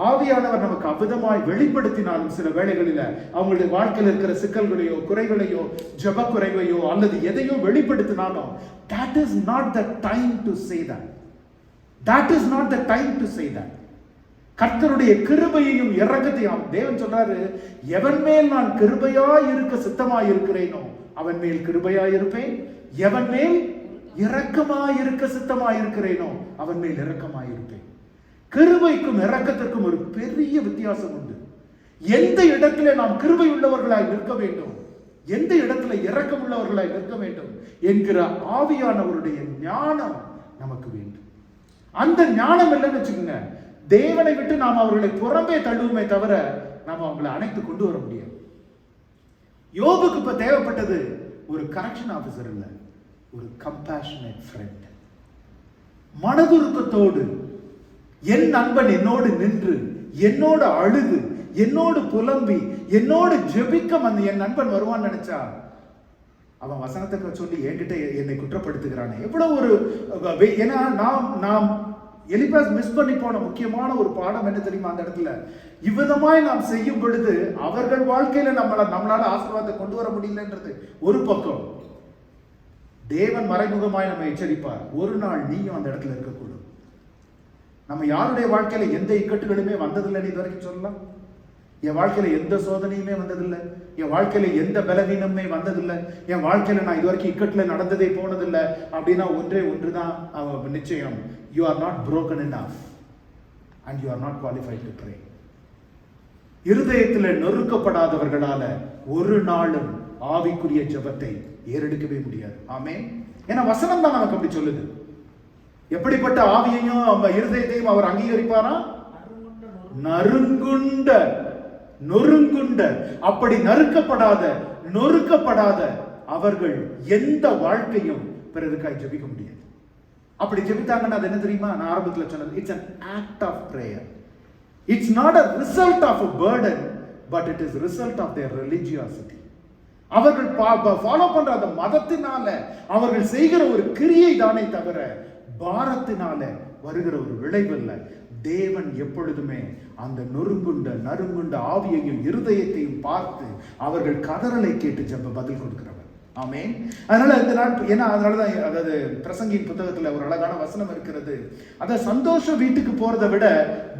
Speaker 4: ஆவியானவர் நமக்கு அவ்விதமாய் வெளிப்படுத்தினாலும் சில வேளைகளில அவங்களுடைய வாழ்க்கையில் இருக்கிற சிக்கல்களையோ குறைகளையோ ஜெப குறைவையோ அல்லது எதையோ வெளிப்படுத்தினாலும் that is not the time to say that. That is not the time to say that. கர்த்தருடைய கிருபையையும் இரக்கத்தையும் தேவன் சொல்றாரு, எவன் மேல் நான் கிருபையாய் இருக்க சித்தமாய் இருக்கிறேனோ அவன் மேல் கிருபையாய் இருப்பேன், எவன் மேல் இரக்கமாய் இருக்க சித்தமாய் இருக்கிறேனோ அவன் மேல் இரக்கமாய் இருப்பேன். கிருபைக்கும் இரக்கத்திற்கும் ஒரு பெரிய வித்தியாசம் உண்டு. எந்த இடத்துல நாம் கிருபை உள்ளவர்களாய் நிற்க வேண்டும், எந்த இடத்துல இரக்கம் உள்ளவர்களாய் நிற்க வேண்டும் என்கிற ஆவியானவருடைய ஞானம் நமக்கு வேண்டும். அந்த ஞானம் இல்லைன்னு வச்சுக்கோங்க, தேவனை விட்டு நாம் அவர்களை புறம்பே தள்ளுவோமே தவிர நாம் அவங்களை அணைத்து கொண்டு வர முடியாது. யோபுக்கு இப்ப தேவைப்பட்டது ஒரு கரெக்ஷன் ஆபீசர் இல்ல, ஒரு கம்பேஷனேட் ஃப்ரெண்ட். மனதுருக்கத்தோடு என் நண்பன் என்னோடு நின்று என்னோடு அழுது என்னோடு புலம்பி என்னோடு ஜெபிக்க என் நண்பன் வருவான்னு நினைச்சா அவன் வசனத்தை சொல்லி என்கிட்ட என்னை குற்றப்படுத்துகிறானே எவ்வளவு ஒரு. ஏன்னா நாம் எலிபாஸ் மிஸ் பண்ணி போன முக்கியமான ஒரு பாடம் என்ன தெரியுமா? அந்த இடத்துல இவ்விதமாய் நாம் செய்யும் பொழுது அவர்கள் வாழ்க்கையில நம்மளால ஆசீர்வாதத்தை கொண்டு வர முடியலன்றது ஒரு பக்கம். தேவன் மறைமுகமாய் நம்ம எச்சரிப்பார், ஒரு நாள் நீயும் அந்த இடத்துல இருக்கக்கூடும். நம்ம யாருடைய வாழ்க்கையில எந்த இக்கட்டுகளுமே வந்ததில்லைன்னு இது வரைக்கும் சொல்லலாம். என் வாழ்க்கையில எந்த சோதனையுமே வந்ததில்லை, என் வாழ்க்கையில எந்த பலவீனமே வந்ததில்லை, என் வாழ்க்கையில நான் இது வரைக்கும் இக்கட்டுல நடந்ததே போனதில்லை அப்படின்னா ஒன்றே ஒன்றுதான் நிச்சயம், you are not broken enough and you are not qualified to pray. இருதயத்தில் நொறுக்கப்படாதவர்களால ஒரு நாளும் ஆவிக்குரிய ஜெபத்தை ஏறெடுக்கவே முடியாது. ஆமென். ஏன்னா வசனம் தான் நமக்கு அப்படி சொல்லுது. எப்படிப்பட்ட ஆவியையும் இருதயத்தையும் அவர் அங்கீகரிப்பாரா? நறுங்குண்ட நொறுங்குண்ட, அப்படி நறுக்கப்படாத நொறுக்கப்படாத அவர்கள் எந்த வாழ்க்கையும் பிறருக்காய் ஜெபிக்க முடியாது. அப்படி ஜெபித்தாங்கன்னா அது என்ன தெரியுமா? நான் ஆரம்பத்தில் சொன்னது, it's an act of prayer. It's not a result of a burden, but it is result of their religiosity. அவர்கள் ஃபாலோ பண்ற அந்த மதத்தினால அவர்கள் செய்கிற ஒரு கிரியை தானே தவிர பாரத்தினால வருகிற ஒரு விளைவு இல்லை. தேவன் எப்பொழுதுமே அந்த நறுங்குண்ட ஆவியையும் இருதயத்தையும் பார்த்து அவர்கள் கதறலை கேட்டு ஜெப பதில் கொடுக்கிறவர். ஆமென். அதனால இந்த நாள் ஏன்னா அதனாலதான் அதாவது பிரசங்கின் புத்தகத்துல ஒரு அழகான வசனம் இருக்கிறது, அத சந்தோஷ வீட்டுக்கு போறதை விட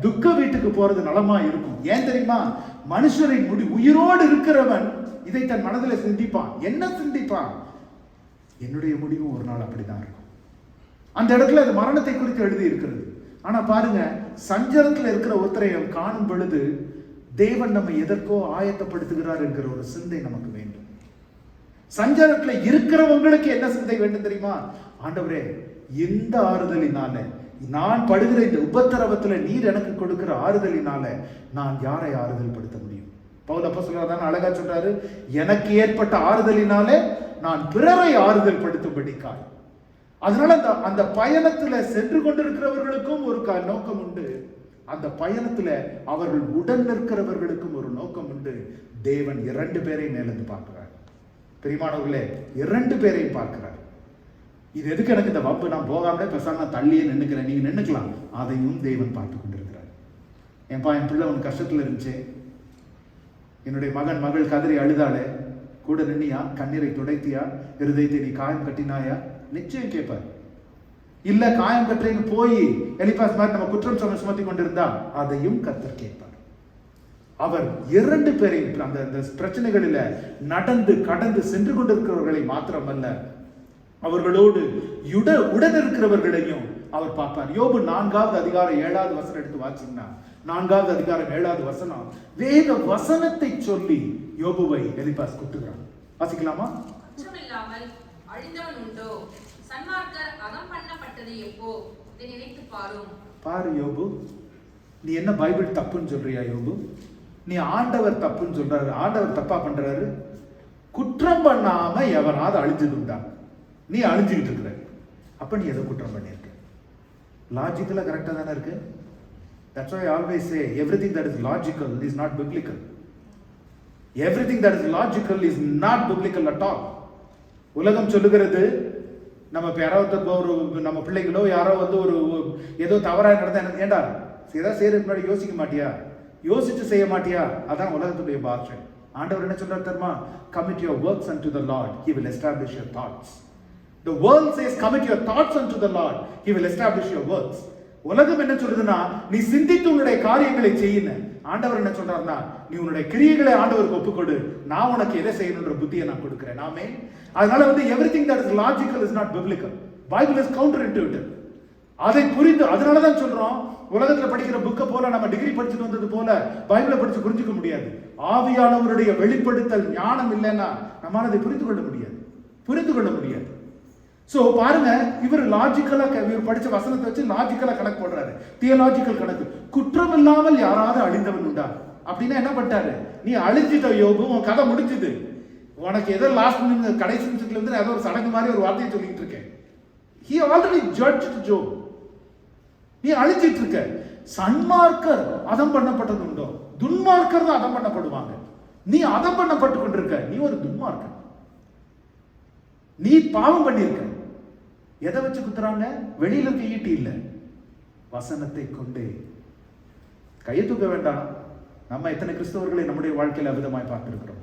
Speaker 4: துக்க வீட்டுக்கு போறது நலமா இருக்கும். ஏன் தெரியுமா? மனுஷரின் உயிரோடு இருக்கிறவன் இதை தன் மனதில் சிந்திப்பான். என்ன சிந்திப்பான்? என்னுடைய முடிவும் ஒரு நாள் அப்படிதான் இருக்கும். அந்த இடத்துல அது மரணத்தை குறித்து எழுதி இருக்கிறது. ஆனா பாருங்க, சஞ்சலத்தில் இருக்கிற ஒருத்தரை காணும் பொழுது தேவன் நம்ம எதற்கோ ஆயத்தப்படுத்துகிறார் என்கிற ஒரு சிந்தை நமக்கு வேண்டும். சஞ்சலத்துல இருக்கிறவங்களுக்கு என்ன சிந்தை வேண்டும் தெரியுமா? ஆண்டவரே, இந்த ஆறுதலினால, நான் படுகிற இந்த உபத்திரவத்துல நீர் எனக்கு கொடுக்கிற ஆறுதலினால நான் யாரை ஆறுதல் படுத்த முடியும்? பவுல் அப்போஸ்தலன் அழகா சொல்றாரு, எனக்கு ஏற்பட்ட ஆறுதலினாலே நான் பிறரை ஆறுதல் படுத்தும்படிக்காய். அதனால அந்த பயணத்துல சென்று கொண்டிருக்கிறவர்களுக்கும் ஒரு நோக்கம் உண்டு, அந்த பயணத்துல அவர்கள் உடன் நிற்கிறவர்களுக்கும் ஒரு நோக்கம் உண்டு. தேவன் 2 பேரையும் மேலிருந்து பார்க்கிறார். பிரியமானவர்களே, 2 பேரையும் பார்க்கிறார். இது எதுக்கு எனக்கு இந்த வம்பு, நான் போகாமலே பேசாம நான் தள்ளியே நின்னுக்கிறேன், நீங்க நின்னுக்கலாம், அதையும் தேவன் பார்த்து கொண்டிருக்கிறார். என் பிள்ளை உனக்கு கஷ்டத்துல இருந்துச்சு, என்னுடைய மகள் கதறி அழுதாளே, கூட நின்னியா, கண்ணீரை துடைத்தியா, இருதயத்தை நீ காயம் கட்டினாயா? நிச்சயம் கேட்பார். இல்ல காயம் கட்டுறேன்னு போய் எலிபாஸ் மாதிரி நம்ம குற்றம் சுமத்தி கொண்டிருந்தா அதையும் கர்த்தர் கேட்பார். அவர் 2 பேரையும் அந்த பிரச்சனைகளில நடந்து கடந்து சென்று கொண்டிருக்கிறவர்களை மாத்திரமல்ல, அவர்களோடு உடன் இருக்கிறவர்களையும் அவர் பார்ப்பார். யோபு 4வது அதிகாரம் 7வது வசனம் எடுத்து வாசிங்கன்னா, 4வது அதிகாரம் 7வது வசனம் வேத வசனத்தை சொல்லி யோபுவை எலிபாஸ் கூட்டுகிறார். வாசிக்கலாமா?
Speaker 5: அழிந்தவன் உண்டோ? சன்மார்க்கர் அகம் பண்ணப்பட்டது எப்போ? இதை நினைத்து பாரும்.
Speaker 4: பாரு யோபு, நீ என்ன பைபிள் தப்புன்னு சொல்றியா யோபு? நீ ஆண்டவர் தப்புன்னு சொல்றாரு. ஆண்டவர் தப்பா பண்றாரு. குற்றம் பண்ணாம எவனாவது அழிஞ்சது உண்டா? நீ அழிஞ்சுக்கிட்டு இருக்கிற. அப்ப நீ எதை குற்றம் பண்ணியிருக்க? லாஜிக்கலா கரெக்டா தானே இருக்கு. That's why I always say everything that is logical is not biblical. Everything that is logical is not biblical at all. உலகம் சொல்லுகிறது, நம்ம யாராவது நம்ம பிள்ளைகளோ யாரோ வந்து ஒரு ஏதோ தவறா நடந்தா ஏண்டா ஏதாவது செய்யறதுக்கு முன்னாடி யோசிக்க மாட்டியா? யோசிச்சு செய்ய மாட்டியா? அதான் உலகத்துடைய பாஷை. ஆண்டவர் என்ன சொல்றாரு தெரியுமா? Commit your works unto the Lord, He will establish your thoughts. The world says commit your thoughts unto the Lord, He will establish your works. உலகம் என்ன சொல்றதுன்னா, நீ சிந்தித்து உன்னுடைய காரியங்களை செய்யணும். ஆண்டவர் என்ன சொல்றாருன்னா, நீ உன்னுடைய கிரியைகளை ஆண்டவருக்கு ஒப்புக்கொடு, நான் உனக்கு எதை செய்யணும்ன்ற புத்தியை நான் கொடுக்கிறேன். ஆமென். அதனால வந்து everything that is logical is not biblical. Bible is counterintuitive. அதை புரிந்து, அதனால தான் சொல்றோம், உலகத்துல படிக்கிற புக்கை போல நம்ம டிகிரி படிச்சுட்டு வந்தது போல பைபிளை படிச்சு புரிஞ்சுக்க முடியாது. ஆவியானவருடைய வெளிப்படுத்தல் ஞானம் இல்லைன்னா நம்மால அதை புரிந்து கொள்ள முடியாது. சோ பாருங்க, இவர் லாஜிக்கலா இவர் படிச்ச வசனத்தை வச்சு லாஜிக்கலா கணக்கு போடுறாரு. தியலாஜிக்கல் கணக்கு. குற்றம் இல்லாமல் யாராவது அழிந்தவன் உண்டா? அப்படின்னா என்ன பண்ணிட்டாரு? நீ அழிஞ்சிட்ட யோபு, உன் கதை முடிஞ்சுது. உனக்கு ஏதோ லாஸ்ட் கடைசி நிமிஷத்துல இருந்து ஏதோ ஒரு சடங்கு மாதிரி ஒரு வார்த்தையை சொல்லிட்டு இருக்கேன். He already judged Job. நீ அழிச்சிட்டு இருக்க. சன்மார்க்கர் அதம் பண்ணப்பட்டது உண்டோ? துன்மார்க்கர் தான் அதம் பண்ணப்படுவாங்க. நீ அதம் பண்ணப்பட்டு கொண்டிருக்க. நீ ஒரு துன்மார்க்கர். நீ பாவம் பண்ணிருக்க. எதை வச்சு குத்துறாங்க? வெளியில இருக்க ஈட்டி இல்ல, வசனத்தை கொண்டு. கையை தூக்க வேண்டாம். நம்ம எத்தனை கிறிஸ்தவர்களை நம்முடைய வாழ்க்கையில் அவிதமாய் பார்த்திருக்கிறோம்.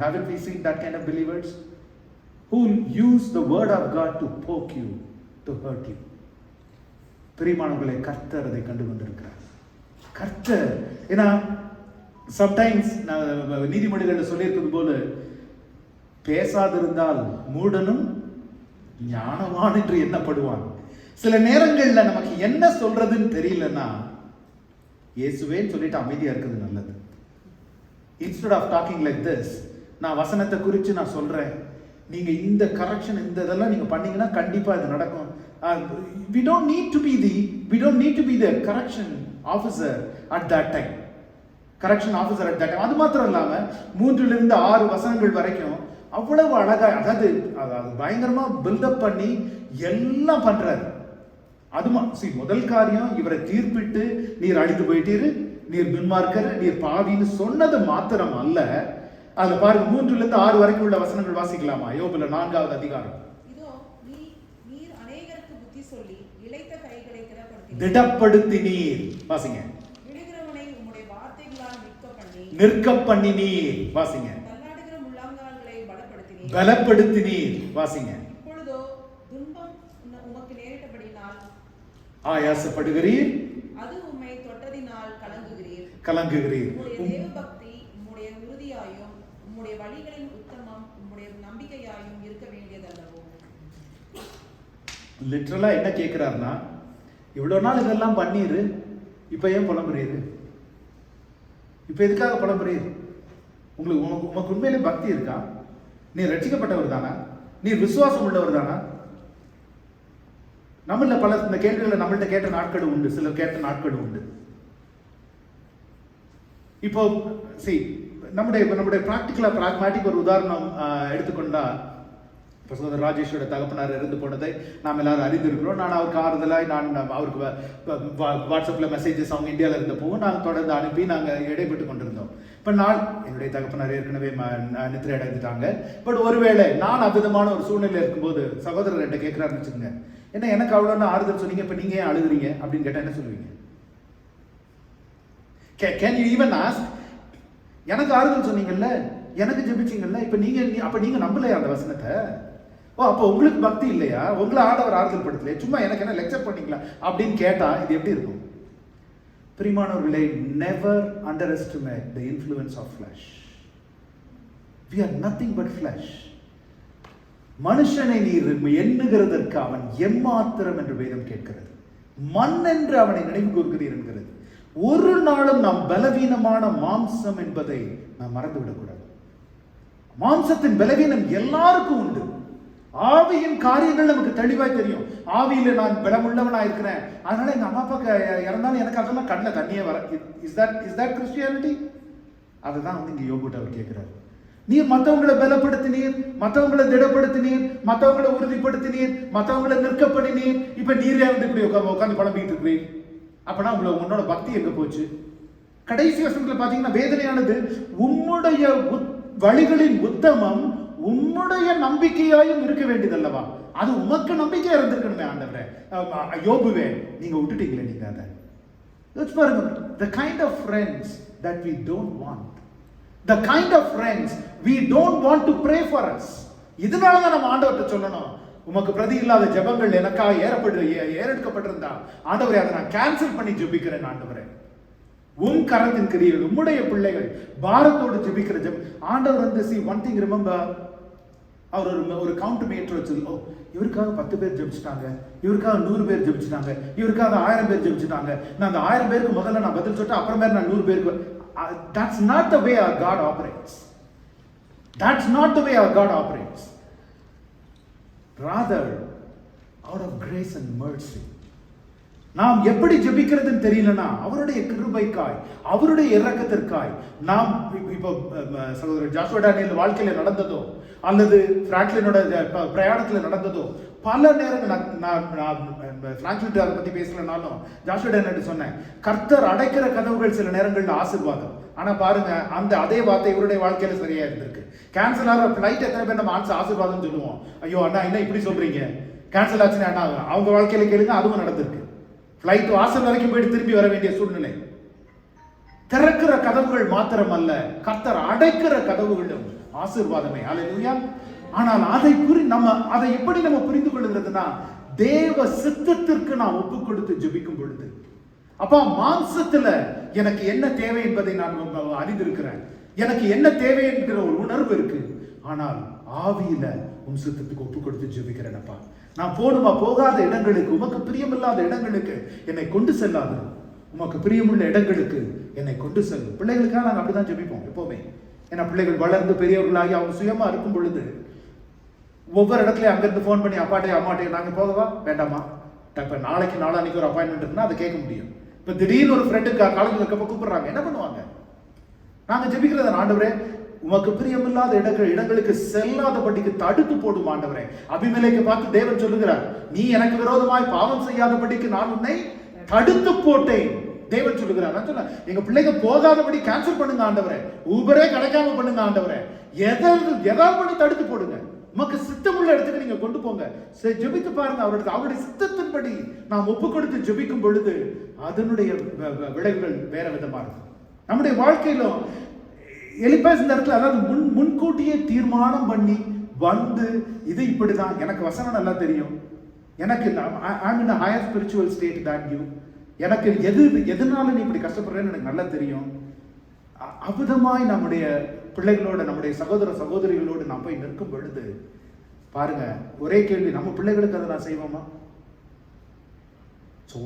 Speaker 4: Haven't we seen that kind of believers who use the word of God to poke you, to hurt you? பிரியமானவர்களை, கர்த்தர் அதை கண்டு கொண்டிருக்கிறார். கர்த்தர், ஏன்னா சம்டைம்ஸ் நான் நீதிமொழிகளில் சொல்லியிருக்கிறது போல, பேசாதிருந்தால் மூடனும் ஞானவான் என்று எண்ணப்படுவான். சில நேரங்கள்ல நமக்கு என்ன சொல்றதுன்னு தெரியலன்னா, இயேசுவேன்னு சொல்லிட்டு அமைதியா இருக்குது நல்லது. Instead of talking like this, நான் வசனத்தை குறித்து நான் சொல்றேன், நீங்க இந்த கரெக்ஷன் இந்த இதெல்லாம் நீங்க பண்ணீங்கன்னா கண்டிப்பா இது நடக்கும். We don't need to be the correction officer at that time. அது மாத்திரம் இல்லாம 3-6 வசனங்கள் வரைக்கும் அவ்வளவு அழகா, அதாவது பயங்கரமா பில்டப் பண்ணி எல்லாம் பண்றாரு. அது முதல் காரியம், இவரை தீர்ப்பிட்டு நீர் அழிந்து போயிட்டீரு, நீர் துன்மார்க்கர், நீர் பாவின்னு சொன்னது மாத்திரம் அல்ல. அதுல பாருங்க, 3-6 வரைக்கும் உள்ள வசனங்கள் வாசிக்கலாமா? யோபுல 4வது அதிகாரம்.
Speaker 8: நீர் அநேகருக்கு புத்தி சொல்லி இளைத்த கைகளை
Speaker 4: திடப்படுத்தினீர். வாசிங்க.
Speaker 8: விழுகிறவனை உம்முடைய வார்த்தைகளால்
Speaker 4: நிற்க பண்ணினீர். வாசிங்க.
Speaker 8: தள்ளாடுகிற முழங்கால்களை
Speaker 4: பலப்படுத்தினீர். வாசிங்க.
Speaker 8: இப்பொழுதோ துன்பம் உமக்கு நேரிட்டபடினால்
Speaker 4: ஆயாசப்படுகிறீர்,
Speaker 8: அது உம்மை தொட்டதினால்
Speaker 4: கலங்குகிறீர்.
Speaker 8: உம்முடைய தேவபக்தி உம்முடைய உறுதியாயும் உம்முடைய வழிகளின் உத்தமம் உம்முடைய நம்பிக்கையாயும் இருக்க வேண்டியதல்லவோ.
Speaker 4: லிட்டரலா என்ன கேட்கிறாருன்னா, இவ்வளவு நாள் இதெல்லாம் பண்ணீரு, இப்ப ஏன் புலம்புறீரு? இப்ப எதுக்காக புலம்புறீர்? உமக்கு உண்மையிலே பக்தி இருக்கா? நீ ரட்சிக்கப்பட்டவர் தானா? நீ விசுவாசம் உள்ளவர் தானா? நம்மள பல இந்த கேள்விகளை நம்மள்ட்ட கேட்ட நாட்கள் உண்டு, சிலர் கேட்ட நாட்கள் உண்டு. இப்போ நம்முடைய பிராக்டிகலா பிராக்மேட்டிக் ஒரு உதாரணம் எடுத்துக்கொண்டா, இப்போ சகோதரர் ராஜேஷோட தகப்பனார் இருந்து போனதை நாம் எல்லாரும் அறிந்திருக்கிறோம். நான் அவருக்கு ஆறுதலாய் அவருக்கு வாட்ஸ்அப்பில் மெசேஜஸ் அவங்க இந்தியாவில் இருந்தப்போ நாங்கள் தொடர்ந்து அனுப்பி நாங்கள் இடைப்பட்டு கொண்டிருந்தோம். இப்போ என்னுடைய தகப்பனார் ஏற்கனவே நித்திரை அடைந்துட்டாங்க. பட் ஒருவேளை நான் அவ்விதமான ஒரு சூழ்நிலை இருக்கும்போது சகோதரர் என்கிட்ட கேட்குறாருன்னு வச்சுக்கோங்க, என்ன எனக்கு அவ்வளோன்னு ஆறுதல் சொன்னீங்க, இப்போ நீங்கள் ஏன் அழுகுறீங்க அப்படின்னு கேட்டால் என்ன சொல்லுவீங்க? கேன் யூ ஈவன் ஆஸ்க், எனக்கு ஆறுதல் சொன்னீங்கல்ல, எனக்கு ஜெபிச்சிங்கல்ல, இப்போ நீங்கள் நம்பலையா அந்த வசனத்தை? அப்போ உங்களுக்கு பக்தி இல்லையா? உங்களை ஆண்டவர் ஆறுதல் படுத்தலையா? சும்மா எனக்கு என்ன லெக்சர் பண்ணீங்களா அப்படின்னு கேட்டா இது எப்படி இருக்கும்? பிரியமானவர்களே, never underestimate the influence of flesh. We are nothing but flesh. மனுஷனை நீர் எண்ணுகிறதற்கு அவன் எம்மாத்திரம் என்று வேதம் கேட்கிறது. மண் என்று அவனை நினைவு கூறுகிறீர் என்கிறது. ஒரு நாளும் நாம் பலவீனமான மாம்சம் என்பதை நாம் மறந்துவிடக்கூடாது. மாம்சத்தின் பலவீனம் எல்லாருக்கும் உண்டு. ஆவியின் காரியங்கள் நமக்கு தெளிவாய் தெரியும். ஆவியில நான் பலமுள்ளவனா இருக்கிறேன், அதனால எங்க அம்மா அப்பா இறந்தாலும் எனக்கு அதெல்லாம் கண்ணில் தண்ணியே வர. Is that Christianity? அதுதான் இங்க யோபுட்ட அவர் கேட்கிறார். நீர் மற்றவங்களை பலப்படுத்தினீர், மற்றவங்களை திடப்படுத்தினீர், மற்றவங்களை உறுதிப்படுத்தினீர், மற்றவங்களை நிற்க பண்ணினீர். இப்ப நீரே இப்படி உட்காந்து புலம்பிட்டு இருக்கிறீர். அப்பனா உன்னோட பக்தி எங்க போச்சு? கடைசி வசனத்துல பாத்தீங்கன்னா வேதனையானது, உம்முடைய வழிகளின் உத்தமம் உம்முடைய நம்பிக்கையாயும் இருக்க வேண்டியதல்லவா? அது உமக்கு நம்பிக்கையா இருந்திருக்கணுமே ஆண்டவரே. யோபுவே, நீங்க விட்டுட்டீங்களே நீங்க அதை. பாருங்க, the kind of friends that we don't want, the kind of friends we don't want to pray for us. இதனாலதான் நம்ம ஆண்டவர்கிட்ட சொல்லணும், உமக்கு பிரதி இல்லாத ஜெபங்கள் எனக்காக ஏறெடுக்கப்பட்டிருந்தா ஆண்டவரே அதை நான் கேன்சல் பண்ணி ஜெபிக்கிறேன். ஆண்டவரே, உன் கரத்தின் கிரியைகள், உம்முடைய பிள்ளைகள் பாரத்தோடு ஜெபிக்கிற ஜெபம். ஆண்டவர் வந்து see one thing remember, அவர் ஒரு கவுண்ட் மீட்டர் வச்சு, இவருக்காக 10 பேர் ஜெபிச்சிட்டாங்க, இவருக்காக 100 பேர் ஜெபிச்சிட்டாங்க, இவருக்காக 1000 பேர் ஜெபிச்சிட்டாங்க, நான் அந்த 1000 பேருக்கு முதல்ல நான் பதில் சொல்லிட்டு அப்புறமே நான் 100 பேருக்கு. That's not the way our God operates. That's not the way our God operates. Rather, out of grace and mercy, நாம் எப்படி ஜெபிக்கிறதுன்னு தெரியலனா அவருடைய கிருபைக்காய், அவருடைய இரக்கத்திற்காய் நாம் இப்போ சகோதரர் ஜாஷுவா டேனியல் வாழ்க்கையில நடந்ததோ அல்லது பிராங்க்லினோட பிரயாணத்துல நடந்ததோ, பல நேரங்கள் நான் பிராங்க்லின் அதை பத்தி பேசலனாலும் ஜாஷுவா டேனியல் சொன்னேன், கர்த்தர் அடைக்கிற கதவுகள் சில நேரங்கள்ல ஆசீர்வாதம். ஆனா பாருங்க, அதே வார்த்தை இவருடைய வாழ்க்கையில சரியா இருந்திருக்கு. கேன்சல் ஆகிற ஃபிளைட் எத்தனை பேர் நம்ம ஆசீர்வாதம் சொல்லுவோம், ஐயோ அண்ணா என்ன இப்படி சொல்றீங்க, கேன்சல் ஆச்சுன்னா அண்ணா அவங்க வாழ்க்கையில கேளுங்க, அதுவும் நடந்திருக்கு. ஃபிளைட் வாசல் வரைக்கும் போயிட்டு திரும்பி வர வேண்டிய சூழ்நிலை. திறக்கிற கதவுகள் மாத்திரம் அல்ல, கர்த்தர் அடைக்கிற கதவுகளும் ஆசீர்வாதமே. ஹல்லேலூயா. ஆனால் அதை எப்படி நம்ம புரிந்து கொள்கிறதுனா, தேவ சித்தத்திற்கு நாம் ஒப்பு கொடுத்து ஜெபிக்கும் பொழுது, அப்பா மாம்சத்துல எனக்கு என்ன தேவை என்பதை நான் அறிந்திருக்கிறேன், எனக்கு என்ன தேவை என்கிற ஒரு உணர்வு இருக்கு. ஆனால் ஆவியில உன் சித்தத்துக்கு ஒப்பு கொடுத்து ஜெபிக்கிறேனப்பா, நான் போடுமா போகாத இடங்களுக்கு, உமக்கு பிரியமில்லாத இடங்களுக்கு என்னை கொண்டு செல்லாது, உமக்கு பிரியமுள்ள இடங்களுக்கு என்னை கொண்டு செல்லும். பிள்ளைகளுக்காக நாங்கள் அப்படிதான் ஜெபிப்போம் எப்பவுமே. ஏன்னா பிள்ளைகள் வளர்ந்து பெரியவர்களாகி அவங்க சுயமா இருக்கும் பொழுது ஒவ்வொரு இடத்துலயும் அங்கிருந்து ஃபோன் பண்ணி அப்பாட்டையும் அம்மாட்டையும் நாங்க போகவா வேண்டாமா, இப்ப நாளைக்கு நாளானிக்கு ஒரு அப்பாயின்மெண்ட் இருக்குன்னா அதை கேட்க முடியும். இப்ப திடீர்னு ஒரு ஃப்ரெண்டுக்கு காலேஜில் இருக்கப்ப கூப்பிடுறாங்க, என்ன பண்ணுவாங்க? நாங்க ஜெபிக்கிறத, ஆண்டவரே உமக்கு பிரியமில்லாத இடங்களுக்கு செல்லாதபடிக்கு தடுத்து போடும் ஆண்டவரே. அபிமெலேக்கை பார்த்து தேவன் சொல்லுகிறார், நீ எனக்கு விரோதமாய் பாவம் செய்யாதபடிக்கு நான் உன்னை தடுத்து போட்டேன். தேவன் சொல்லுகிறார். நான் சொன்னேன், எங்க பிள்ளைங்க போகாதபடி கேன்சல் பண்ணுங்க ஆண்டவரே, ஊபரே கிடைக்காம பண்ணுங்க ஆண்டவரே, எதாவது பண்ணி தடுத்து போடுங்க, உமக்கு சித்தமுள்ள இடத்துக்கு நீங்க கொண்டு போங்க. ஜெபித்து பாருங்க, அவருடைய சித்தத்தின்படி நாம் ஒப்பு கொடுத்து ஜெபிக்கும் பொழுது அதனுடைய விளைவுகள் வேற விதமா இருக்கும். நம்முடைய வாழ்க்கையிலும் எலிபாஸ் இந்த இடத்துல, அதாவது முன்கூட்டியே தீர்மானம் பண்ணி வந்து இது இப்படிதான், எனக்கு வசனம் நல்லா தெரியும், எனக்கு I'm in a higher spiritual state than you, எனக்கு எதனால நீ இப்படி கஷ்டப்படுறேன்னு எனக்கு நல்லா தெரியும். அபுதமாய் நம்முடைய பிள்ளைகளோட, நம்முடைய சகோதர சகோதரிகளோடு நாம் போய் நிற்கும் பொழுது பாருங்க, ஒரே கேள்வி, நம்ம பிள்ளைகளுக்கு அதை நான் செய்வோமா?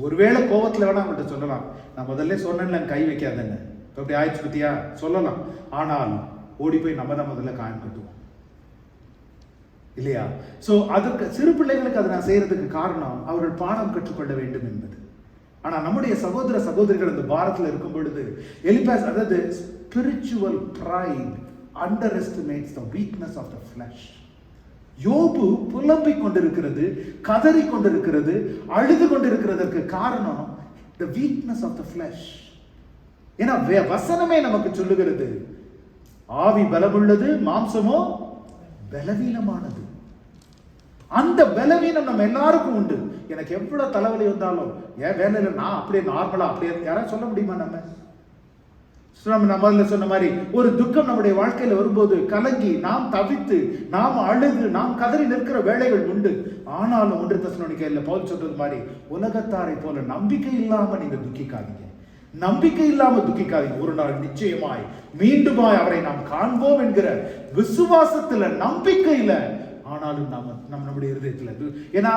Speaker 4: ஒருவேளை கோபத்துல வேணா அவங்கள்ட்ட சொல்லலாம், நான் முதல்ல சொன்னேன்ல கை வைக்காதன்னு, அப்படி ஆயிடுச்சு பத்தியா சொல்லலாம். ஆனால் ஓடி போய் நம்ம தான் முதல்ல காயம் கட்டுவோம் இல்லையா? சோ அதுக்கு சிறு பிள்ளைகளுக்கு அதை நான் செய்யறதுக்கு காரணம் அவர்கள் பாடம் கற்றுக்கொள்ள வேண்டும் என்பது. ஆனா நம்முடைய சகோதர சகோதரிகள் இந்த பாரத்தில் இருக்கும் பொழுது எலிபாஸ், அதாவது spiritual pride underestimates the weakness of the flesh. யோபு புலம்பிக் கொண்டிருக்கிறது, கதறி கொண்டிருக்கிறது, அழுது கொண்டிருக்கிறதற்கு காரணம் the weakness of the flesh. ஏன்னா வசனமே நமக்கு சொல்லுகிறது, ஆவி பலமுள்ளது, மாம்சமோ பலவீனமானது. அந்த பலவீனம் நம்ம எல்லாருக்கும் உண்டு. எனக்கு எவ்வளவு தலைவலி வந்தாலும் என் வேலையில நான் அப்படியே நார்மலா அப்படியே யாராவது சொல்ல முடியுமா? நம்ம சொன்ன மாதிரி ஒரு துக்கம் நம்முடைய வாழ்க்கையில வரும்போது கலங்கி நாம் தவித்து நாம் அழுது நாம் கதறி நிற்கிற வேளைகள் உண்டு. ஆனாலும் 1 தெசலோனிக்கேயர்ல பவுல் சொல்றது மாதிரி உலகத்தாரை போல நம்பிக்கை இல்லாம நீங்க துக்கிக்காதீங்க, நம்பிக்கை இல்லாம துக்கிக்காதீங்க. ஒரு நாள் நிச்சயமாய் மீண்டுமாய் அவரை நாம் காண்போம் என்கிற விசுவாசத்துல, நம்பிக்கையில, ஆனாலும் நம்முடைய இருதயத்துல. ஏன்னா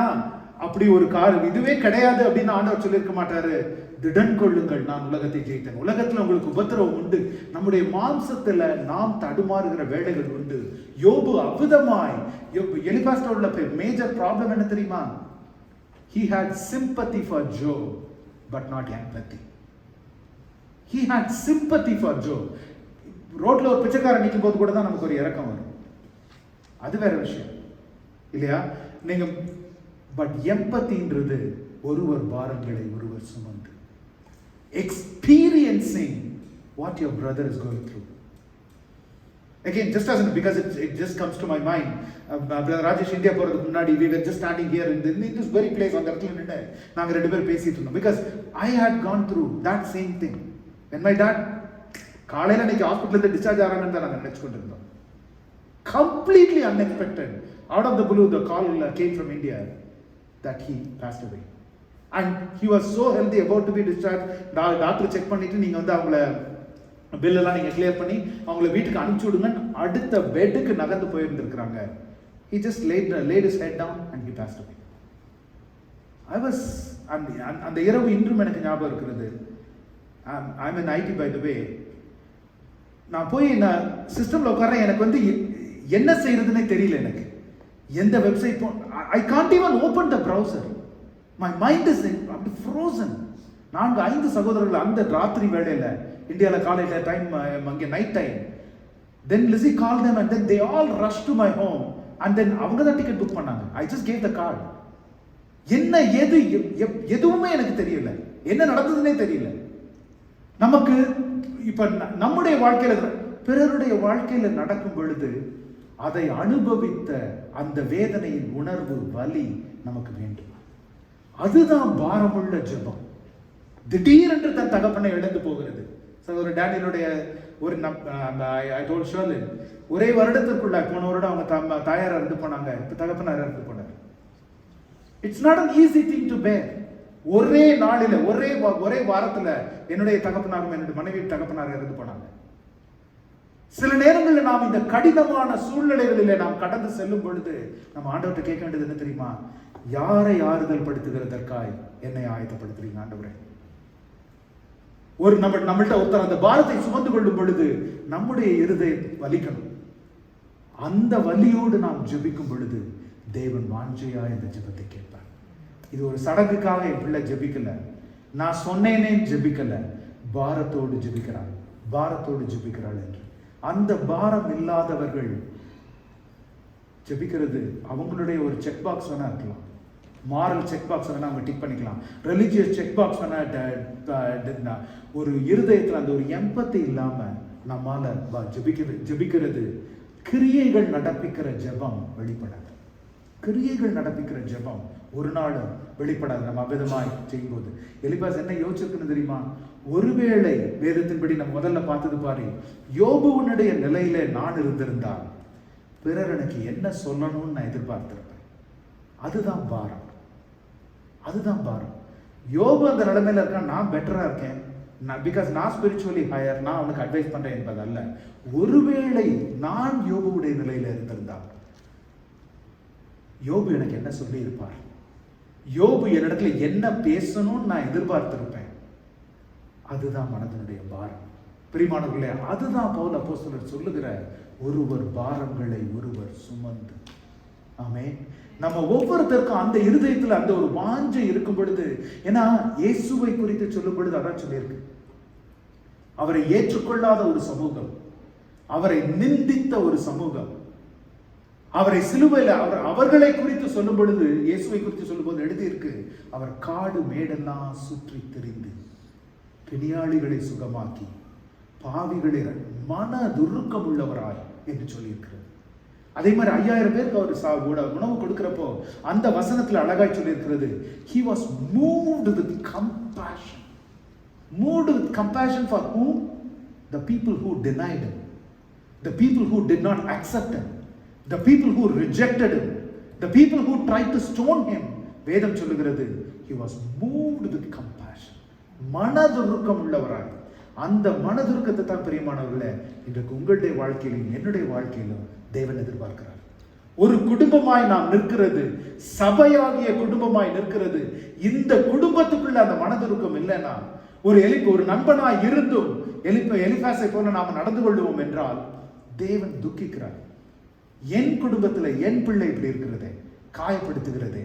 Speaker 4: அப்படி ஒரு இதுவே கிடையாது அப்படின்னு ஆண்டவர் சொல்லியிருக்க மாட்டாரு. திடன் கொள்ளுங்கள், நான் உலகத்தை ஜெயித்தேன். உலகத்துல உங்களுக்கு உபத்திரவம் உண்டு, நம்முடைய மாம்சத்துல நாம் தடுமாறுகிற வேலைகள் உண்டு. யோபு அவ்விதமாய் எலிபாஸ்டோட உள்ள மேஜர் ப்ராப்ளம் என்ன தெரியுமா? He had sympathy for Job but not empathy. He had sympathy for Job. ரோட்ல ஒரு பிச்சைக்காரன் நிற்கும் போது கூட தான் நமக்கு ஒரு இரக்கம் வரும், அது வேற விஷயம் இல்லையா? நீங்க பட் எம்பத்தின்றது ஒருவர் பாரங்களை ஒருவர் சுமந்து experiencing what your brother is going through. Again, just as because it just comes to my mind, brother Rajesh India போறதுக்கு முன்னாடி we were just standing here in this very place on the இடத்துல நின்னு நாங்க ரெண்டு பேரும் பேசிட்டு இருந்தோம், because I had gone through that same thing. When my dad காலையில இன்னைக்கு ஹாஸ்பிடல்ல இருந்து டிஸ்சார்ஜ் ஆறாங்கன்னு தான் நாங்க நினைச்சுட்டு இருந்தோம். Completely unexpected, out of the blue the call came from India that he passed away. And he was so healthy, about to be discharged. Doctor check பண்ணிட்டு நீங்க வந்து அவங்கள பில் எல்லாம் நீங்க கிளியர் பண்ணி அவங்கள வீட்டுக்கு அனுப்பிச்சு விடுங்க, அடுத்த பெட்டுக்கு நகர்ந்து போயிருந்திருக்காங்க. He just laid his head down and he passed away. I was அந்த இரவு இன்றும் எனக்கு ஞாபகம் இருக்கிறது. I'm an IT by the way. நான் போய் நான் சிஸ்டம்ல உட்கார்றேன், எனக்கு வந்து என்ன செய்யறதுன்னே தெரியல. எனக்கு எந்த website I can't even open the browser. My mind is frozen. 4-5 சகோதரர்கள் அந்த ராத்திரி வேளையில, இந்தியால காலையில டைம், அங்கே night time. Then Lizzie called them and then they all rushed to my home and then அவங்க தான் டிக்கெட் புக் பண்ணாங்க. I just gave the card. என்ன ஏது எதுவுமே எனக்கு தெரியல, என்ன நடந்ததுன்னே தெரியல. நமக்கு இப்ப நம்முடைய வாழ்க்கையில பிறருடைய வாழ்க்கையில நடக்கும் பொழுது அதை அனுபவித்த அந்த வேதனையின் உணர்வு, வலி நமக்கு வேண்டும். அதுதான் பாரமுள்ள ஜெபம். திடீரென்று தன் தகப்பனை இழந்து போகிறது. ஒரு டேனியலுடைய ஒரு ஐ டோல்ட் ஷர்லின், ஒரே வருடத்திற்குள்ள போன வருடம் அவங்க தாயார் இறந்து போனாங்க, இப்ப தகப்பனார் இறந்து போனார். It's not an easy thing to bear. ஒரே நாளில ஒரே வாரத்துல என்னுடைய தகப்பனாரும் என்னுடைய மனைவி தகப்பனார் இறந்து போனாங்க. சில நேரங்களில் நாம் இந்த கடினமான சூழ்நிலைகளிலே நாம் கடந்து செல்லும் பொழுது நம்ம ஆண்டவர்கிட்ட கேட்க வேண்டியது என்ன தெரியுமா? யாரை ஆறுதல் படுத்துகிறதற்காய் என்னை ஆயத்தப்படுத்துறீங்க ஆண்டவரே? ஒரு நம்மள்ட்ட ஒருத்தர் அந்த பாரத்தை சுமந்து கொள்ளும் பொழுது நம்முடைய இருதயம் வலிக்கணும். அந்த வலியோடு நாம் ஜெபிக்கும் பொழுது தேவன் வாஞ்சையா இந்த ஜெபத்தை கேட்பார். இது ஒரு சடங்குக்காக என் பிள்ளை ஜெபிக்கல, நான் சொன்னேனே ஜெபிக்கல, பாரத்தோடு ஜெபிக்கிறாள், பாரத்தோடு ஜெபிக்கிறாள் என்று. அந்த பாரம் இல்லாதவர்கள் ஜெபிக்கிறது அவங்களுடைய ஒரு செக் பாக்ஸ் வேணா இருக்கலாம், மாரல் செக் பாக்ஸ் வேணா அவங்க டிக் பண்ணிக்கலாம், ரிலிஜியஸ் செக் பாக்ஸ் வேணா, ஒரு இருதயத்தில் அந்த ஒரு எம்பத்தி இல்லாம நம்மால ஜெபிக்கிறது கிரியைகள் நடப்பிக்கிற ஜெபம் வெளிப்படாது. கிரியைகள் நடப்பிக்கிற ஜெபம் ஒரு நாளும் வெளிப்படாது நம்ம அவ்விதமாய் செய்யும்போது. எலிபாஸ் என்ன யோசிச்சிருக்குன்னு தெரியுமா? ஒருவேளை வேதத்தின்படி நம்ம முதல்ல பார்த்தது பாரு, யோபுவனுடைய நிலையில நான் இருந்திருந்தால் பிறர் எனக்கு என்ன சொல்லணும்னு நான் எதிர்பார்த்திருப்பேன். அதுதான் பாரம், அதுதான் பாரம். யோபு அந்த நிலைமையில இருக்கான், நான் பெட்டரா இருக்கேன், பிகாஸ் நான் ஸ்பிரிச்சுவலி ஹையர், நான் அவனுக்கு அட்வைஸ் பண்றேன் என்பதல்ல. ஒருவேளை நான் யோபுவுடைய நிலையில இருந்திருந்தால் யோபு எனக்கு என்ன சொல்லி இருப்பார், யோபு என்னிடத்துல என்ன பேசணும்னு நான் எதிர்பார்த்திருப்பேன். அதுதான் மனதனுடைய பாரம். பிரியமானவர்களே, அதுதான் பவுல் அப்போஸ்தலர் சொல்லுகிற ஒருவர் பாரங்களை ஒருவர் சுமந்து. ஆமென். நம்ம ஒவ்வொருத்தருக்கும் அந்த இருதயத்துல அந்த ஒரு வாஞ்சை இருக்கும் பொழுது, ஏன்னா இயேசுவை குறித்து சொல்லும் பொழுது அதான் சொல்லியிருக்கு, அவரை ஏற்றுக்கொள்ளாத ஒரு சமூகம், அவரை நிந்தித்த ஒரு சமூகம், அவரை சிலுவையில் அவர்களை குறித்து சொல்லும் பொழுது, இயேசுவை குறித்து சொல்லும் போது எழுதியிருக்கு, அவர் காடு மேடெல்லாம் சுற்றி திரிந்து பிணியாளிகளை சுகமாக்கி பாவிகளை மன துருக்கம் உள்ளவராய் என்று சொல்லியிருக்கிறது. அதே மாதிரி 5000 பேருக்கு அவர் உணவு கொடுக்கிறப்போ அந்த வசனத்துல அழகாய் சொல்லியிருக்கிறது, he was moved with compassion. Moved with compassion for whom? The people who denied him, the people who did not accept him, the people who rejected him, the people who tried to stone him. வேதம் சொல்லுகிறது, he was moved with compassion. மனதுருக்கம் உள்ளவராய். அந்த மனதுருக்கத்தை தான் பிரியமானவர்களே இன்றைக்கு உங்களுடைய வாழ்க்கையிலும் என்னுடைய வாழ்க்கையிலும் தேவன் எதிர்பார்க்கிறார். ஒரு குடும்பமாய் நாம் நிற்கிறது, சபையாகிய குடும்பமாய் நிற்கிறது. இந்த குடும்பத்துக்குள்ள அந்த மனதுருக்கம் இல்லைன்னா, ஒரு நண்பனாய் இருந்தும் எலிபாசை போல நாம் நடந்து கொள்வோம் என்றால் தேவன் துக்கிக்கிறார். என் குடும்பத்துல என் பிள்ளை இப்படி இருக்கிறதே, காயப்படுத்துகிறதே.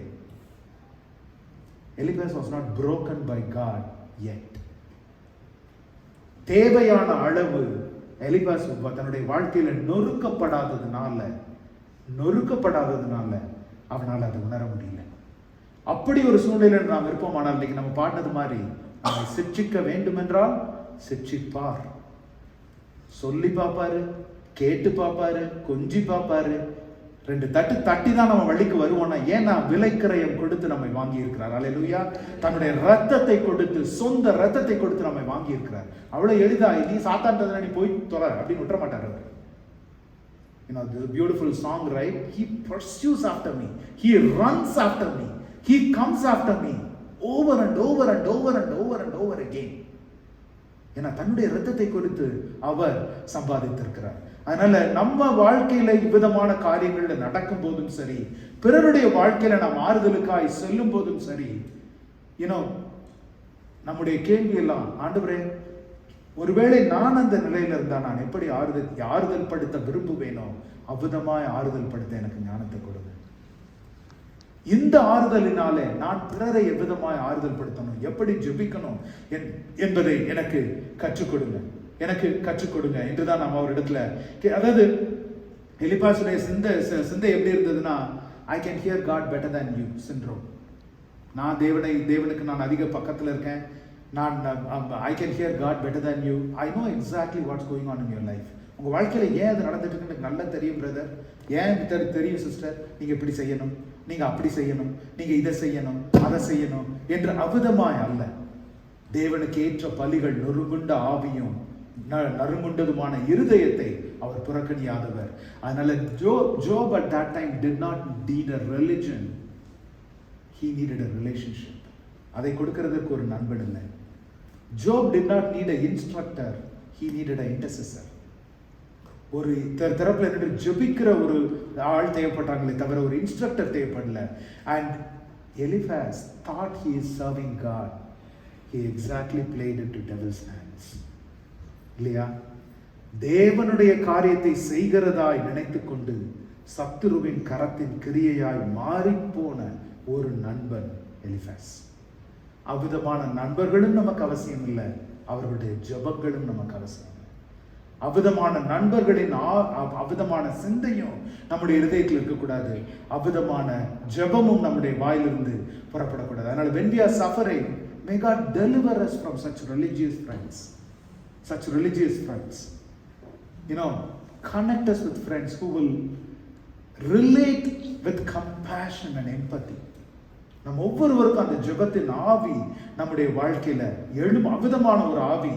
Speaker 4: Eliphaz was not broken by God yet. தேவையான அளவு எலிபாஸ் தன்னுடைய வாழ்க்கையில நொறுக்கப்படாததுனால அவனால் அதை உணர முடியல. அப்படி ஒரு சூழ்நிலை நாம் இருப்போமானால், இன்னைக்கு நம்ம பாடினது மாதிரி, நம்மை சிட்சிக்க வேண்டும் என்றால் சிட்சிப்பார். சொல்லி பார்ப்பாரு, கேட்டு பார்ப்பாரு, கொஞ்சி பார்ப்பாரு. 2 தட்டு தட்டி தான் நம்ம வழிக்கு வருவோம்னா, ஏன்னா விலைக்கிரயம் கொடுத்து நம்மை வாங்கி இருக்கிறார். அல்லேலூயா. தன்னுடைய ரத்தத்தை கொடுத்து, சொந்த ரத்தத்தை கொடுத்து நம்மை வாங்கி இருக்கிறார். அவ்வளவு எளிதா நீ சாத்தான்றதுனா நீ போய் தொலை அப்படின்னு விட்டுற மாட்டார் அவர். You know, the beautiful song, right? He pursues after me. He runs after me. He comes after me over and over and over and over and over again. ஏன்னா தன்னுடைய ரத்தத்தை கொடுத்து அவர் சம்பாதித்திருக்கிறார். அதனால நம்ம வாழ்க்கையில இவ்விதமான காரியங்கள்ல நடக்கும் போதும் சரி, பிறருடைய வாழ்க்கையில நாம் ஆறுதலுக்காய் செல்லும் போதும் சரி, நம்முடைய கேள்வி எல்லாம், ஆண்டவரே, ஒருவேளை நான் அந்த நிலையில இருந்தா நான் எப்படி ஆறுதல் படுத்த விரும்புவேனோ அவ்விதமாய் ஆறுதல் படுத்த எனக்கு ஞானத்தை கொடுங்க. இந்த ஆறுதலினாலே நான் பிறரை எவ்விதமாய் ஆறுதல் படுத்தணும், எப்படி ஜெபிக்கணும் என்பதை எனக்கு கற்றுக் கொடுங்க என்றுதான் நம்ம ஒரு இடத்துல, அதாவது எலிபாசுடைய சிந்தை எப்படி இருந்ததுன்னா, I can hear God better than you syndrome. நான் தேவனுக்கு நான் அதிக பக்கத்துல இருக்கேன், I can hear God better than you. I know exactly what's going on in your life. உங்க வாழ்க்கையில ஏன் அது நடந்துட்டு இருக்குன்னு எனக்கு நல்லா தெரியும் பிரதர், ஏன் தெரியும் சிஸ்டர். நீங்க இப்படி செய்யணும், நீங்க அப்படி செய்யணும், நீங்க இதை செய்யணும், அதை செய்யணும் என்று அவ்விதமாய் அல்ல. தேவனுக்கு ஏற்ற பலிகள் நொறுங்குண்ட ஆவியும் நறுங்குண்டதுமான இருதயத்தை அவர் புறக்கணியாதவர். அதனால Job at that time did not need a religion. He needed a relationship. அதை கொடுக்கிறதுக்கு ஒரு நண்பன் இல்லை. Job did not need an instructor. He needed an intercessor. ஒரு தரப்புல நின்று ஜெபிக்கிற ஒரு ஆள் தேவைப்பட்டாங்களே தவிர ஒரு instructor தேவைப்படல. And Eliphaz thought he is serving God. He exactly played into devil's hands. இல்லையா? தேவனுடைய காரியத்தை செய்கிறதாய் நினைத்துக் கொண்டு சத்துருவின் கரத்தின் கிரியையாய் மாறிப்போன ஒரு நண்பன் எலிஃபாஸ். அவ்விதமான நண்பர்களும் நமக்கு அவசியம் இல்லை, அவர்களுடைய ஜெபங்களும் நமக்கு அவசியம் இல்லை. அவ்விதமான நண்பர்களின் அவ்விதமான சிந்தையும் நம்முடைய இருதயத்தில் இருக்கக்கூடாது, அவ்விதமான ஜெபமும் நம்முடைய வாயிலிருந்து புறப்படக்கூடாது. அதனால when we are suffering, may God deliver us from such religious friends. Connect us with friends who will relate with compassion and empathy. நம்ம ஒவ்வொருவருக்கும் அந்த ஜெபத்தின் ஆவி நம்முடைய வாழ்க்கையில அவ்விதமான ஒரு ஆவி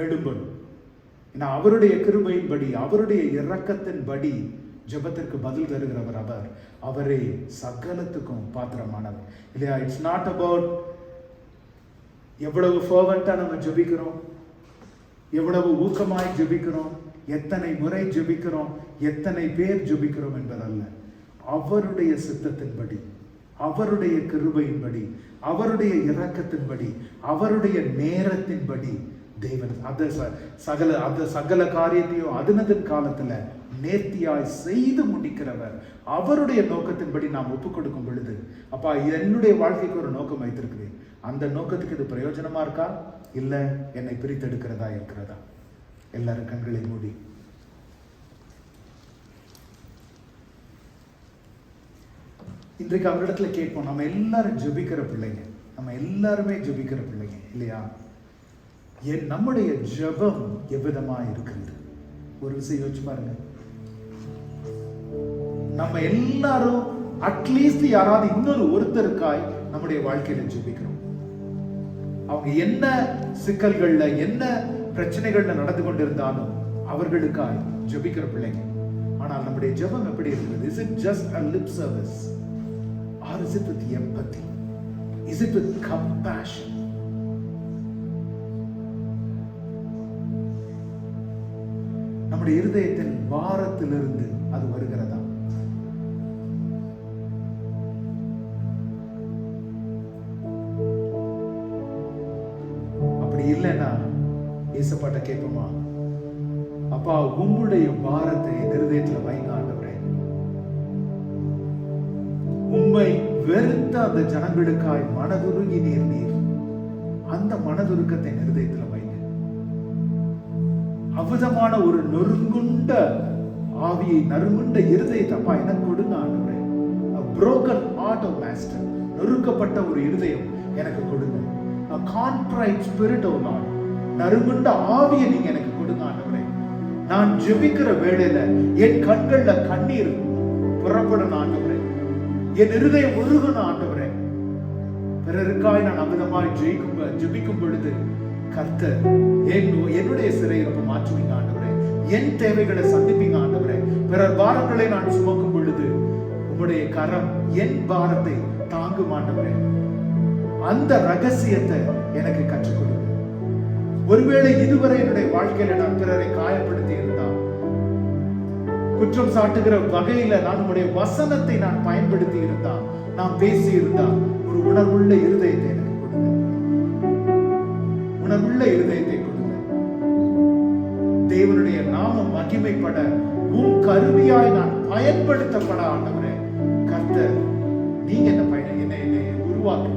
Speaker 4: எழும்பணும். ஏன்னா அவருடைய கிருபையின்படி, அவருடைய இரக்கத்தின்படி ஜெபத்திற்கு பதில் தருகிறவர் அவரே சகலத்துக்கும் பாத்திரமானவர். இல்லையா? இட்ஸ் நாட் அபவுட் எவ்வளவு ஃபர்வெண்டா நம்ம ஜெபிக்கிறோம், எவ்வளவு ஊக்கமாய் ஜெபிக்கிறோம், எத்தனை முறை ஜெபிக்கிறோம், எத்தனை பேர் ஜெபிக்கிறோம் என்பதல்ல. அவருடைய சித்தத்தின்படி, அவருடைய கிருபையின்படி, அவருடைய இரக்கத்தின்படி, அவருடைய நேரத்தின்படி தேவன் சகல காரியத்தையும் அதனதன் காலத்துல நேர்த்தியாய் செய்து முடிக்கிறவர். அவருடைய நோக்கத்தின்படி நாம் ஒப்புக் கொடுக்கும் பொழுது, அப்பா என்னுடைய வாழ்க்கைக்கு ஒரு நோக்கம் வைத்திருக்கிறேன், அந்த நோக்கத்துக்கு இது பிரயோஜனமா இருக்கா, இல்ல என்னை பிரித்தெடுக்கிறதா இருக்கிறதா? எல்லாரும் கண்களை மூடி இன்றைக்கு அவரிடத்துல கேட்போம். நம்ம எல்லாரும் ஜெபிக்கிற பிள்ளைங்க, நம்ம எல்லாருமே ஜெபிக்கிற பிள்ளைங்க இல்லையா? நம்முடைய ஜெபம் எவ்விதமா இருக்கிறது? ஒரு விஷயம் யோசிச்சு பாருங்க. நம்ம எல்லாரும் அட்லீஸ்ட் யாராவது இன்னொரு ஒருத்தருக்காய் நம்முடைய வாழ்க்கையில ஜெபிக்கிறோம். அவங்க என்ன சிக்கல்கள்ல, என்ன பிரச்சனைகள்ல நடந்து கொண்டிருந்தாலும் அவர்களுக்காய் ஜெபிக்கிற பிள்ளைங்க. ஆனால் நம்முடைய ஜெபம் எப்படி இருக்கிறது? Is it just a lip service or is it with empathy? Is it with compassion? நம்முடைய இருதயத்தின் பாரத்திலிருந்து அது வருகிறதா? அப்படி இல்லைன்னா ஏசப்பாட்ட கேட்போமா, அப்பா உங்களுடைய பாரத்தை என் இருதயத்துல வைங்க ஆண்டவரே, வெறுத்த அந்த ஜனங்களுக்காய் மனதுருகி நீர் அந்த மனதுருக்கத்தை இருதயத்துல வைங்க. அவ்விதமான ஒரு நொறுங்குண்ட ஆவியை, நறுங்குண்ட இருதயத்தை அப்பா எனக்கு கொடுங்க ஆண்டவரே. A broken heart of master, நொறுக்கப்பட்ட ஒரு இருதயம் எனக்கு கொடுங்க. A contrite spirit of Lord, நறுங்குண்ட ஆவியை நீங்க எனக்கு கொடுங்க ஆண்டவரே. நான் ஜெபிக்கிற வேளையில என் கண்கள்ல கண்ணீர் புறப்படணும் ஆண்டவரே. என் இருதயம் உருகணும் ஆண்டவரே. பிறருக்காய் நான் அமிதமாய் ஜெபிக்கும் பொழுது கர்த்தர் என்னுடைய சிறையிருப்பு மாற்றுவீங்க ஆண்டவரே. என் தேவைகளை சந்திப்பீங்க ஆண்டவரே. பிறர் பாரங்களை நான் சுமக்கும் பொழுது உம்முடைய கரம் என் பாரத்தை தாங்கும் ஆண்டவரே. அந்த ரகசியத்தை எனக்கு கற்றுக் கொடுங்க. ஒருவேளை இதுவரை என்னுடைய வாழ்க்கையில நான் பிறரை காயப்படுத்தி இருந்தால், குற்றம் சாட்டுகிற வகையில நான் உடைய வசனத்தை நான் பயன்படுத்தி இருந்தா, நான் பேசி இருந்தா, ஒரு உணர்வுள்ள இருதயத்தை எனக்கு கொடுங்க. உணர்வுள்ள இருதயத்தை கொடுங்க. தேவனுடைய நாமம் மகிமைப்பட உன் கருவியாய் நான் பயன்படுத்தப்பட ஆண்டவரே கர்த்தர் நீங்க என்னை உருவாக்குங்க.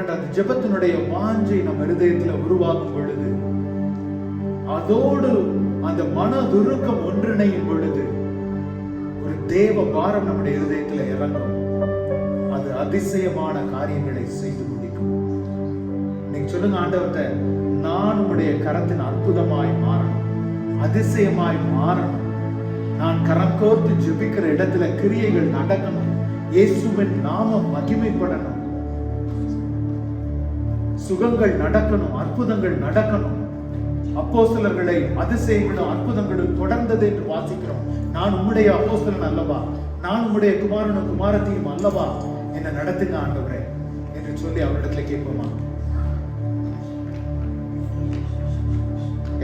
Speaker 4: அந்த ஜெபத்தினுடைய வாஞ்சை நம்ம இருதயத்துல உருவாகும் பொழுது, அதோடு அந்த மனதுருக்கம் ஒன்றிணையும் பொழுது ஒரு தேவ பாரம் நம்முடைய இருதயத்துல இறங்கும். அது அதிசயமான காரியங்களை செய்து முடிக்கும். நீங்க சொல்லுங்க ஆண்டவர்கிட்ட, நான் உங்களுடைய கரத்தின் அற்புதமாய் மாறணும், அதிசயமாய் மாறணும். நான் கரம் கோர்த்து ஜெபிக்கிற இடத்துல கிரியைகள் நடக்கணும். இயேசுவின் நாமம் மகிமைப்படணும். சுகங்கள் நடக்கணும், அற்புதங்கள் நடக்கணும். அப்போஸ்தலர்களை அதிசயங்களும் அற்புதங்களும் தொடர்ந்தது என்று வாசிக்கிறோம். நான் உம்முடைய அப்போஸ்தலன் அல்லவா, நான் உம்முடைய குமாரனும் குமாரத்தையும் அல்லவா, என்ன நடத்துங்க ஆண்டவரே என்று சொல்லி அவரிடத்துல கேட்போமா?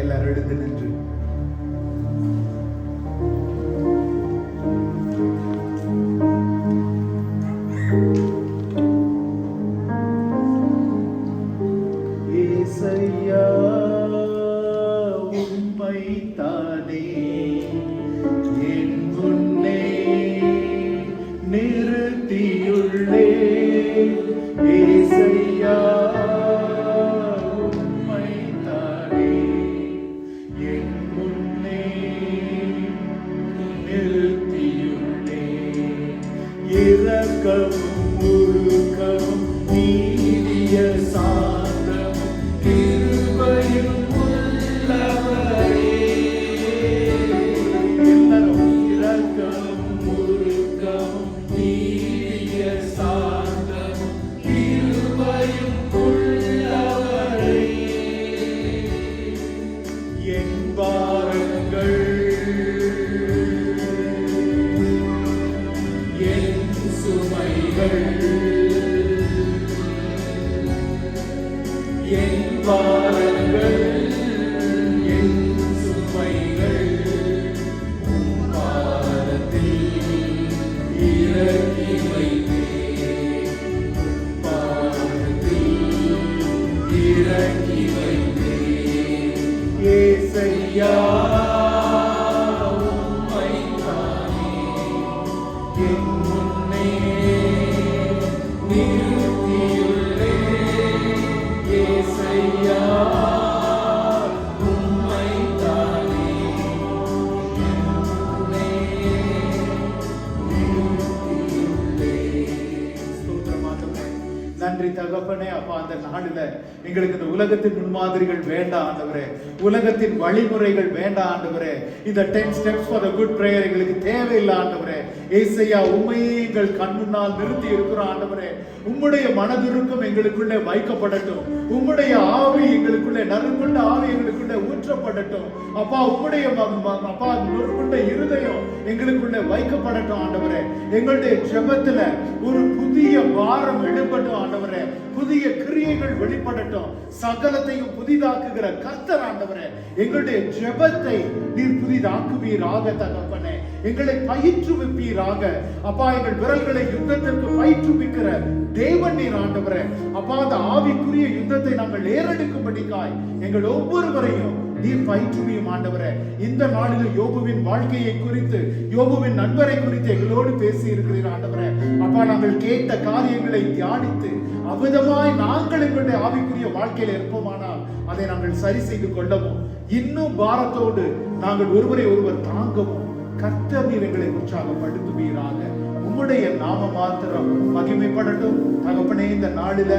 Speaker 4: எல்லாரும் எடுத்து நின்று தகப்பனே. அப்பா, அந்த நாடுல எங்களுக்கு இந்த உலகத்தின் முன்மாதிரிகள் வேண்டாம் ஆண்டவரே, உலகத்தின் வழிமுறைகள் வேண்டாம் ஆண்டவரே. இந்த 10 steps for the good prayer எங்களுக்கு தேவையில்லை ஆண்டவரே. ஏசையா, உம்மையே எங்கள் கண் முன்னால் நிறுத்தி இருக்கிறோம் ஆண்டவரே. உம்முடைய மனதுருக்கம் எங்களுக்குள்ளே வைக்கப்படட்டும். உம்முடைய ஆவி எங்களுக்குள்ளே, நறுங்குண்ட ஆவி எங்களுக்குள்ளே ஊற்றப்படட்டும். அப்பா, உம்முடைய அப்பா நறுங்குண்ட இருதயம் எங்களுக்குள்ளே வைக்கப்படட்டும் ஆண்டவரே. எங்களுடைய ஜெபத்துல ஒரு புதிய பாரம் எழுப்பட்டும் ஆண்டவரே. புதிய கிரியைகள் வெளிப்படட்டும். சகலத்தையும் புதிதாக்குகிற கர்த்தர் ஆண்டவரே. எங்களுடைய ஜெபத்தை நீர் புதிதாக்குவீராக தகப்பனே. எங்களை பயிற்றுவிப்பீராக அப்பா. எங்கள் விரல்களை யுத்தத்திற்கு பயிற்றுவிக்கிற தேவன் நீர் ஆண்டவரே. அப்பா, அந்த ஆவிக்குரிய யுத்தத்தை நாங்கள் ஏறெடுக்கும்படிக்காய் எங்கள் ஒவ்வொருவரையும் நீர் பயிற்றுவியும் ஆண்டவரே. இந்த நாளில் யோபுவின் வாழ்க்கையை குறித்து, யோபுவின் நண்பரை குறித்து எங்களோடு பேசி இருக்கிறீர் ஆண்டவரே. அப்பா, நாங்கள் கேட்ட காரியங்களை தியானித்து அவ்விதமாய் நாங்கள் எங்களுடைய ஆவிக்குரிய வாழ்க்கையில் இருப்போமானால் அதை நாங்கள் சரி செய்து கொள்ளவும், இன்னும் பாரத்தோடு நாங்கள் ஒருவரை ஒருவர் தாங்கவும் கர்த்தர் நீர் எங்களை உற்சாகப்படுத்துவீராக. உம்முடைய நாம மாத்திரம் மகிமைப்படட்டும் தகப்பனே. இந்த நாளில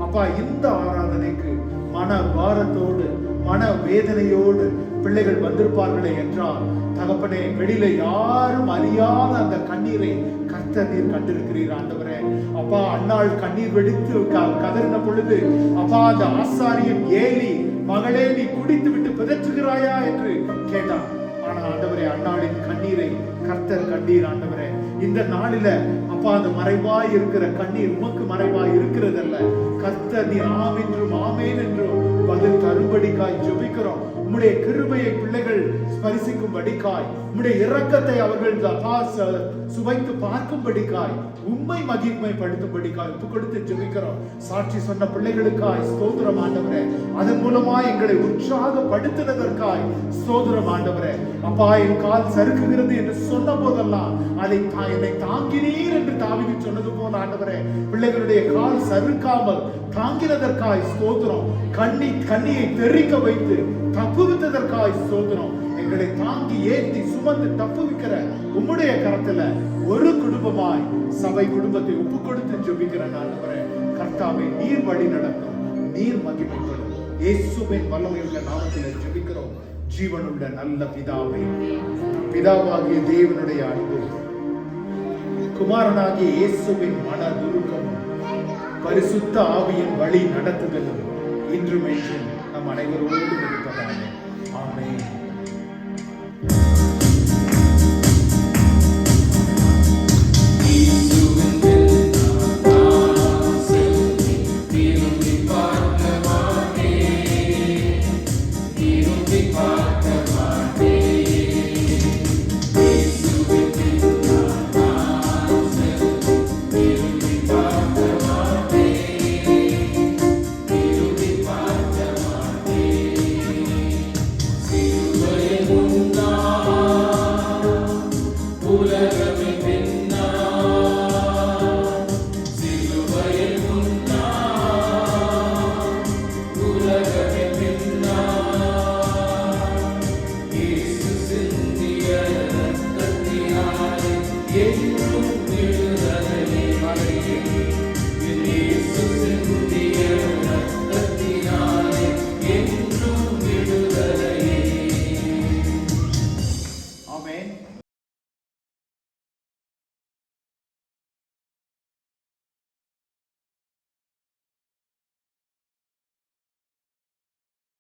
Speaker 4: அப்பா, இந்த ஆராதனைக்கு மன பாரத்தோடு மன வேதனையோடு பிள்ளைகள் வந்திருப்பார்களே என்றால் தகப்பனே, வெளியில யாரும் அறியாத அந்த கண்ணீரை கர்த்தர் நீர் கண்டிருக்கிறீர் ஆண்டவரே. அப்பா, அன்னாள் கண்ணீர் வெடித்து கதறின பொழுது அப்பா, அந்த ஆசாரியன் ஏலி, மகளே நீ குடித்து விட்டு பிதற்றுகிறாயா என்று கேட்டான். ஆனா ஆண்டவரே, அன்னாளின் கண்ணீரை கர்த்தர் கண்டீர் ஆண்டவரே. இந்த நாளில அப்பா, அந்த மறைவாய் இருக்கிற கண்ணீர் உமக்கு மறைவாய் இருக்கிறதல்ல. கர்த்தர் நீர் ஆம் என்றும் ஆமேன் என்றும் பதில் தரும்படிக்காய் ஜெபிக்கிறோம். உம்முடைய கிருபையை பிள்ளைகள் ஸ்பரிசிக்கும்படிக்காய், உம்முடைய இரக்கத்தை அவர்கள் சுவைத்து பார்க்கும்படிக்காய், உம்மை மகிமைப்படுத்தும்படிக்காய் ஒப்பு கொடுத்து ஜெபிக்கிறோம். சாட்சி சொன்ன பிள்ளைகளுக்காய் ஸ்தோத்திரம் ஆண்டவரே. அதன் மூலமா எங்களை உற்சாகப்படுத்தினதற்காய் ஸ்தோத்திரம் ஆண்டவரே. அப்பா, என் கால் சறுக்குகிறது என்று சொன்ன போதெல்லாம் அதை என்னை தாங்கினீர் என்று தாவீது சொன்னது போல ஆண்டவரே, பிள்ளைகளுடைய கால் சறுக்காமல் தாங்கினதற்காய் ஸ்தோத்திரம். கண்ணியை தெரிக்க வைத்து தப்புவித்ததற்காய் ஸ்தோத்திரம். எங்களை தாங்கி ஏற்றி சுமந்து தப்புவிக்கிற உம்முடைய கரத்துல ஒரு குடும்பமாய் சபை குடும்பத்தை ஒப்பு கொடுத்து ஜெபிக்கிற ஆண்டவரே. கர்த்தாவே, நீர் வழி நடக்கும், நீர் மகிமைப்படும். இயேசுவின் வல்லமையுள்ள நாமத்தில் ஜெபிக்கிறோம் ஜீவனுள்ள நல்ல பிதாவே. பிதாவாகிய தேவனுடைய அன்பு, குமாரனாகிய இயேசுவின் மன துருக்கமும், பரிசுத்த ஆவியின் வழி நடத்துதலும் இன்றும் என்றும் நம் அனைவரோடு இருப்பதாக. ஆமென்.